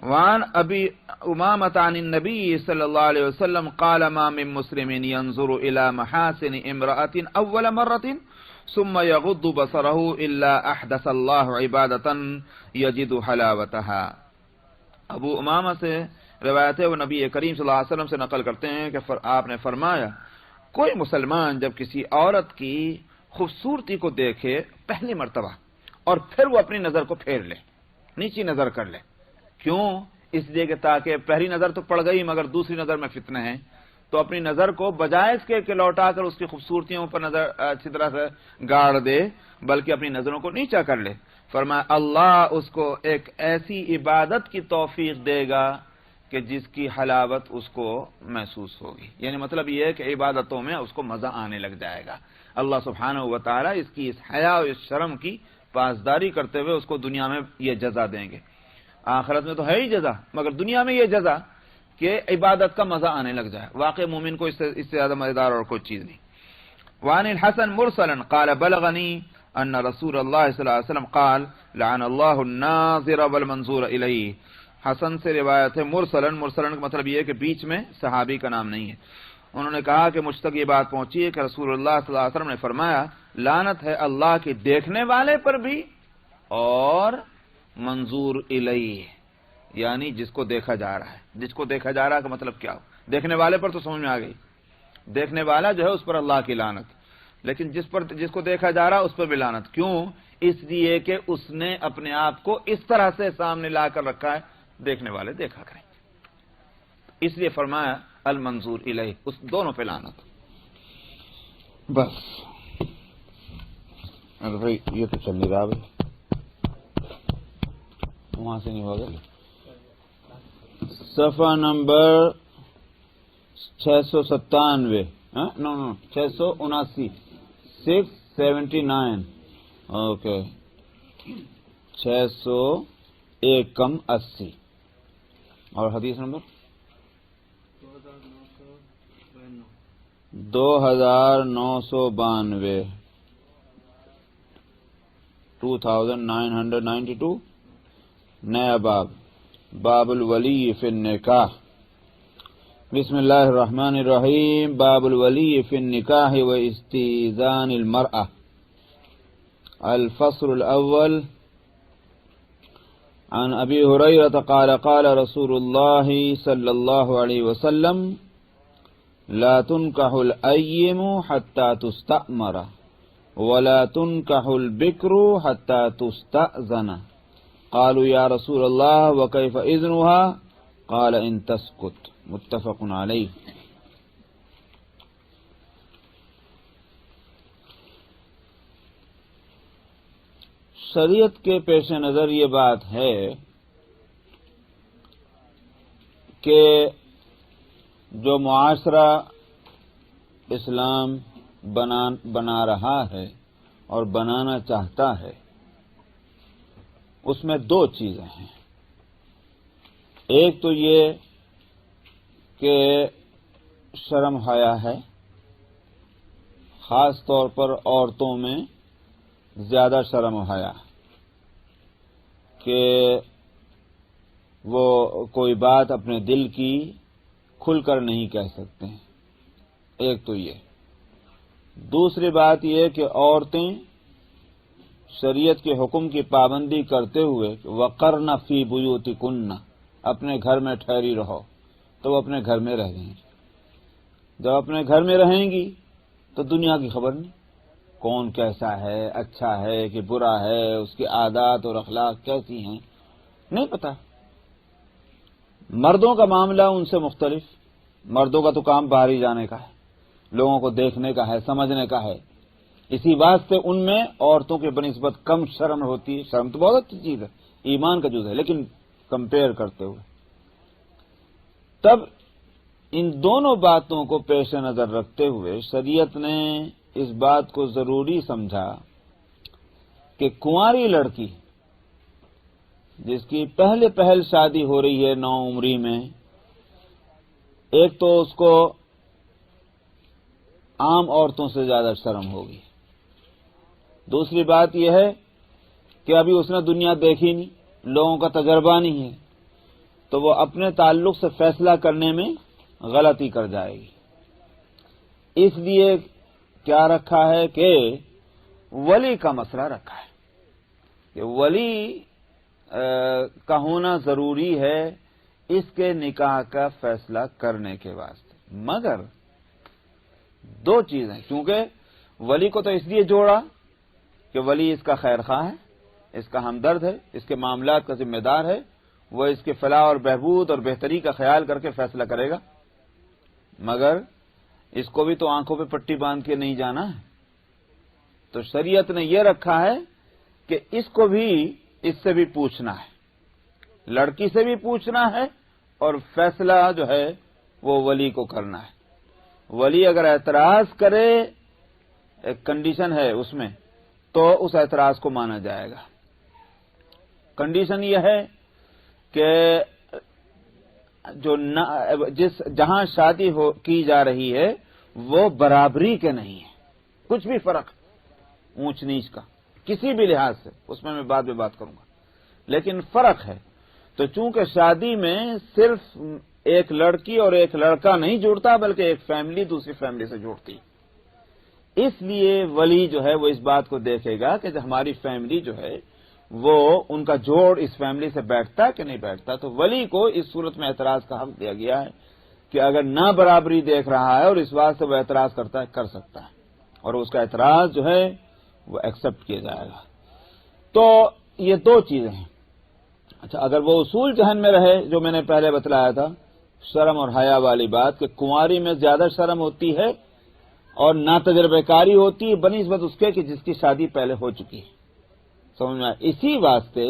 وعن ابی امامۃ عن النبی صلی اللہ علیہ وسلم قال ما من مسلم ينظر الى محاسن امرأة اول مرة ثم يغض بصره الا احدث الله عبادة يجد حلاوتها۔ ابو امامہ سے روایت ہے، وہ نبی کریم صلی اللہ علیہ وسلم سے نقل کرتے ہیں کہ آپ نے فرمایا کوئی مسلمان جب کسی عورت کی خوبصورتی کو دیکھے پہلی مرتبہ اور پھر وہ اپنی نظر کو پھیر لے، نیچی نظر کر لے، کیوں؟ اس لیے کہ تاکہ پہلی نظر تو پڑ گئی مگر دوسری نظر میں فتنہ ہے، تو اپنی نظر کو بجائے اس کے کہ لوٹا کر اس کی خوبصورتیوں پر نظر اچھی طرح سے گاڑ دے بلکہ اپنی نظروں کو نیچا کر لے۔ فرمایا اللہ اس کو ایک ایسی عبادت کی توفیق دے گا کہ جس کی حلاوت اس کو محسوس ہوگی، یعنی مطلب یہ ہے کہ عبادتوں میں اس کو مزہ آنے لگ جائے گا۔ اللہ سبحانہ و تعالیٰ اس کی اس حیا اور اس شرم کی پاسداری کرتے ہوئے اس کو دنیا میں یہ جزا دیں گے۔ آخرت میں تو ہے ہی جزا، مگر دنیا میں یہ جزا کہ عبادت کا مزہ آنے لگ جائے۔ واقع مومن کو اس سے زیادہ مزیدار اور کوئی چیز نہیں۔ وعن الحسن مرسلا قال بلغني ان رسول اللہ صلی اللہ علیہ وسلم قال لعن اللہ الناظر والمنظور الیہ۔ حسن سے روایت ہے مرسلن کا مطلب یہ ہے کہ بیچ میں صحابی کا نام نہیں ہے۔ انہوں نے کہا کہ مجھ تک یہ بات پہنچی ہے کہ رسول اللہ صلی اللہ علیہ وسلم نے فرمایا لعنت ہے اللہ کی دیکھنے والے پر بھی اور منظور الیہ، یعنی جس کو دیکھا جا رہا ہے۔ جس کو دیکھا جا رہا ہے کا مطلب کیا ہو؟ دیکھنے والے پر تو سمجھ میں آ گئی، دیکھنے والا جو ہے اس پر اللہ کی لعنت، لیکن جس کو دیکھا جا رہا اس پر بھی لعنت۔ کیوں؟ اس لیے کہ اس نے اپنے آپ کو اس طرح سے سامنے لا کر رکھا ہے، دیکھنے والے دیکھا کریں، اس لیے فرمایا المنظور الیہ، اس دونوں پہ لعنت۔ بس بھائی یہ تو چل نہیں رہا بھائی، وہاں سے نہیں ہوگا۔ صفحہ نمبر 697، 679، 679، اوکے، 601 کم 80، اور حدیث نمبر 2992، 2992، نیا باب، باب الولی فی النکاح۔ بسم اللہ الرحمن الرحیم۔ باب الولی فی النکاح و استئذان المرأة۔ الفصل الاول عن ابی ہریرہ قال قال رسول اللہ صلی اللہ علیہ وسلم لا تنکح الایم حتی تستأمر ولا تنکح البکر حتی تستأذن۔ قالوا یا رسول اللہ وکیف اذنها قال ان تسکت۔ متفق علیہ۔ شریعت کے پیش نظر یہ بات ہے کہ جو معاشرہ اسلام بنا رہا ہے اور بنانا چاہتا ہے اس میں دو چیزیں ہیں۔ ایک تو یہ کہ شرم حیا ہے، خاص طور پر عورتوں میں زیادہ شرم و حیا کہ وہ کوئی بات اپنے دل کی کھل کر نہیں کہہ سکتے ہیں۔ ایک تو یہ۔ دوسری بات یہ کہ عورتیں شریعت کے حکم کی پابندی کرتے ہوئے وقرن فی بیوتکن، اپنے گھر میں ٹھہری رہو، تو وہ اپنے گھر میں رہ جائیں گی۔ جب اپنے گھر میں رہیں گی تو دنیا کی خبر نہیں، کون کیسا ہے، اچھا ہے کہ برا ہے، اس کی عادات اور اخلاق کیسی ہیں، نہیں پتا۔ مردوں کا معاملہ ان سے مختلف، مردوں کا تو کام باہر ہی جانے کا ہے، لوگوں کو دیکھنے کا ہے، سمجھنے کا ہے، اسی واسطے ان میں عورتوں کی بنسبت کم شرم ہوتی ہے۔ شرم تو بہت اچھی چیز ہے، ایمان کا جز ہے، لیکن کمپیئر کرتے ہوئے تب ان دونوں باتوں کو پیش نظر رکھتے ہوئے شریعت نے اس بات کو ضروری سمجھا کہ کنواری لڑکی جس کی پہل شادی ہو رہی ہے 9 عمری میں، ایک تو اس کو عام عورتوں سے زیادہ شرم ہوگی، دوسری بات یہ ہے کہ ابھی اس نے دنیا دیکھی نہیں، لوگوں کا تجربہ نہیں ہے، تو وہ اپنے تعلق سے فیصلہ کرنے میں غلطی کر جائے گی۔ اس لیے کیا رکھا ہے کہ ولی کا مسئلہ رکھا ہے کہ ولی کا ہونا ضروری ہے اس کے نکاح کا فیصلہ کرنے کے واسطے، مگر 2 چیزیں، کیونکہ ولی کو تو اس لیے جوڑا کہ ولی اس کا خیر خواہ ہے، اس کا ہمدرد ہے، اس کے معاملات کا ذمہ دار ہے، وہ اس کے فلاح اور بہبود اور بہتری کا خیال کر کے فیصلہ کرے گا، مگر اس کو بھی تو آنکھوں پہ پٹی باندھ کے نہیں جانا ہے۔ تو شریعت نے یہ رکھا ہے کہ اس کو بھی اس سے بھی پوچھنا ہے، لڑکی سے بھی پوچھنا ہے، اور فیصلہ جو ہے وہ ولی کو کرنا ہے۔ ولی اگر اعتراض کرے، ایک کنڈیشن ہے اس میں، تو اس اعتراض کو مانا جائے گا۔ کنڈیشن یہ ہے کہ جہاں شادی کی جا رہی ہے وہ برابری کے نہیں ہے، کچھ بھی فرق اونچ نیچ کا کسی بھی لحاظ سے، اس میں بعد میں بات کروں گا، لیکن فرق ہے۔ تو چونکہ شادی میں صرف ایک لڑکی اور ایک لڑکا نہیں جڑتا، بلکہ ایک فیملی دوسری فیملی سے جڑتی، اس لیے ولی جو ہے وہ اس بات کو دیکھے گا کہ ہماری فیملی جو ہے وہ ان کا جوڑ اس فیملی سے بیٹھتا کہ نہیں بیٹھتا۔ تو ولی کو اس صورت میں اعتراض کا حق دیا گیا ہے کہ اگر نہ برابری دیکھ رہا ہے اور اس بات سے وہ اعتراض کرتا ہے، کر سکتا ہے، اور اس کا اعتراض جو ہے وہ ایکسپٹ کیا جائے گا۔ تو یہ 2 چیزیں ہیں۔ اچھا، اگر وہ اصول ذہن میں رہے جو میں نے پہلے بتلایا تھا، شرم اور حیا والی بات، کہ کنواری میں زیادہ شرم ہوتی ہے اور ناتجربہ کاری ہوتی ہے بنسبت اس کے کہ جس کی شادی پہلے ہو چکی ہے، سمجھ میں؟ اسی واسطے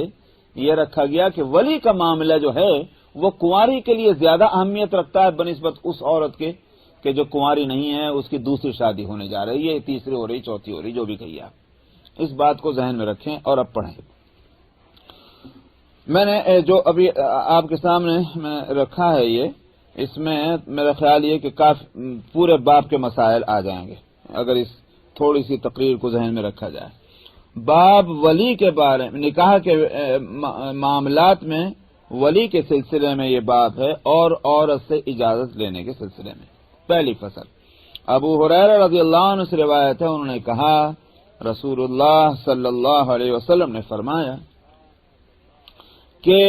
یہ رکھا گیا کہ ولی کا معاملہ جو ہے وہ کنواری کے لیے زیادہ اہمیت رکھتا ہے بنسبت اس عورت کے کہ جو کنواری نہیں ہے، اس کی دوسری شادی ہونے جا رہی ہے، تیسری ہو رہی، چوتھی ہو رہی، جو بھی کہیے آپ اس بات کو ذہن میں رکھیں اور اب پڑھیں۔ میں نے جو ابھی آپ کے سامنے میں رکھا ہے یہ، اس میں میرا خیال یہ کہ پورے باب کے مسائل آ جائیں گے اگر اس تھوڑی سی تقریر کو ذہن میں رکھا جائے۔ باب ولی کے بارے میں، نکاح کے معاملات میں ولی کے سلسلے میں یہ باب ہے، اور عورت سے اجازت لینے کے سلسلے میں۔ پہلی فصل، ابو ہریرہ رضی اللہ عنہ سے روایت ہے، انہوں نے کہا رسول اللہ صلی اللہ علیہ وسلم نے فرمایا کہ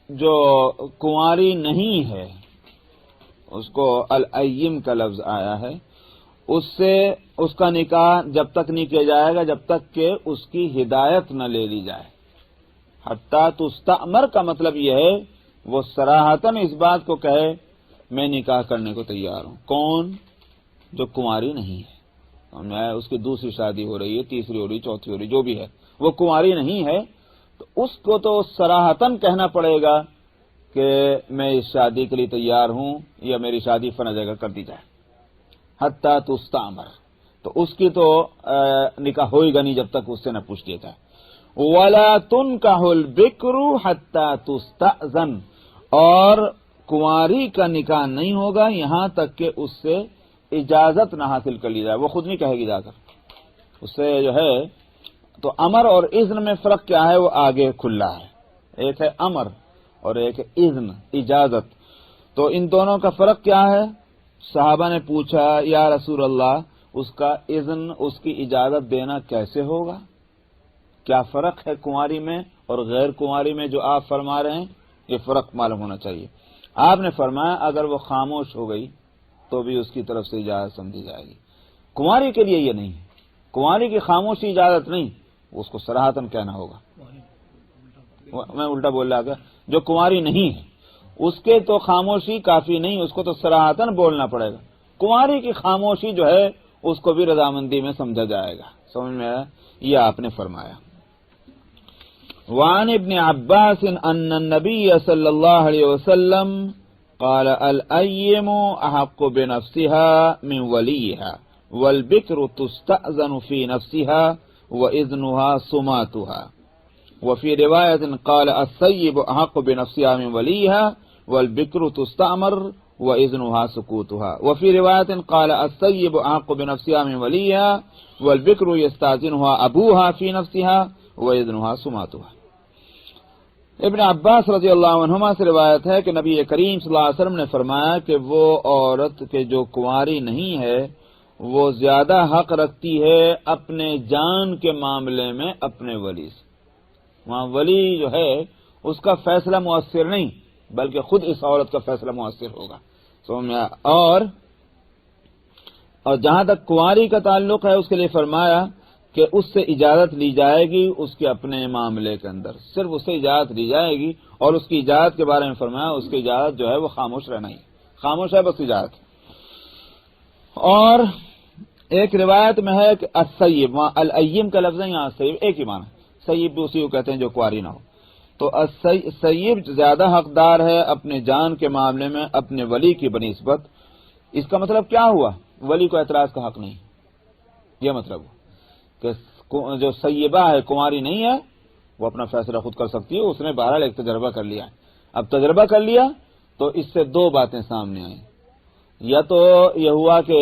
جو کنواری نہیں ہے، اس کو الائم کا لفظ آیا ہے، اس سے اس کا نکاح جب تک نہیں کیا جائے گا جب تک کہ اس کی ہدایت نہ لے لی جائے۔ حتیٰ تستأمر کا مطلب یہ ہے وہ صراحتاً اس بات کو کہے میں نکاح کرنے کو تیار ہوں۔ کون؟ جو کنواری نہیں ہے، اس کی دوسری شادی ہو رہی ہے، تیسری ہو رہی، چوتھی ہو رہی، جو بھی ہے، وہ کنواری نہیں ہے، تو اس کو تو صراحتاً کہنا پڑے گا کہ میں اس شادی کے لیے تیار ہوں، یا میری شادی فلاں جگہ کر دی جائے۔ حتیٰ تستأمر، تو اس کی تو نکاح ہوئے گا نہیں جب تک اس سے نہ پوچھ لیا جائے۔ وَلَا تُنْكَحُ الْبِكْرُ حَتَّى تُسْتَأْذَنَ، اور کنواری کا نکاح نہیں ہوگا یہاں تک کہ اس سے اجازت نہ حاصل کر لی جائے۔ وہ خود نہیں کہے گی جا کر، اس سے جو ہے تو امر اور اذن میں فرق کیا ہے وہ آگے کھلا ہے، ایک ہے امر اور ایک ہے اذن، اجازت۔ تو ان دونوں کا فرق کیا ہے؟ صحابہ نے پوچھا یا رسول اللہ اس کا اذن، اس کی اجازت دینا کیسے ہوگا؟ کیا فرق ہے کنواری میں اور غیر کنواری میں جو آپ فرما رہے ہیں؟ یہ فرق معلوم ہونا چاہیے۔ آپ نے فرمایا اگر وہ خاموش ہو گئی تو بھی اس کی طرف سے اجازت سمجھی جائے گی، کنواری کے لیے یہ نہیں ہے. کنواری کی خاموشی اجازت نہیں، اس کو صراحتاً کہنا ہوگا. میں الٹا بول رہا تھا، جو کنواری نہیں ہے اس کے تو خاموشی کافی نہیں، اس کو تو صراحتاً بولنا پڑے گا. کنواری کی خاموشی جو ہے اس کو بھی رضامندی میں سمجھا جائے گا. سمجھ میں آیا؟ یہ آپ نے فرمایا. وعن ابن عباس ان النبي صلى الله عليه وسلم قال الأيم أحق بنفسها من وليها والبكر تستأذن في نفسها وإذنها صماتها. وفي رواية قال الثيب أحق بنفسها من وليها والبكر تستأمر وإذنها سكوتها. وفي رواية قال الثيب أحق بنفسها من وليها والبكر يستأذنها أبوها في نفسها وإذنها صماتها. ابن عباس رضی اللہ عنہما سے روایت ہے کہ نبی کریم صلی اللہ علیہ وسلم نے فرمایا کہ وہ عورت کے جو کنواری نہیں ہے وہ زیادہ حق رکھتی ہے اپنے جان کے معاملے میں اپنے ولی سے. وہاں ولی جو ہے اس کا فیصلہ مؤثر نہیں بلکہ خود اس عورت کا فیصلہ مؤثر ہوگا. اور جہاں تک کنواری کا تعلق ہے اس کے لیے فرمایا کہ اس سے اجازت لی جائے گی اس کے اپنے معاملے کے اندر، صرف اس سے اجازت لی جائے گی. اور اس کی اجازت کے بارے میں فرمایا اس کی اجازت جو ہے وہ خاموش رہنا ہی، خاموش ہے بس اجازت. اور ایک روایت میں ہے کہ السیب، وہاں الائیم کا لفظ ہے، یہاں سیب ایک ہی معنی، سیب بھی اسی کو کہتے ہیں جو کنواری نہ ہو. تو سیب زیادہ حقدار ہے اپنے جان کے معاملے میں اپنے ولی کی بنسبت. اس کا مطلب کیا ہوا؟ ولی کو اعتراض کا حق نہیں، یہ مطلب کہ جو سیبہ ہے کنواری نہیں ہے وہ اپنا فیصلہ خود کر سکتی ہے. اس نے بہرحال ایک تجربہ کر لیا ہے. اب تجربہ کر لیا تو اس سے دو باتیں سامنے آئیں. یا تو یہ ہوا کہ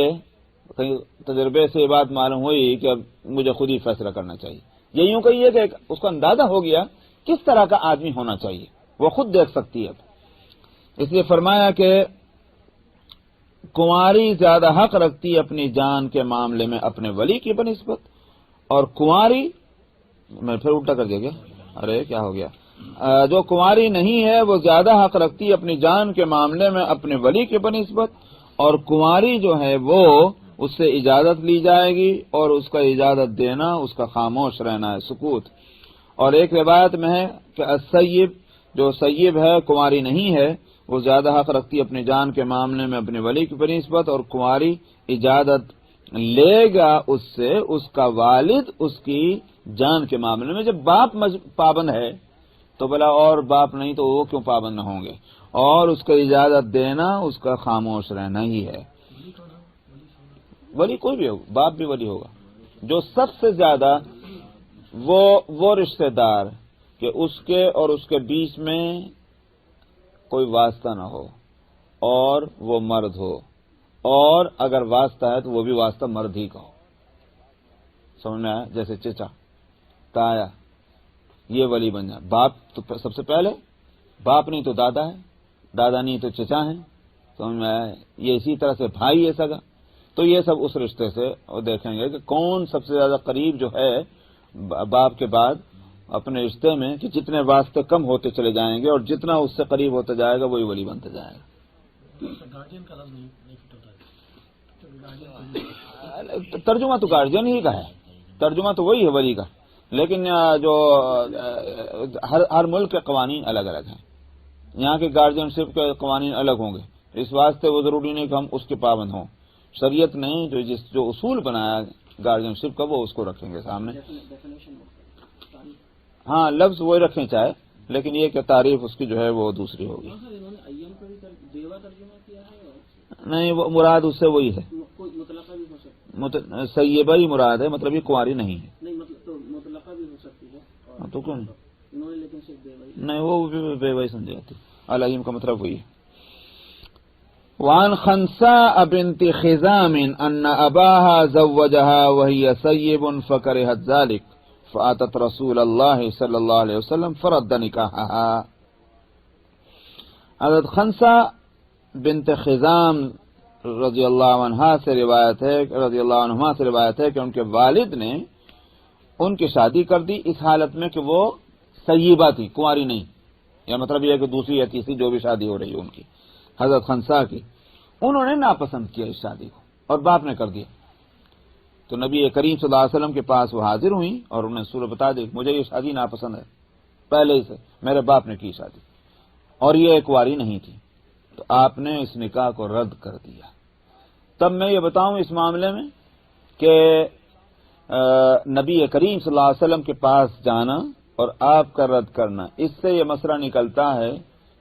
تجربے سے یہ بات معلوم ہوئی کہ اب مجھے خود ہی فیصلہ کرنا چاہیے، یہ یوں کہیے کہ اس کو اندازہ ہو گیا کس طرح کا آدمی ہونا چاہیے، وہ خود دیکھ سکتی ہے. اس لیے فرمایا کہ کنواری زیادہ حق رکھتی ہے اپنی جان کے معاملے میں اپنے ولی کی بنسبت، اور کنواری، میں پھر الٹا کر دیا گیا، ارے کیا ہو گیا، جو کنواری نہیں ہے وہ زیادہ حق رکھتی ہے اپنی جان کے معاملے میں اپنے ولی کی بنسبت، اور کنواری جو ہے وہ اس سے اجازت لی جائے گی اور اس کا اجازت دینا، اس کا خاموش رہنا ہے، سکوت. اور ایک روایت میں ہے کہ السیب، جو سیب ہے کنواری نہیں ہے وہ زیادہ حق رکھتی ہے اپنی جان کے معاملے میں اپنے ولی کی بنسبت، اور کنواری اجازت لے گا اس سے اس کا والد اس کی جان کے معاملے میں. جب باپ پابند ہے تو بلا اور باپ نہیں تو وہ کیوں پابند نہ ہوں گے، اور اس کو اجازت دینا اس کا خاموش رہنا ہی ہے. ولی کوئی بھی ہوگا، باپ بھی ولی ہوگا. جو سب سے زیادہ وہ رشتہ دار کہ اس کے اور اس کے بیچ میں کوئی واسطہ نہ ہو اور وہ مرد ہو، اور اگر واسطہ ہے تو وہ بھی واسطہ مرد ہی کا ہو. سمجھ میں آیا؟ جیسے چچا، تایا، یہ ولی بن جائے. باپ تو سب سے پہلے، باپ نہیں تو دادا ہے، دادا نہیں تو چچا ہیں. سمجھ میں آیا؟ یہ اسی طرح سے بھائی ہے سگا. تو یہ سب اس رشتے سے وہ دیکھیں گے کہ کون سب سے زیادہ قریب جو ہے باپ کے بعد اپنے رشتے میں، کہ جتنے واسطے کم ہوتے چلے جائیں گے اور جتنا اس سے قریب ہوتا جائے گا وہی ولی بنتا جائے گا. ترجمہ تو گارجین ہی کا ہے، ترجمہ تو وہی ہے ولی کا، لیکن جو ہر ملک کے قوانین الگ الگ ہیں. یہاں کے گارجین شپ کے قوانین الگ ہوں گے، اس واسطے وہ ضروری نہیں کہ ہم اس کے پابند ہوں. شریعت نے جو اصول بنایا گارجین شپ کا وہ اس کو رکھیں گے سامنے. ہاں لفظ وہی رکھیں چاہے، لیکن یہ کہ تعریف اس کی جو ہے وہ دوسری ہوگی. نہیں، وہ مراد اس سے وہی ہے، سیبہ ہی مراد ہے، مطلب یہ کنواری نہیں ہے. تو کیوں نہیں، وہ بے وہی سمجھ جاتی. العیم کا مطلب وہی ہے. وعن خنساء بنت خزام ان اباها زوجها وهي سيب فكرهت ذلك فاتت رسول الله صلى الله عليه وسلم فرد نکاحها. حضرت خنسا بنت خزام رضی اللہ عنہا سے روایت ہے کہ ان کے والد نے ان کی شادی کر دی اس حالت میں کہ وہ سیبہ تھی، کنواری نہیں. یا مطلب یہ ہے کہ دوسری یا تیسری جو بھی شادی ہو رہی ہے ان کی، حضرت خنسا کی، انہوں نے ناپسند کیا اس شادی کو اور باپ نے کر دیا. تو نبی کریم صلی اللہ علیہ وسلم کے پاس وہ حاضر ہوئیں اور انہیں صورت بتا دی مجھے یہ شادی ناپسند ہے، پہلے ہی سے میرے باپ نے کی شادی اور یہ ایک واری نہیں تھی، تو آپ نے اس نکاح کو رد کر دیا۔ تب میں یہ بتاؤں اس معاملے میں کہ نبی کریم صلی اللہ علیہ وسلم کے پاس جانا اور آپ کا رد کرنا، اس سے یہ مسئلہ نکلتا ہے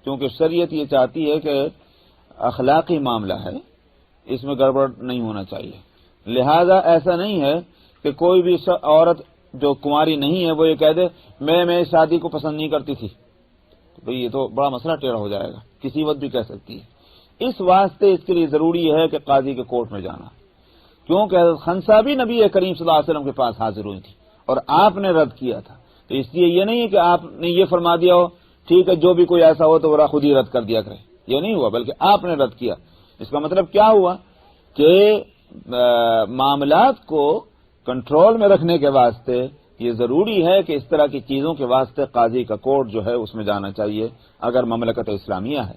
کیونکہ شریعت یہ چاہتی ہے کہ اخلاقی معاملہ ہے، اس میں گڑبڑ نہیں ہونا چاہیے، لہذا ایسا نہیں ہے کہ کوئی بھی عورت جو کنواری نہیں ہے وہ یہ کہہ دے میں شادی کو پسند نہیں کرتی تھی، بھئی یہ تو بڑا مسئلہ ٹیڑھا ہو جائے گا، کسی وقت بھی کہہ سکتی ہے۔ اس واسطے اس کے لیے ضروری ہے کہ قاضی کے کورٹ میں جانا، کیونکہ حضرت خنسا بھی نبی کریم صلی اللہ علیہ وسلم کے پاس حاضر ہوئی تھی اور آپ نے رد کیا تھا، تو اس لیے یہ نہیں ہے کہ آپ نے یہ فرما دیا ہو ٹھیک ہے جو بھی کوئی ایسا ہو تو وہ خود ہی رد کر دیا کرے، یہ نہیں ہوا، بلکہ آپ نے رد کیا۔ اس کا مطلب کیا ہوا کہ معاملات کو کنٹرول میں رکھنے کے واسطے یہ ضروری ہے کہ اس طرح کی چیزوں کے واسطے قاضی کا کورٹ جو ہے اس میں جانا چاہیے اگر مملکت اسلامیہ ہے،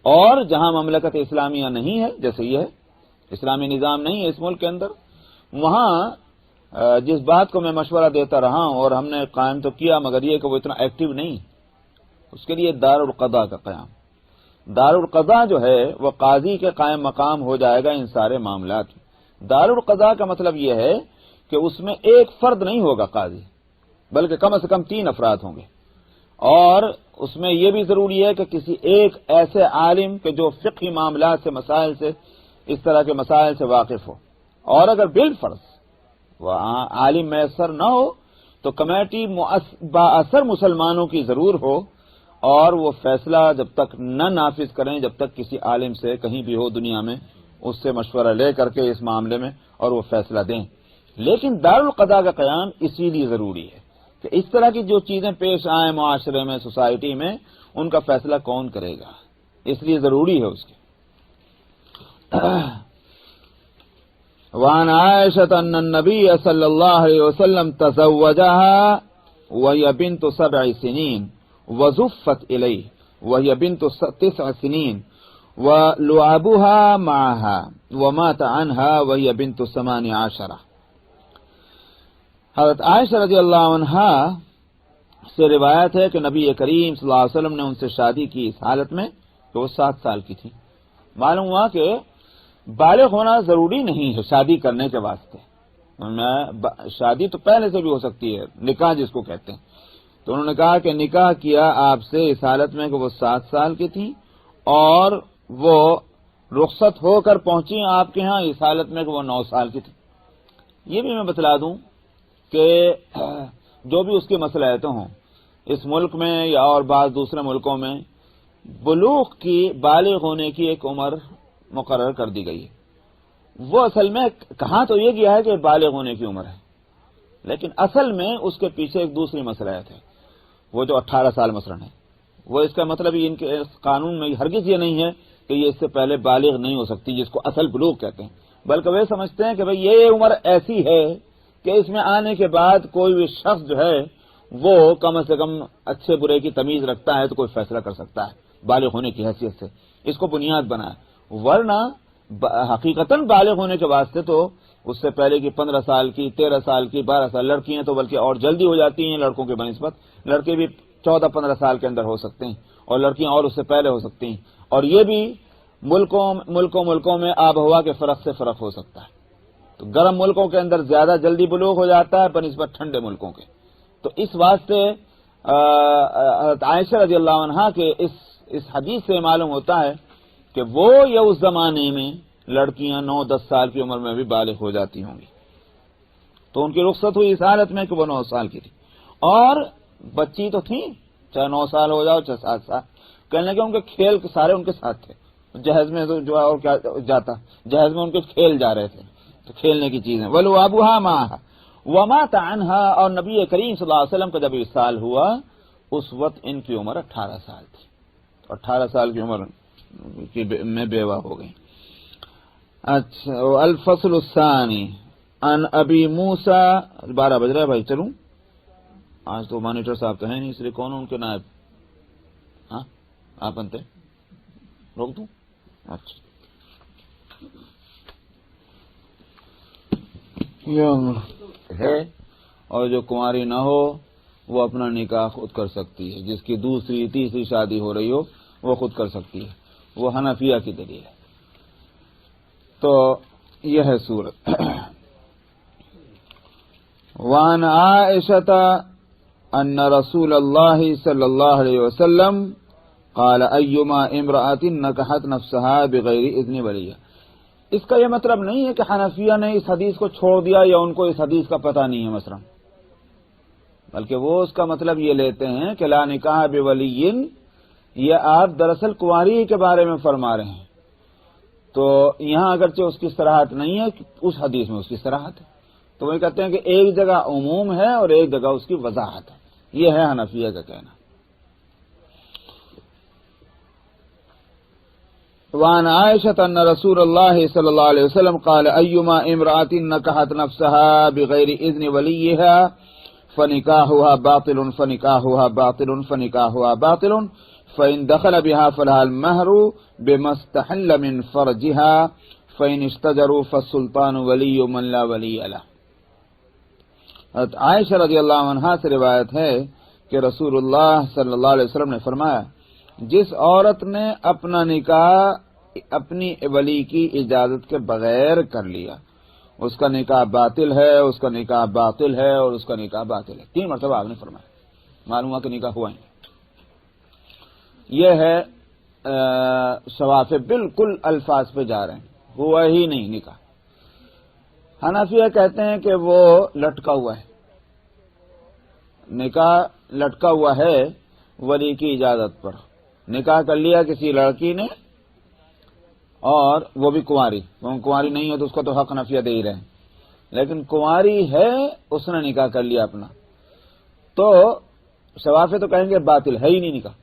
اور جہاں مملکت اسلامیہ نہیں ہے جیسے یہ ہے اسلامی نظام نہیں ہے اس ملک کے اندر، وہاں جس بات کو میں مشورہ دیتا رہا ہوں اور ہم نے قائم تو کیا مگر یہ کہ وہ اتنا ایکٹیو نہیں، اس کے لیے دار القضاء کا قیام، دار القضاء جو ہے وہ قاضی کے قائم مقام ہو جائے گا ان سارے معاملات میں۔ دار القضاء کا مطلب یہ ہے کہ اس میں ایک فرد نہیں ہوگا قاضی، بلکہ کم سے کم 3 افراد ہوں گے، اور اس میں یہ بھی ضروری ہے کہ کسی ایک ایسے عالم کہ جو فقہی معاملات سے مسائل سے اس طرح کے مسائل سے واقف ہو، اور اگر بالفرض وہاں عالم میسر نہ ہو تو کمیٹی بااثر مسلمانوں کی ضرور ہو، اور وہ فیصلہ جب تک نہ نافذ کریں جب تک کسی عالم سے کہیں بھی ہو دنیا میں اس سے مشورہ لے کر کے اس معاملے میں اور وہ فیصلہ دیں۔ لیکن دار القضاء کا قیام اسی لیے ضروری ہے کہ اس طرح کی جو چیزیں پیش آئیں معاشرے میں سوسائٹی میں ان کا فیصلہ کون کرے گا، اس لیے ضروری ہے اس کی۔ وعن عائشة أن النبي صلى الله عليه وسلم تزوجها وهي بنت 7 سنين وزفت إليه وهي بنت 9 سنين ولعبها معها ومات عنها وهي بنت 18۔ حضرت عائشہ رضی اللہ عنہا سے روایت ہے کہ نبی کریم صلی اللہ علیہ وسلم نے ان سے شادی کی اس حالت میں کہ وہ 7 سال کی تھی۔ معلوم ہوا کہ بالغ ہونا ضروری نہیں ہے شادی کرنے کے واسطے، شادی تو پہلے سے بھی ہو سکتی ہے، نکاح جس کو کہتے ہیں، تو انہوں نے کہا کہ نکاح کیا آپ سے اس حالت میں کہ وہ 7 سال کی تھی اور وہ رخصت ہو کر پہنچی آپ کے ہاں اس حالت میں کہ وہ 9 سال کی تھی۔ یہ بھی میں بتلا دوں کہ جو بھی اس کی مصلحتیں ہوں اس ملک میں یا اور بعض دوسرے ملکوں میں بلوغ کی بالغ ہونے کی ایک عمر مقرر کر دی گئی ہے، وہ اصل میں کہاں تو یہ گیا ہے کہ بالغ ہونے کی عمر ہے، لیکن اصل میں اس کے پیچھے ایک دوسری مصلحت ہے، وہ جو 18 سال مثلاً ہے، وہ اس کا مطلب ان کے قانون میں ہرگز یہ نہیں ہے کہ یہ اس سے پہلے بالغ نہیں ہو سکتی جس کو اصل بلوغ کہتے ہیں، بلکہ وہ سمجھتے ہیں کہ بھئی یہ عمر ایسی ہے کہ اس میں آنے کے بعد کوئی بھی شخص جو ہے وہ کم سے کم اچھے برے کی تمیز رکھتا ہے تو کوئی فیصلہ کر سکتا ہے بالغ ہونے کی حیثیت سے، اس کو بنیاد بنائے، ورنہ حقیقتاً بالغ ہونے کے واسطے تو اس سے پہلے کی 15 سال کی 13 سال کی 12 سال لڑکی ہیں تو بلکہ اور جلدی ہو جاتی ہیں لڑکوں کے بنسبت، لڑکے بھی 14-15 سال کے اندر ہو سکتے ہیں اور لڑکیاں اور اس سے پہلے ہو سکتی ہیں، اور یہ بھی ملکوں میں آب و ہوا کے فرق سے فرق ہو سکتا ہے، تو گرم ملکوں کے اندر زیادہ جلدی بلوغ ہو جاتا ہے بنسبت ٹھنڈے ملکوں کے، تو اس واسطے عائشہ رضی اللہ عنہا کے اس حدیث سے معلوم ہوتا ہے کہ وہ یا اس زمانے میں لڑکیاں 9-10 سال کی عمر میں بھی بالغ ہو جاتی ہوں گی، تو ان کی رخصت ہوئی اس حالت میں کہ وہ 9 سال کی تھی، اور بچی تو تھی چاہے 9 سال ہو جاؤ چاہے 7 سال، کہنے لگے ان کے کھیل سارے ان کے ساتھ تھے، جہیز میں تو جو ہے اور کیا جاتا، جہیز میں ان کے کھیل جا رہے تھے، تو کھیلنے کی چیزیں وَلُعَبُهَا مَعَهَا وَمَاتَ عَنْهَا، اور نبی کریم صلی اللہ علیہ وسلم کا جب وصال ہوا اس وقت ان کی عمر 18 سال تھی، 18 سال کی عمر میں بیوہ ہو گئی۔ اچھا، الفصل الثانی عن ابی موسیٰ، 12 بج رہا ہے بھائی، چلوں آج تو مانیٹر صاحب تو ہیں نہیں، اس لیے کون ان کے نائب؟ ہاں آپ بنتے روک دوں؟ اچھا ہے، اور جو کنواری نہ ہو وہ اپنا نکاح خود کر سکتی ہے، جس کی دوسری تیسری شادی ہو رہی ہو وہ خود کر سکتی ہے، وہ حنفیہ کی دلیل ہے۔ تو یہ ہے صورت۔ وعن عائشة ان رسول اللہ صلی اللہ علیہ وسلم قال ایما امرأة نکحت نفسها بغیر اذن ولیہ۔ اس کا یہ مطلب نہیں ہے کہ حنفیہ نے اس حدیث کو چھوڑ دیا یا ان کو اس حدیث کا پتہ نہیں ہے مثلا، بلکہ وہ اس کا مطلب یہ لیتے ہیں کہ لا نکاح بولی، یہ آپ دراصل کنواری کے بارے میں فرما رہے ہیں۔ تو یہاں اگرچہ اس کی صراحت نہیں ہے، اس حدیث میں اس کی صراحت ہے، تو وہ کہتے ہیں کہ ایک جگہ عموم ہے اور ایک جگہ اس کی وضاحت ہے۔ یہ ہے حنفیہ کا کہنا۔ وعن عائشة ان رسول اللہ صلی اللہ علیہ وسلم قال ایما امرأة نکحت نفسها بغیر اذن ولیها فنکاحها باطل فنکاحها باطل فنکاحها باطل فإن دخل بها فلها المهر بما استحل من فرجها فإن اشتجروا فالسلطان ولی من لا ولی له۔ عائشہ رضی اللہ عنہا سے روایت ہے کہ رسول اللہ صلی اللہ علیہ وسلم نے فرمایا، جس عورت نے اپنا نکاح اپنی ولی کی اجازت کے بغیر کر لیا، اس کا نکاح باطل ہے، اس کا نکاح باطل ہے اور اس کا نکاح باطل ہے۔ 3 مرتبہ آپ نے فرمایا، معلوم ہوا کہ نکاح ہوا ہی۔ یہ ہے شوافع بالکل الفاظ پہ جا رہے ہیں، ہوا ہی نہیں نکاح۔ حنفیہ کہتے ہیں کہ وہ لٹکا ہوا ہے، نکاح لٹکا ہوا ہے ولی کی اجازت پر۔ نکاح کر لیا کسی لڑکی نے اور وہ بھی کنواری، وہ کنواری نہیں ہے تو اس کو تو حق حنفیہ دے ہی رہے ہیں، لیکن کنواری ہے، اس نے نکاح کر لیا اپنا، تو شوافع تو کہیں گے باطل ہے ہی نہیں نکاح۔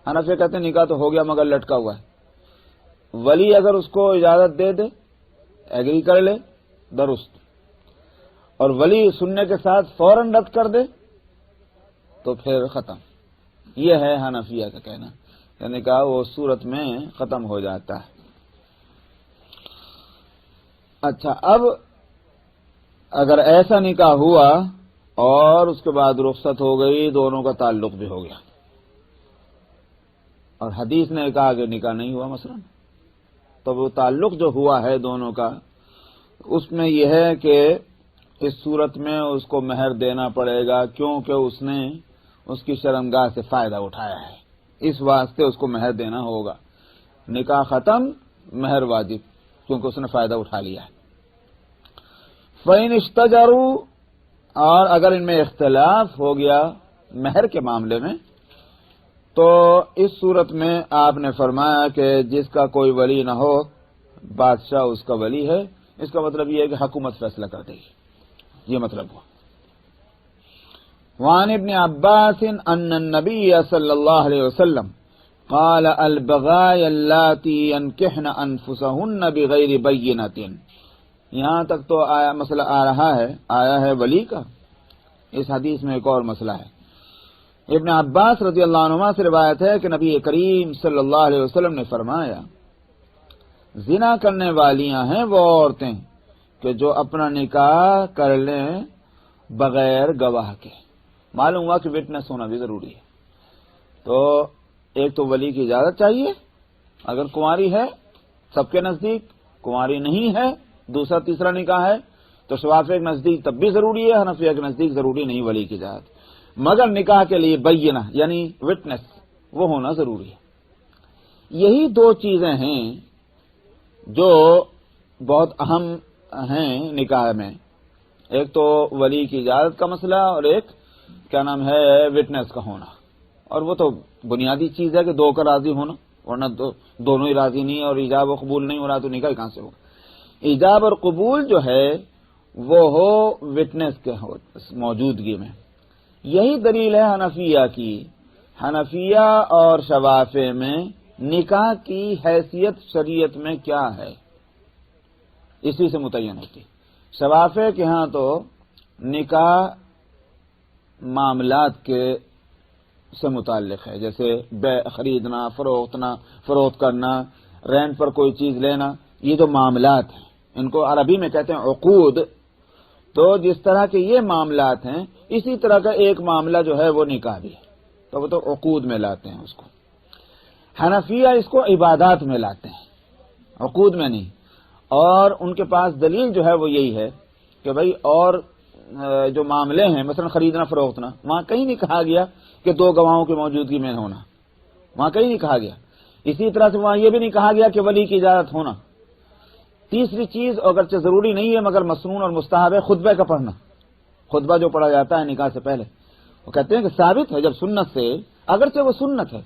حنفیہ کہتے ہیں نکاح تو ہو گیا مگر لٹکا ہوا ہے۔ ولی اگر اس کو اجازت دے دے، ایگری کر لے، درست، اور ولی سننے کے ساتھ فوراً رد کر دے تو پھر ختم۔ یہ ہے حنفیہ کا کہنا، یعنی کہ وہ صورت میں ختم ہو جاتا ہے۔ اچھا، اب اگر ایسا نکاح ہوا اور اس کے بعد رخصت ہو گئی، دونوں کا تعلق بھی ہو گیا، اور حدیث نے کہا کہ نکاح نہیں ہوا مثلا، تو وہ تعلق جو ہوا ہے دونوں کا، اس میں یہ ہے کہ اس صورت میں اس کو مہر دینا پڑے گا، کیونکہ اس نے اس کی شرمگاہ سے فائدہ اٹھایا ہے، اس واسطے اس کو مہر دینا ہوگا۔ نکاح ختم، مہر واجب، کیونکہ اس نے فائدہ اٹھا لیا ہے۔ فَإِنِ اشْتَجَرُوا، اور اگر ان میں اختلاف ہو گیا مہر کے معاملے میں، تو اس صورت میں آپ نے فرمایا کہ جس کا کوئی ولی نہ ہو، بادشاہ اس کا ولی ہے۔ اس کا مطلب یہ ہے کہ حکومت فیصلہ کر دے گی، یہ مطلب ہوا۔ وعن ابن عباس ان النبی صلی اللہ علیہ وسلم قال البغايا اللاتي ينكحن انفسهن بغیر بینۃ۔ یہاں تک تو مسئلہ آیا ہے ولی کا۔ اس حدیث میں ایک اور مسئلہ ہے۔ ابن عباس رضی اللہ عنہما سے روایت ہے کہ نبی کریم صلی اللہ علیہ وسلم نے فرمایا، زنا کرنے والیاں ہیں وہ عورتیں کہ جو اپنا نکاح کر لیں بغیر گواہ کے۔ معلوم ہوا کہ وٹنس ہونا بھی ضروری ہے۔ تو ایک تو ولی کی اجازت چاہیے اگر کنواری ہے سب کے نزدیک، کنواری نہیں ہے دوسرا تیسرا نکاح ہے تو شوافع کے نزدیک تب بھی ضروری ہے، حنفیہ کے نزدیک ضروری نہیں ولی کی اجازت، مگر نکاح کے لیے بینہ یعنی وٹنس وہ ہونا ضروری ہے۔ یہی 2 چیزیں ہیں جو بہت اہم ہیں نکاح میں، ایک تو ولی کی اجازت کا مسئلہ اور ایک کیا نام ہے وٹنس کا ہونا، اور وہ تو بنیادی چیز ہے کہ 2 کا راضی ہونا، ورنہ دونوں ہی راضی نہیں اور ایجاب و قبول نہیں ہو رہا تو نکاح کہاں سے ہوگا۔ ایجاب اور قبول جو ہے وہ ہو وٹنس کے موجودگی میں۔ یہی دلیل ہے حنفیہ کی۔ حنفیہ اور شوافع میں نکاح کی حیثیت شریعت میں کیا ہے اسی سے متعین ہوتی۔ شوافع کے ہاں تو نکاح معاملات کے سے متعلق ہے، جیسے خریدنا، فروخت کرنا، رینٹ پر کوئی چیز لینا، یہ جو معاملات ہیں ان کو عربی میں کہتے ہیں عقود۔ تو جس طرح کے یہ معاملات ہیں اسی طرح کا ایک معاملہ جو ہے وہ نکاح بھی ہے، تو وہ تو عقود میں لاتے ہیں اس کو۔ حنفیہ اس کو عبادات میں لاتے ہیں، عقود میں نہیں، اور ان کے پاس دلیل جو ہے وہ یہی ہے کہ بھئی اور جو معاملے ہیں مثلا خریدنا فروختنا، وہاں کہیں نہیں کہا گیا کہ دو گواہوں کی موجودگی میں ہونا، وہاں کہیں نہیں کہا گیا۔ اسی طرح سے وہاں یہ بھی نہیں کہا گیا کہ ولی کی اجازت ہونا۔ تیسری چیز اگرچہ ضروری نہیں ہے مگر مسنون اور مستحب ہے خطبے کا پڑھنا، خطبہ جو پڑھا جاتا ہے نکاح سے پہلے، وہ کہتے ہیں کہ ثابت ہے جب سنت سے، اگرچہ وہ سنت ہے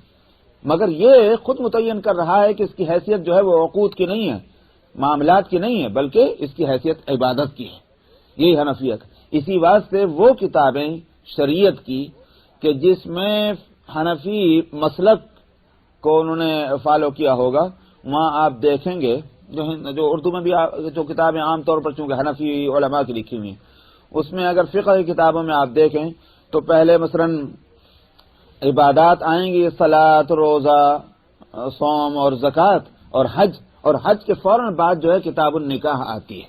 مگر یہ خود متعین کر رہا ہے کہ اس کی حیثیت جو ہے وہ عقود کی نہیں ہے، معاملات کی نہیں ہے، بلکہ اس کی حیثیت عبادت کی ہے۔ یہی حنفیت۔ اسی واسطے وہ کتابیں شریعت کی کہ جس میں حنفی مسلک کو انہوں نے فالو کیا ہوگا، وہاں آپ دیکھیں گے جو اردو میں بھی جو کتابیں عام طور پر چونکہ حنفی علماء کی لکھی ہوئی ہیں، اس میں اگر فقہ کی کتابوں میں آپ دیکھیں تو پہلے مثلا عبادات آئیں گی، صلاۃ، روزہ، صوم اور زکوٰۃ اور حج کے فوراً بعد جو ہے کتاب النکاح آتی ہے۔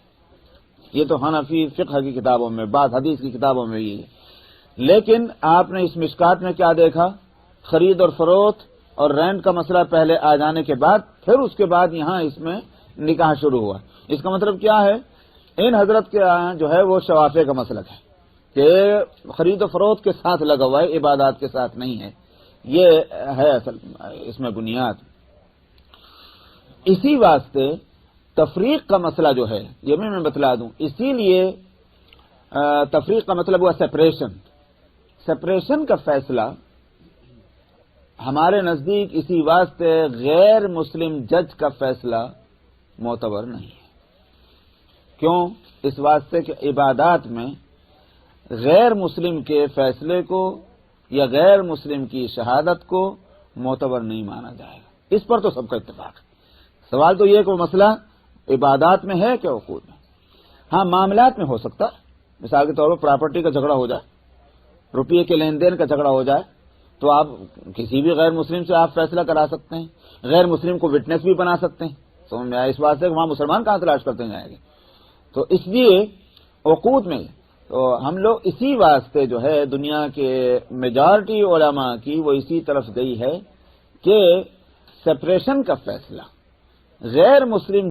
یہ تو حنفی فقہ کی کتابوں میں، بعض حدیث کی کتابوں میں یہ ہے۔ لیکن آپ نے اس مشکات میں کیا دیکھا؟ خرید اور فروخت اور رینٹ کا مسئلہ پہلے آ جانے کے بعد پھر اس کے بعد یہاں اس میں نکاح شروع ہوا۔ اس کا مطلب کیا ہے؟ ان حضرت کے جو ہے وہ شوافع کا مسلک ہے کہ خرید و فروخت کے ساتھ لگا ہوا ہے، عبادات کے ساتھ نہیں ہے۔ یہ ہے اصل اس میں بنیاد۔ اسی واسطے تفریق کا مسئلہ جو ہے یہ بھی میں بتلا دوں، اسی لیے تفریق کا مطلب ہوا سپریشن کا فیصلہ ہمارے نزدیک اسی واسطے غیر مسلم جج کا فیصلہ معتبر نہیں ہے۔ کیوں؟ اس واسطے کہ عبادات میں غیر مسلم کے فیصلے کو یا غیر مسلم کی شہادت کو معتبر نہیں مانا جائے گا۔ اس پر تو سب کا اتفاق ہے۔ سوال تو یہ کہ وہ مسئلہ عبادات میں ہے کہ عقود میں؟ ہاں، معاملات میں ہو سکتا ہے، مثال کے طور پر پراپرٹی کا جھگڑا ہو جائے، روپیے کے لین دین کا جھگڑا ہو جائے تو آپ کسی بھی غیر مسلم سے آپ فیصلہ کرا سکتے ہیں، غیر مسلم کو وٹنس بھی بنا سکتے ہیں۔ سمجھ میں آیا؟ اس بات سے کہ وہاں مسلمان کہاں تلاش کرتے جائیں گے؟ تو اس لیے عقود میں تو ہم لوگ اسی واسطے جو ہے دنیا کے میجارٹی علماء کی وہ اسی طرف گئی ہے کہ سپریشن کا فیصلہ غیر مسلم